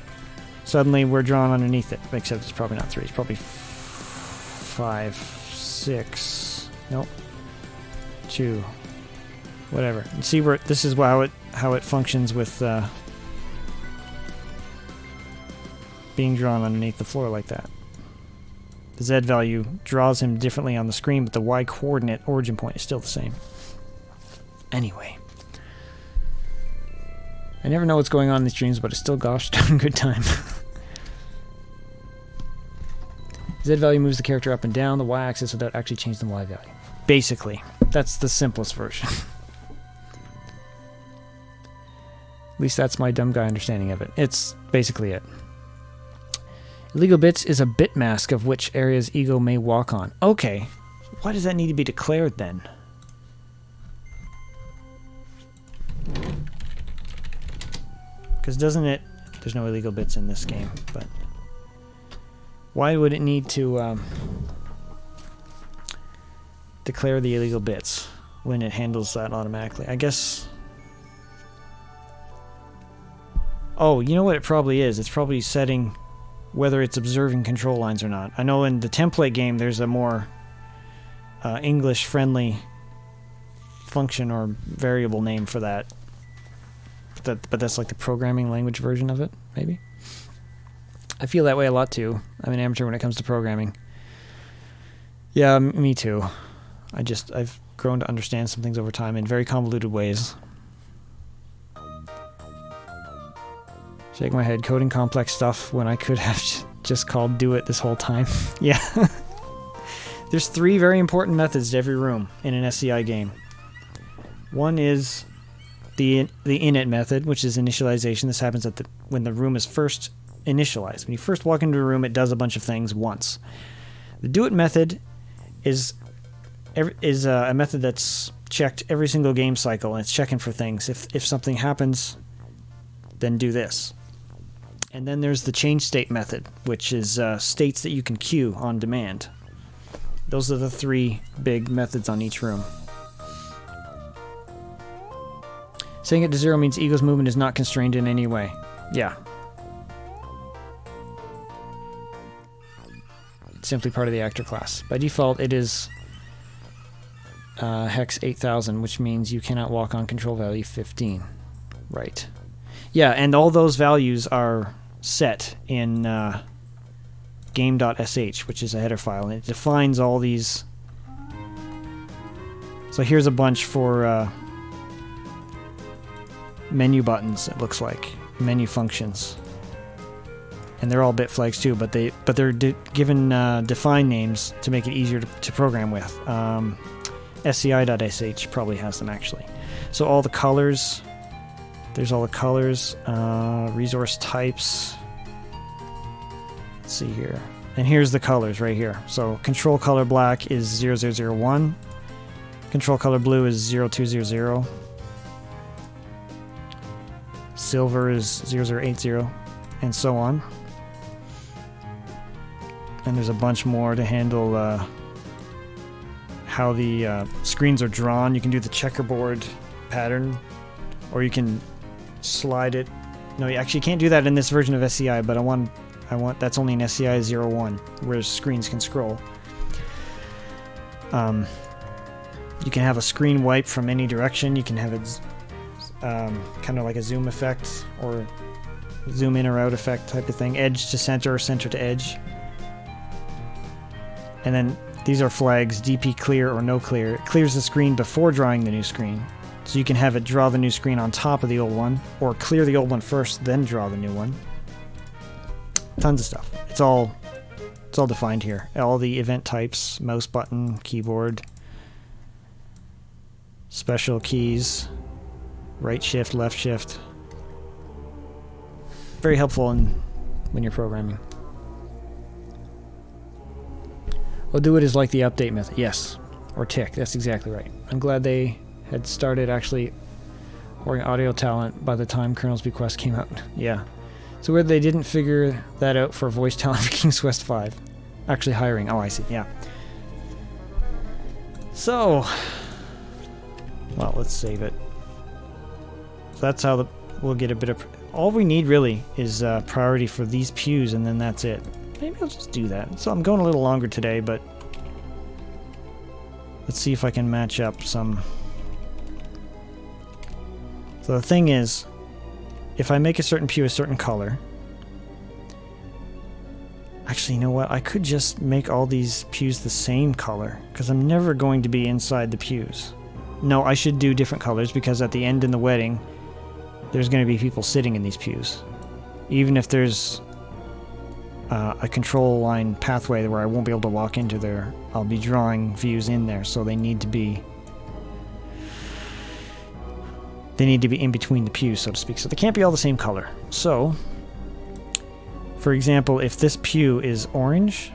suddenly we're drawn underneath it. Except it's probably not 3. It's probably 5, 6... Nope. 2. Whatever. And see where this is how it functions with being drawn underneath the floor like that. The Z value draws him differently on the screen, but the Y coordinate origin point is still the same. Anyway. I never know what's going on in these streams, but it's still gosh darn good time. Z value moves the character up and down the Y-axis without actually changing the Y value. Basically, that's the simplest version. At least that's my dumb guy understanding of it. It's basically it. Illegal bits is a bit mask of which areas ego may walk on. Okay, why does that need to be declared then? Because doesn't it... There's no illegal bits in this game, but... Why would it need to declare the illegal bits when it handles that automatically. I guess... Oh, you know what it probably is? It's probably setting whether it's observing control lines or not. I know in the template game there's a more English-friendly function or variable name for that. But that's like the programming language version of it, maybe? I feel that way a lot too. I'm an amateur when it comes to programming. Yeah, me too. I've grown to understand some things over time in very convoluted ways. Shake my head, coding complex stuff when I could have just called do it this whole time. Yeah. There's 3 very important methods to every room in an SCI game. One is the init method, which is initialization. This happens when the room is first initialized. When you first walk into a room, it does a bunch of things once. The do it method is a method that's checked every single game cycle, and it's checking for things. If something happens, then do this. And then there's the change state method, which is states that you can queue on demand. Those are the 3 big methods on each room. Setting it to 0 means Eagle's movement is not constrained in any way. Yeah. It's simply part of the actor class. By default, it is hex 8000, which means you cannot walk on control value 15. Right. Yeah, and all those values are set in game.sh, which is a header file, and it defines all these. So here's a bunch for menu buttons, it looks like. Menu functions. And they're all bit flags too, but they're given defined names to make it easier to program with. SCI.sh probably has them actually. So all the colors, there's all the colors, resource types. Let's see here. And here's the colors right here. So control color black is 0001. Control color blue is 0200. Silver is 0080, and so on. And there's a bunch more to handle how the screens are drawn. You can do the checkerboard pattern, or you can slide it. No, you actually can't do that in this version of SCI, but I want that's only in SCI 01, where screens can scroll. You can have a screen wipe from any direction. You can have it kind of like a zoom effect, or zoom in or out effect type of thing. Edge to center, or center to edge. And then these are flags, DP clear or no clear. It clears the screen before drawing the new screen. So you can have it draw the new screen on top of the old one, or clear the old one first, then draw the new one. Tons of stuff. It's all defined here. All the event types, mouse button, keyboard, special keys, right shift, left shift. Very helpful when you're programming. Well, do it is like the update method. Yes. Or tick. That's exactly right. I'm glad they had started actually ordering audio talent by the time Colonel's Bequest came out. Yeah. So weird they didn't figure that out for voice talent for King's Quest 5. Actually hiring. Oh, I see. Yeah. So, well, let's save it. So that's how we'll get a bit of... All we need really is priority for these pews, and then that's it. Maybe I'll just do that. So I'm going a little longer today, but let's see if I can match up some. So the thing is, if I make a certain pew a certain color, actually, you know what? I could just make all these pews the same color, because I'm never going to be inside the pews. No, I should do different colors, because at the end in the wedding, there's going to be people sitting in these pews. Even if there's a control line pathway where I won't be able to walk into there, I'll be drawing views in there, so they need to be in between the pews, so to speak. So they can't be all the same color. So, for example, if this pew is orange,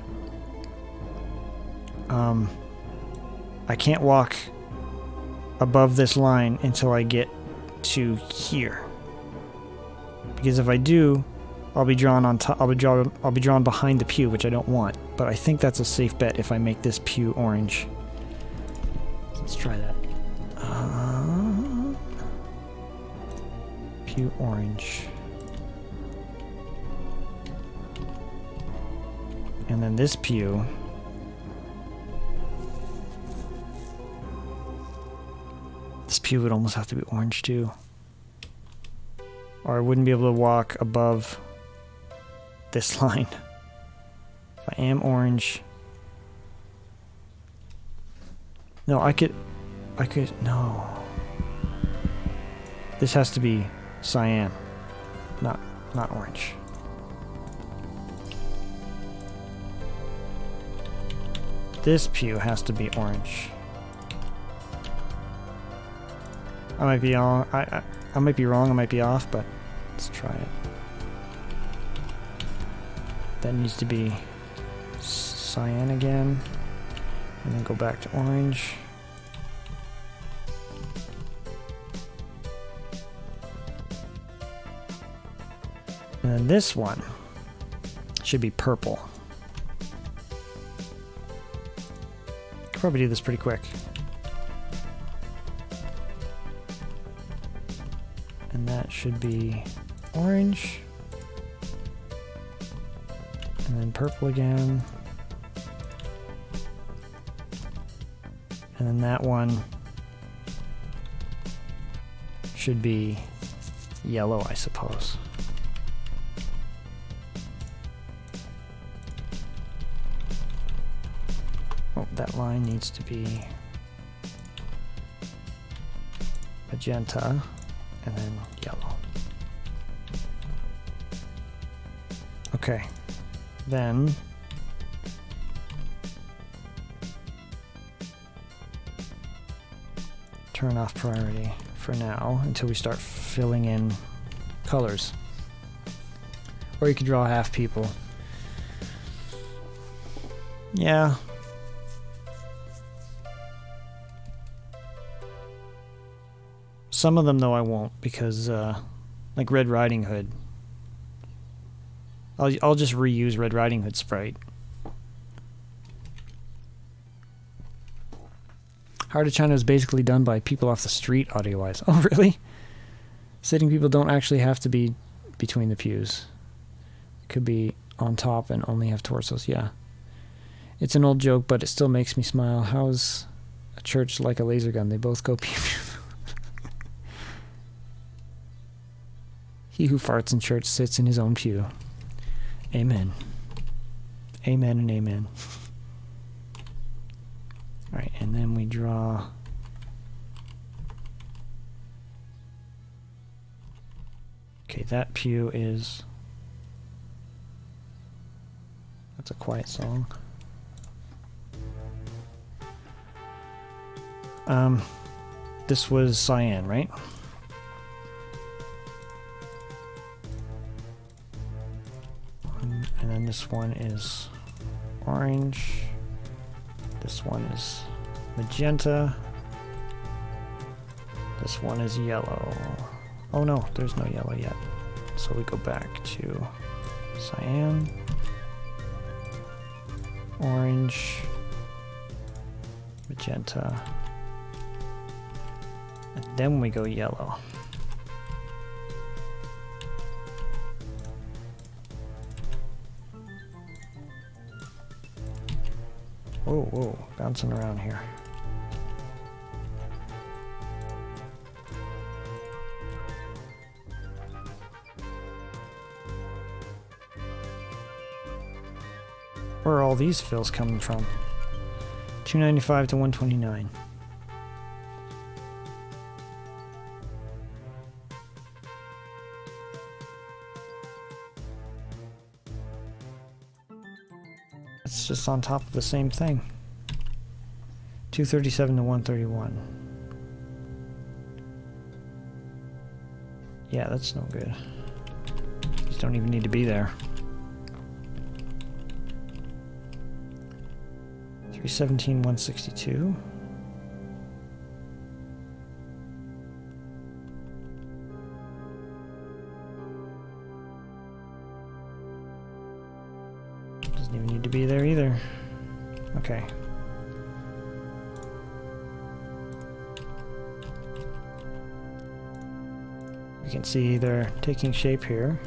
I can't walk above this line until I get to here, because if I do, I'll be drawn on top. I'll be drawn behind the pew, which I don't want. But I think that's a safe bet if I make this pew orange. Let's try that. Pew orange. And then this pew. This pew would almost have to be orange too. Or I wouldn't be able to walk above this line. If I am orange. No, I could, no. This has to be cyan, not orange. This pew has to be orange. I might be wrong. I might be wrong. I might be off, but let's try it. That needs to be cyan again, and then go back to orange. And then this one should be purple. Could probably do this pretty quick. And that should be orange. And then purple again. And then that one should be yellow, I suppose. Oh, that line needs to be magenta and then yellow. Okay, then turn off priority for now until we start filling in colors. Or you could draw half people. Yeah. Some of them though I won't, because like Red Riding Hood, I'll just reuse Red Riding Hood sprite. Heart of China is basically done by people off the street audio-wise. Oh, really? Sitting people don't actually have to be between the pews. It could be on top and only have torsos, yeah. It's an old joke, but it still makes me smile. How's a church like a laser gun? They both go pew pew. He who farts in church sits in his own pew. Amen. Amen and amen. Alright, and then we draw... Okay, that pew is... That's a quiet song. This was cyan, right? And then this one is orange. This one is magenta. This one is yellow. Oh no, there's no yellow yet. So we go back to cyan, orange, magenta, and then we go yellow. Whoa, whoa, bouncing around here. Where are all these fills coming from? 295 to 129. It's just on top of the same thing. 237 to 131. Yeah, that's no good. These don't even need to be there. 317, 162. Doesn't even need to be there either. Okay. You can see they're taking shape here.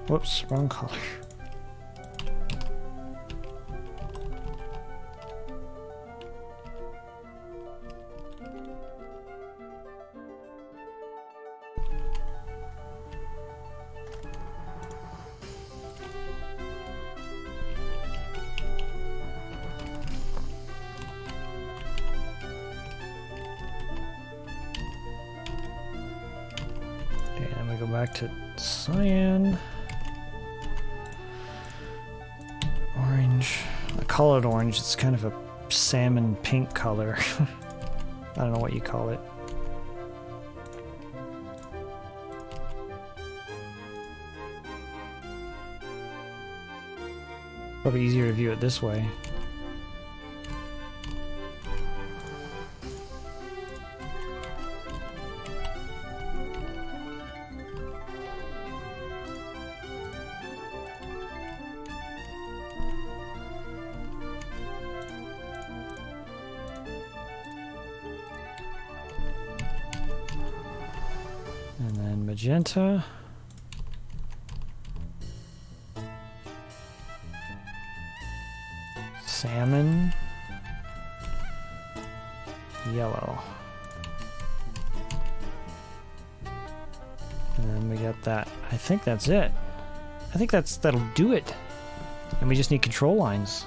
Whoops, wrong color. Okay, and we go back to cyan. Orange. I call it orange. It's kind of a salmon pink color. I don't know what you call it. Probably easier to view it this way. And then magenta. Salmon. Yellow. And then we got that. I think that's it. I think that'll do it. And we just need control lines.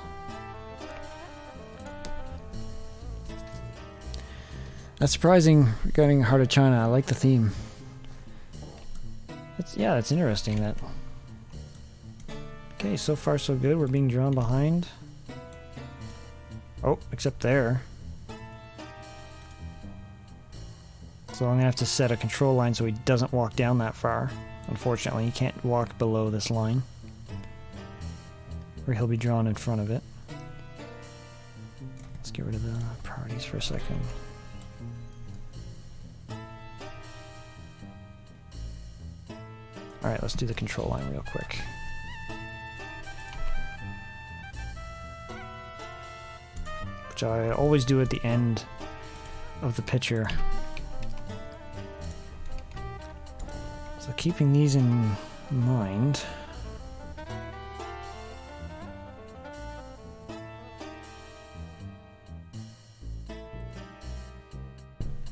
That's surprising regarding Heart of China. I like the theme. That's interesting. That. Okay, so far so good. We're being drawn behind. Oh, except there. So I'm gonna have to set a control line so he doesn't walk down that far. Unfortunately, he can't walk below this line, or he'll be drawn in front of it. Let's get rid of the priorities for a second. Alright, let's do the control line real quick. Which I always do at the end of the picture. So keeping these in mind.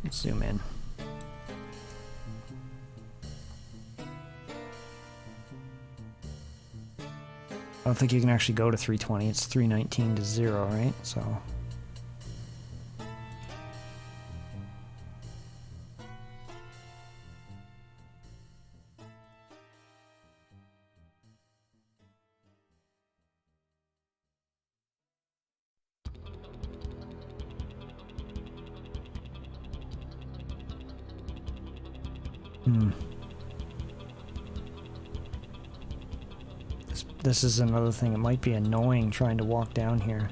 Let's zoom in. I don't think you can actually go to 320. It's 319 to 0, right? So. This is another thing. It might be annoying trying to walk down here.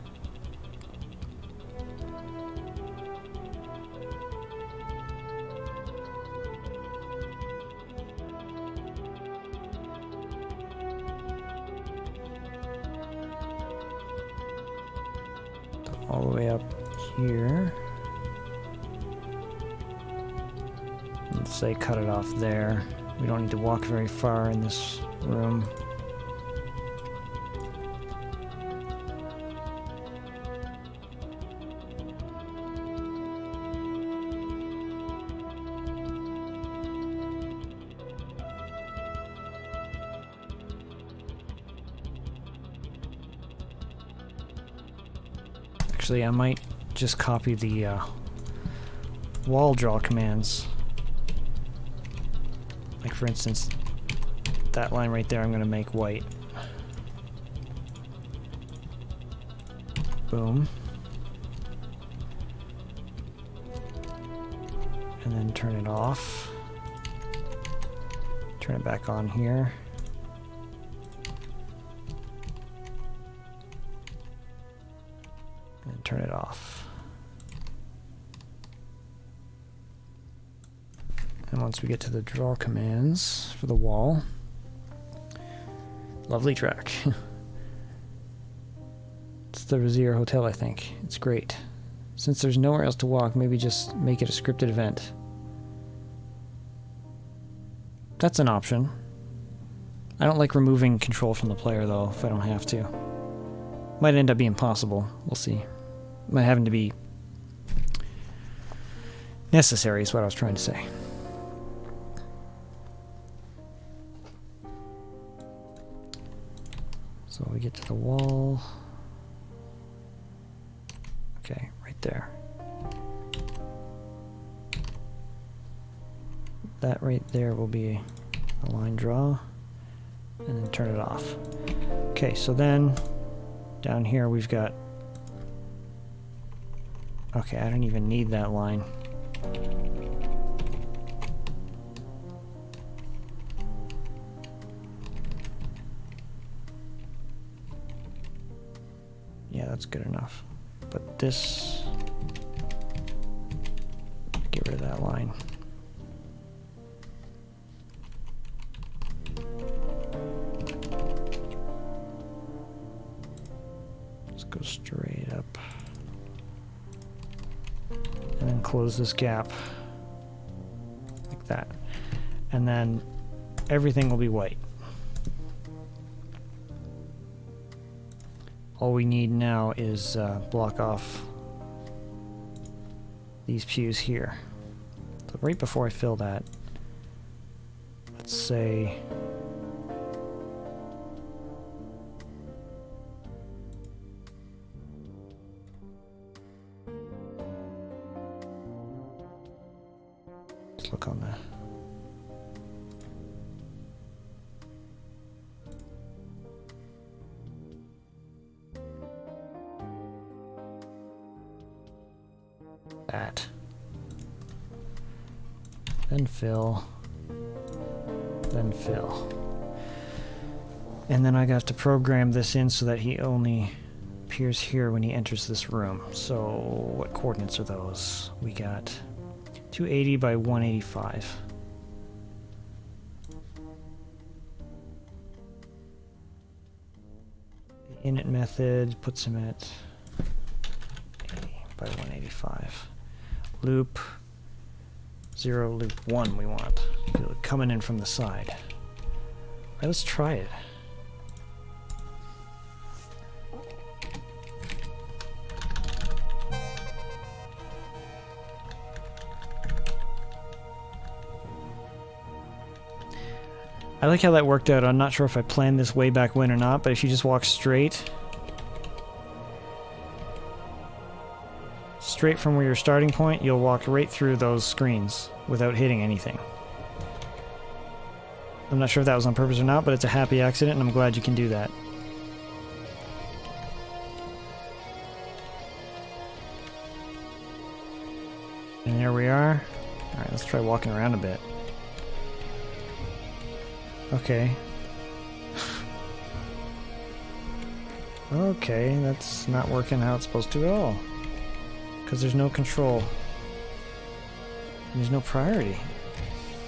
All the way up here. Let's say cut it off there. We don't need to walk very far in this room. Actually, I might just copy the wall draw commands. Like, for instance, that line right there I'm going to make white. Boom. And then turn it off. Turn it back on here. And turn it off. And once we get to the draw commands for the wall, lovely track. That's the Razier Hotel, I think. It's great. Since there's nowhere else to walk, maybe just make it a scripted event. That's an option. I don't like removing control from the player, though, if I don't have to. Might end up being possible. We'll see. Might having to be necessary is what I was trying to say. So we get to the wall. Okay, right there. That right there will be a line draw, and then turn it off. Okay, so then down here we've got... Okay, I don't even need that line. Yeah, that's good enough. But this... Get rid of that line. Let's go straight up. And then close this gap. Like that. And then everything will be white. All we need now is block off these pews here. So right before I fill that, let's say let's look on the that. Then fill. Then fill. And then I got to program this in so that he only appears here when he enters this room. So what coordinates are those? We got 280 by 185. The init method puts him at 80 by 185. Loop 0, loop 1 we want. Coming in from the side. Alright, let's try it. I like how that worked out. I'm not sure if I planned this way back when or not, but if you just walk straight from where your starting point, you'll walk right through those screens without hitting anything. I'm not sure if that was on purpose or not, but it's a happy accident, and I'm glad you can do that. And there we are. Alright, let's try walking around a bit. Okay. Okay, that's not working how it's supposed to at all. Because there's no control. And there's no priority.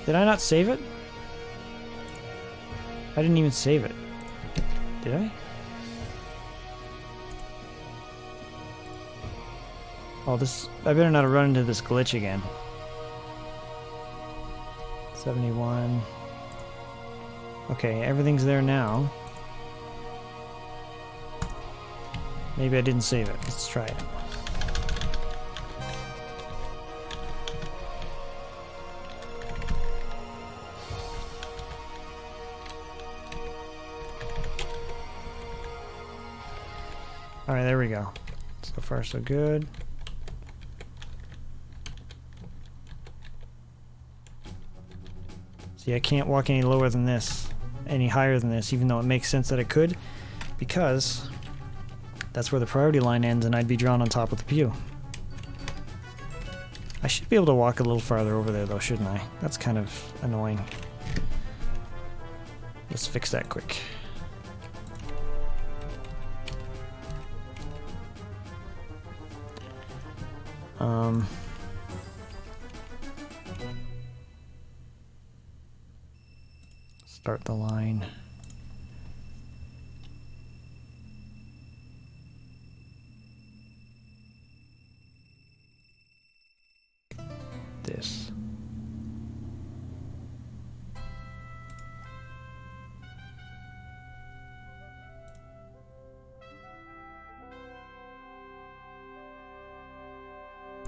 Did I not save it? I didn't even save it. Did I? Oh, this... I better not run into this glitch again. 71... Okay, everything's there now. Maybe I didn't save it. Let's try it. Alright, there we go. So far, so good. See, I can't walk any lower than this, any higher than this, even though it makes sense that it could, because that's where the priority line ends and I'd be drawn on top of the pew. I should be able to walk a little farther over there though, shouldn't I? That's kind of annoying. Let's fix that quick. Start the line.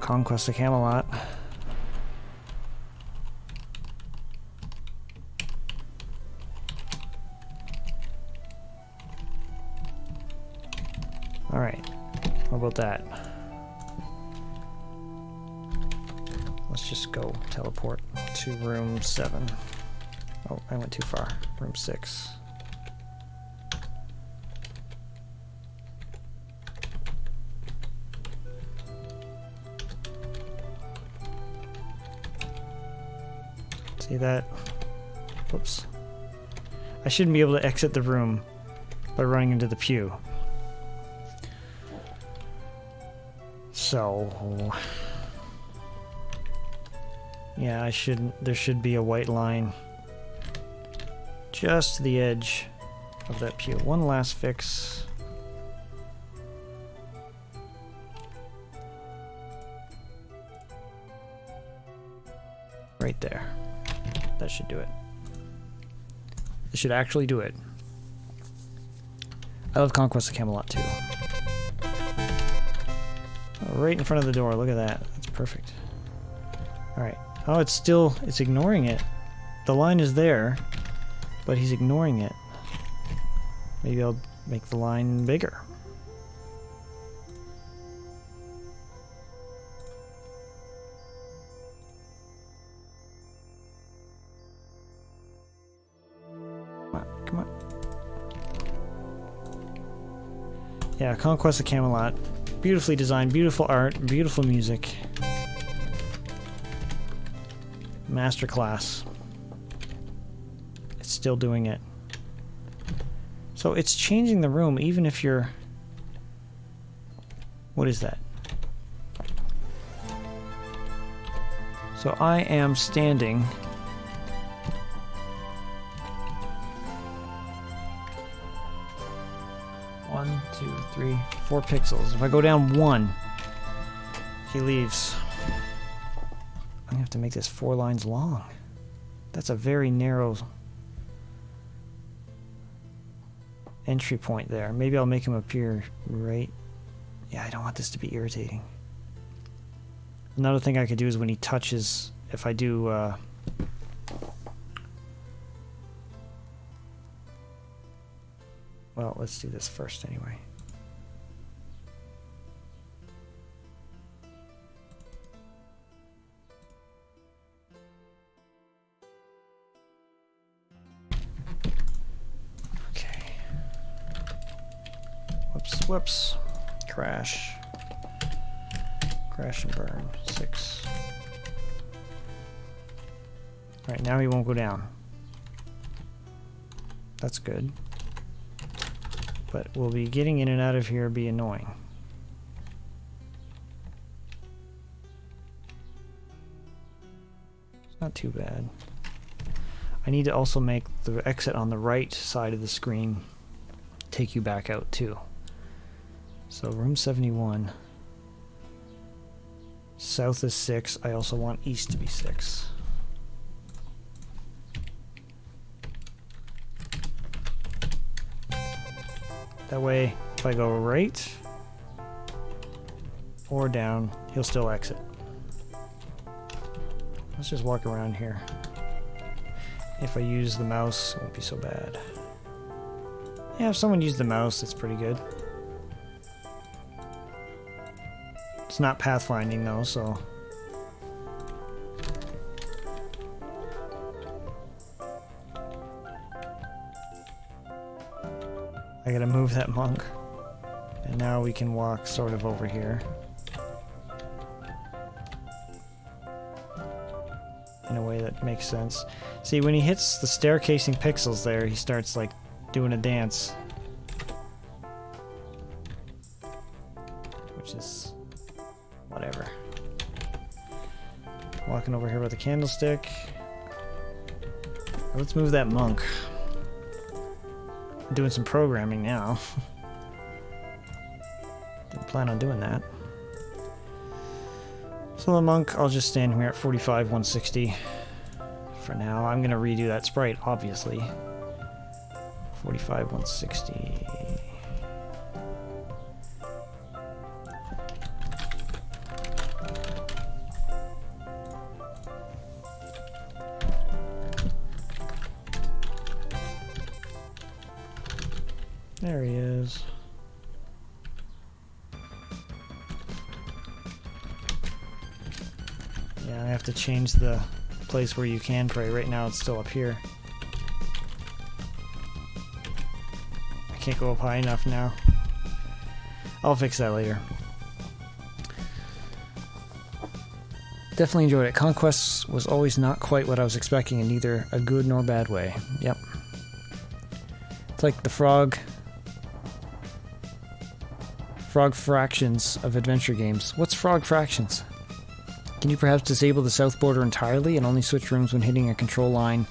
Conquest of Camelot. Alright, how about that? Let's just go teleport to room 7. Oh, I went too far. Room 6. See that? Whoops. I shouldn't be able to exit the room by running into the pew. So... yeah, I shouldn't... there should be a white line just to the edge of that pew. One last fix. Right there. That should do it. It should actually do it. I love Conquest of Camelot too. Oh, right in front of the door. Look at that. That's perfect. Alright. Oh, it's still... it's ignoring it. The line is there, but he's ignoring it. Maybe I'll make the line bigger. Come on. Yeah, Conquest of Camelot. Beautifully designed, beautiful art, beautiful music. Masterclass. It's still doing it. So it's changing the room even if you're... what is that? So I am standing... 1, 2, 3, 4 pixels. If I go down 1, he leaves. I'm gonna have to make this 4 lines long. That's a very narrow entry point there. Maybe I'll make him appear right... yeah, I don't want this to be irritating. Another thing I could do is when he touches, if I do... well, let's do this first anyway. Okay. Whoops, whoops. Crash. Crash and burn. 6. Alright, now he won't go down. That's good. But we'll be getting in and out of here be annoying. It's not too bad. I need to also make the exit on the right side of the screen take you back out too. So room 71. South is 6. I also want east to be 6. That way, if I go right or down, he'll still exit. Let's just walk around here. If I use the mouse, it won't be so bad. Yeah, if someone used the mouse, it's pretty good. It's not pathfinding though, so... I gotta move that monk. And now we can walk sort of over here. In a way that makes sense. See, when he hits the staircasing pixels there, he starts like doing a dance. Which is... whatever. Walking over here with a candlestick. Let's move that monk. I'm doing some programming now. Didn't plan on doing that. So the monk, I'll just stand here at 45, 160 for now. I'm going to redo that sprite, obviously. 45, 160. There he is. Yeah, I have to change the place where you can pray. Right now it's still up here. I can't go up high enough now. I'll fix that later. Definitely enjoyed it. Conquest was always not quite what I was expecting in neither a good nor bad way. Yep. It's like the frog fractions of adventure games. What's frog fractions? Can you perhaps disable the south border entirely and only switch rooms when hitting a control line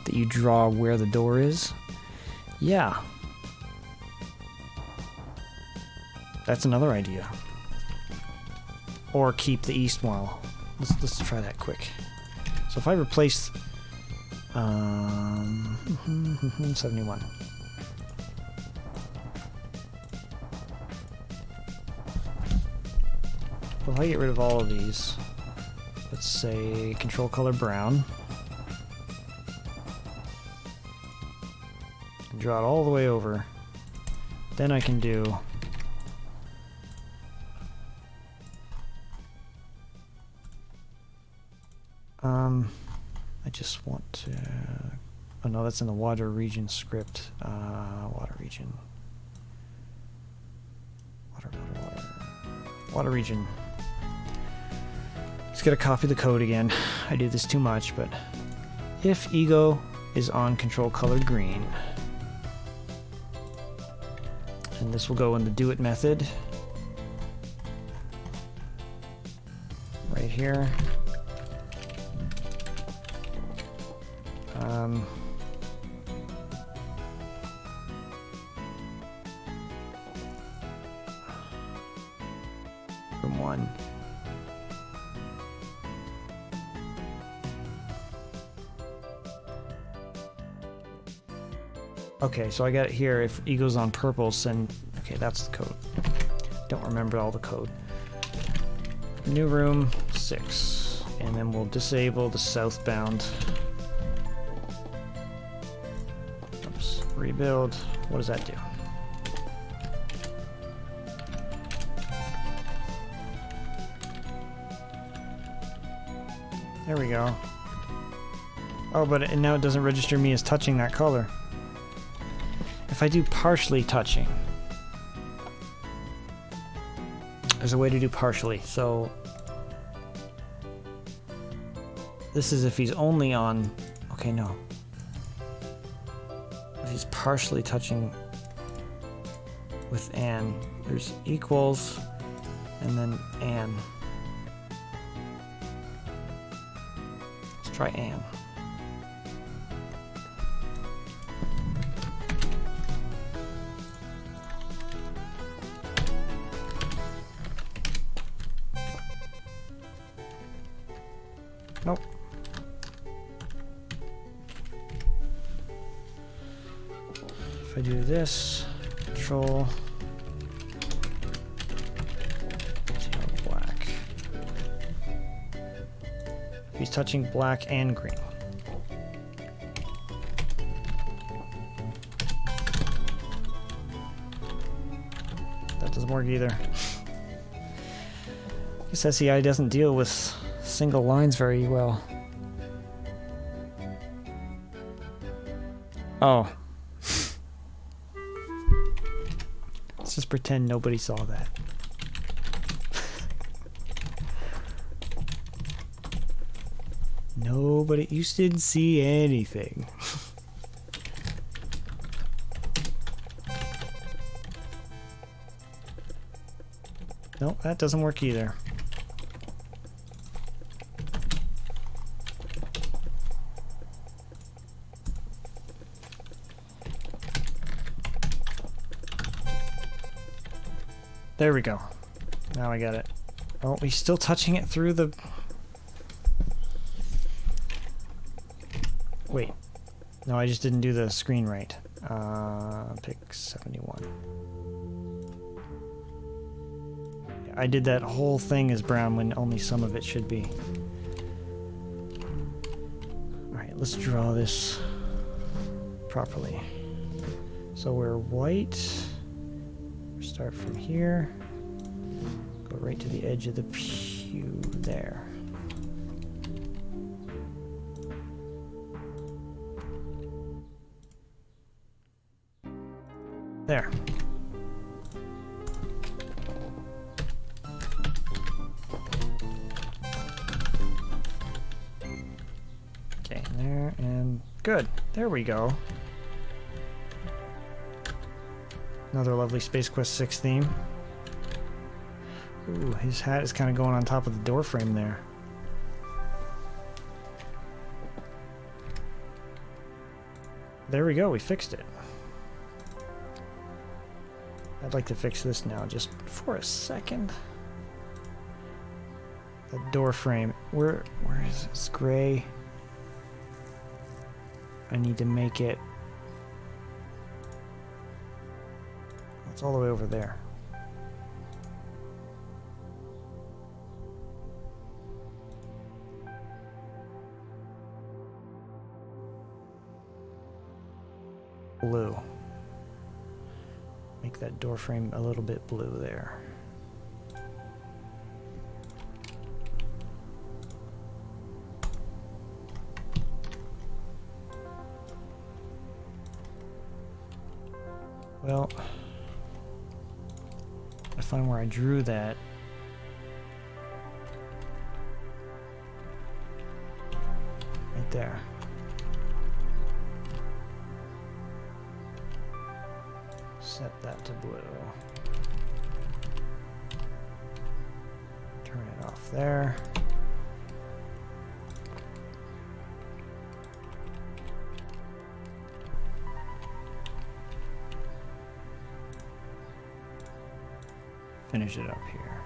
that you draw where the door is? Yeah. That's another idea. Or keep the east wall. Let's try that quick. So if I replace 71. Well, if I get rid of all of these, let's say control color brown. And draw it all the way over. Then I can do I just want to... Oh no, that's in the water region script. Water region. Water region. Just gotta copy the code again. I do this too much, but... If ego is on control colored green. And this will go in the do it method. Right here. Room 1. Okay, so I got it here. If ego's on purple, send... Okay, that's the code. Don't remember all the code. New room 6. And then we'll disable the southbound. Oops. Rebuild. What does that do? There we go. Oh, but now it doesn't register me as touching that color. If I do partially touching, there's a way to do partially. So this is if he's only on, okay, no. If he's partially touching with Anne, there's equals and then Anne. Let's try Anne. Nope. If I do this, control, black. He's touching black and green. That doesn't work either. I guess SCI doesn't deal with single lines very well. Oh. Let's just pretend nobody saw that. Nobody, you didn't see anything. Nope, that doesn't work either. There we go. Now I got it. Oh, he's still touching it through the... Wait. No, I just didn't do the screen right. Pick 71. Yeah, I did that whole thing as brown when only some of it should be. Alright, let's draw this properly. So we're white. Start from here. Go right to the edge of the pew there. There. Okay, there and good. There we go. Another lovely Space Quest 6 theme. Ooh, his hat is kind of going on top of the door frame there. There we go, we fixed it. I'd like to fix this now, just for a second. The door frame, where is it? It's gray. I need to make it. It's all the way over there. Blue. Make that door frame a little bit blue there. Well, I find where I drew that. Right there. Set that to blue. Turn it off there. Finish it up here.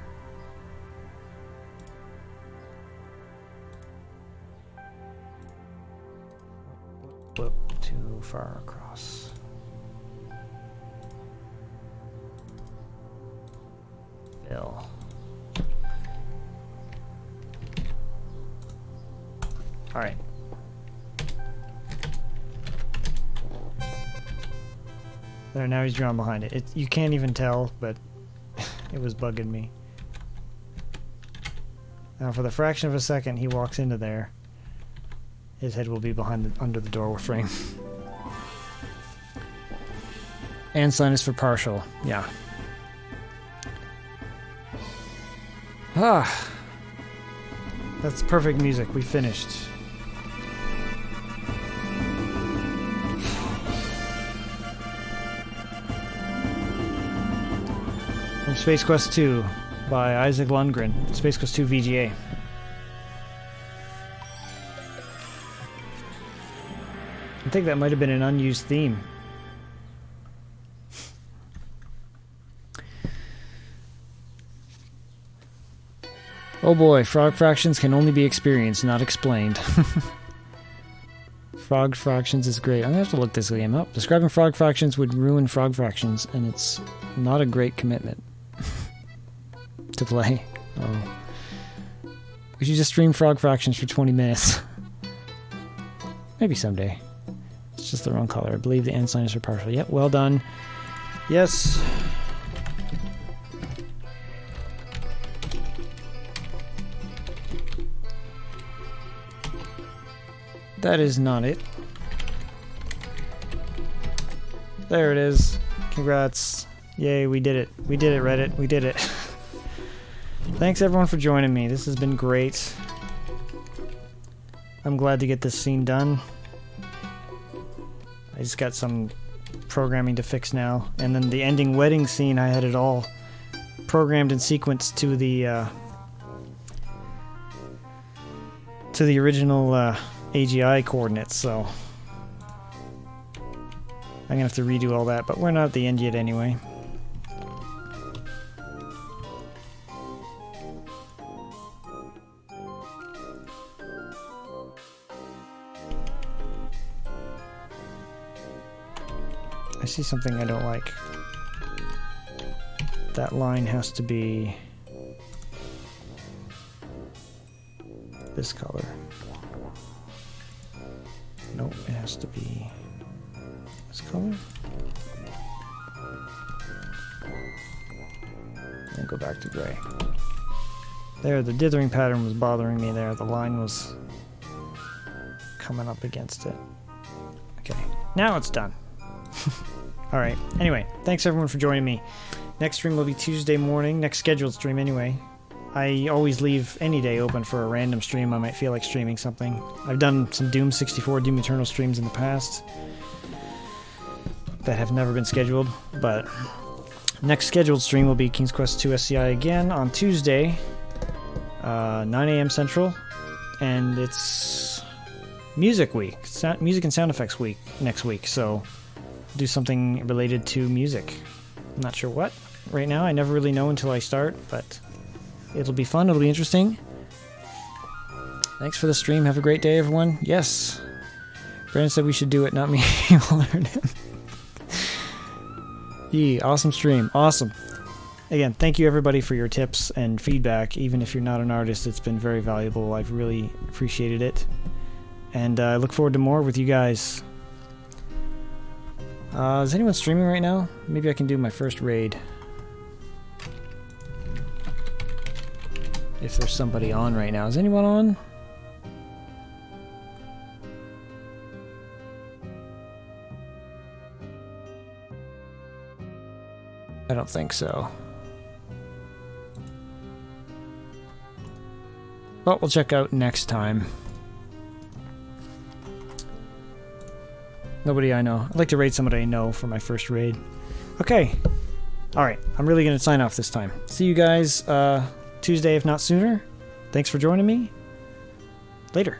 Whoop, too far across. Fill. All right. There, now he's drawn behind it. You can't even tell, but it was bugging me. Now, for the fraction of a second he walks into there, his head will be behind under the door frame. And sign is for partial. Yeah. Ah. That's perfect music. We finished. From Space Quest 2 by Isaac Lundgren. Space Quest 2 VGA. I think that might have been an unused theme. Oh boy, frog fractions can only be experienced, not explained. Frog fractions is great. I'm gonna have to look this game up. Describing frog fractions would ruin frog fractions, and it's not a great commitment to play. Oh. We should just stream frog fractions for 20 minutes. Maybe someday. It's just the wrong color. I believe the end sign is for partial. Yep, well done. Yes. That is not it. There it is. Congrats. Yay, we did it. We did it, Reddit. We did it. Thanks everyone for joining me. This has been great. I'm glad to get this scene done. I just got some programming to fix now. And then the ending wedding scene, I had it all programmed and sequenced to the original AGI coordinates, so I'm gonna have to redo all that, but we're not at the end yet anyway. I see something I don't like. That line has to be this color. Nope, it has to be this color. And go back to gray. There, the dithering pattern was bothering me there. The line was coming up against it. Okay, now it's done. Alright, anyway, thanks everyone for joining me. Next stream will be Tuesday morning, next scheduled stream anyway. I always leave any day open for a random stream. I might feel like streaming something. I've done some Doom 64, Doom Eternal streams in the past that have never been scheduled, but next scheduled stream will be King's Quest 2 SCI again on Tuesday, 9 a.m. Central, and it's Music Week, Music and Sound Effects Week next week, so do something related to music. I'm not sure what right now. I never really know until I start, but it'll be fun. It'll be interesting. Thanks for the stream. Have a great day, everyone. Yes. Brandon said we should do it, not me. I'll learn him. Yee, awesome stream. Awesome. Again, thank you everybody for your tips and feedback. Even if you're not an artist, it's been very valuable. I've really appreciated it. And I look forward to more with you guys. Is anyone streaming right now? Maybe I can do my first raid. If there's somebody on right now. Is anyone on? I don't think so. Well, we'll check out next time. Nobody I know. I'd like to raid somebody I know for my first raid. Okay. Alright, I'm really going to sign off this time. See you guys Tuesday, if not sooner. Thanks for joining me. Later.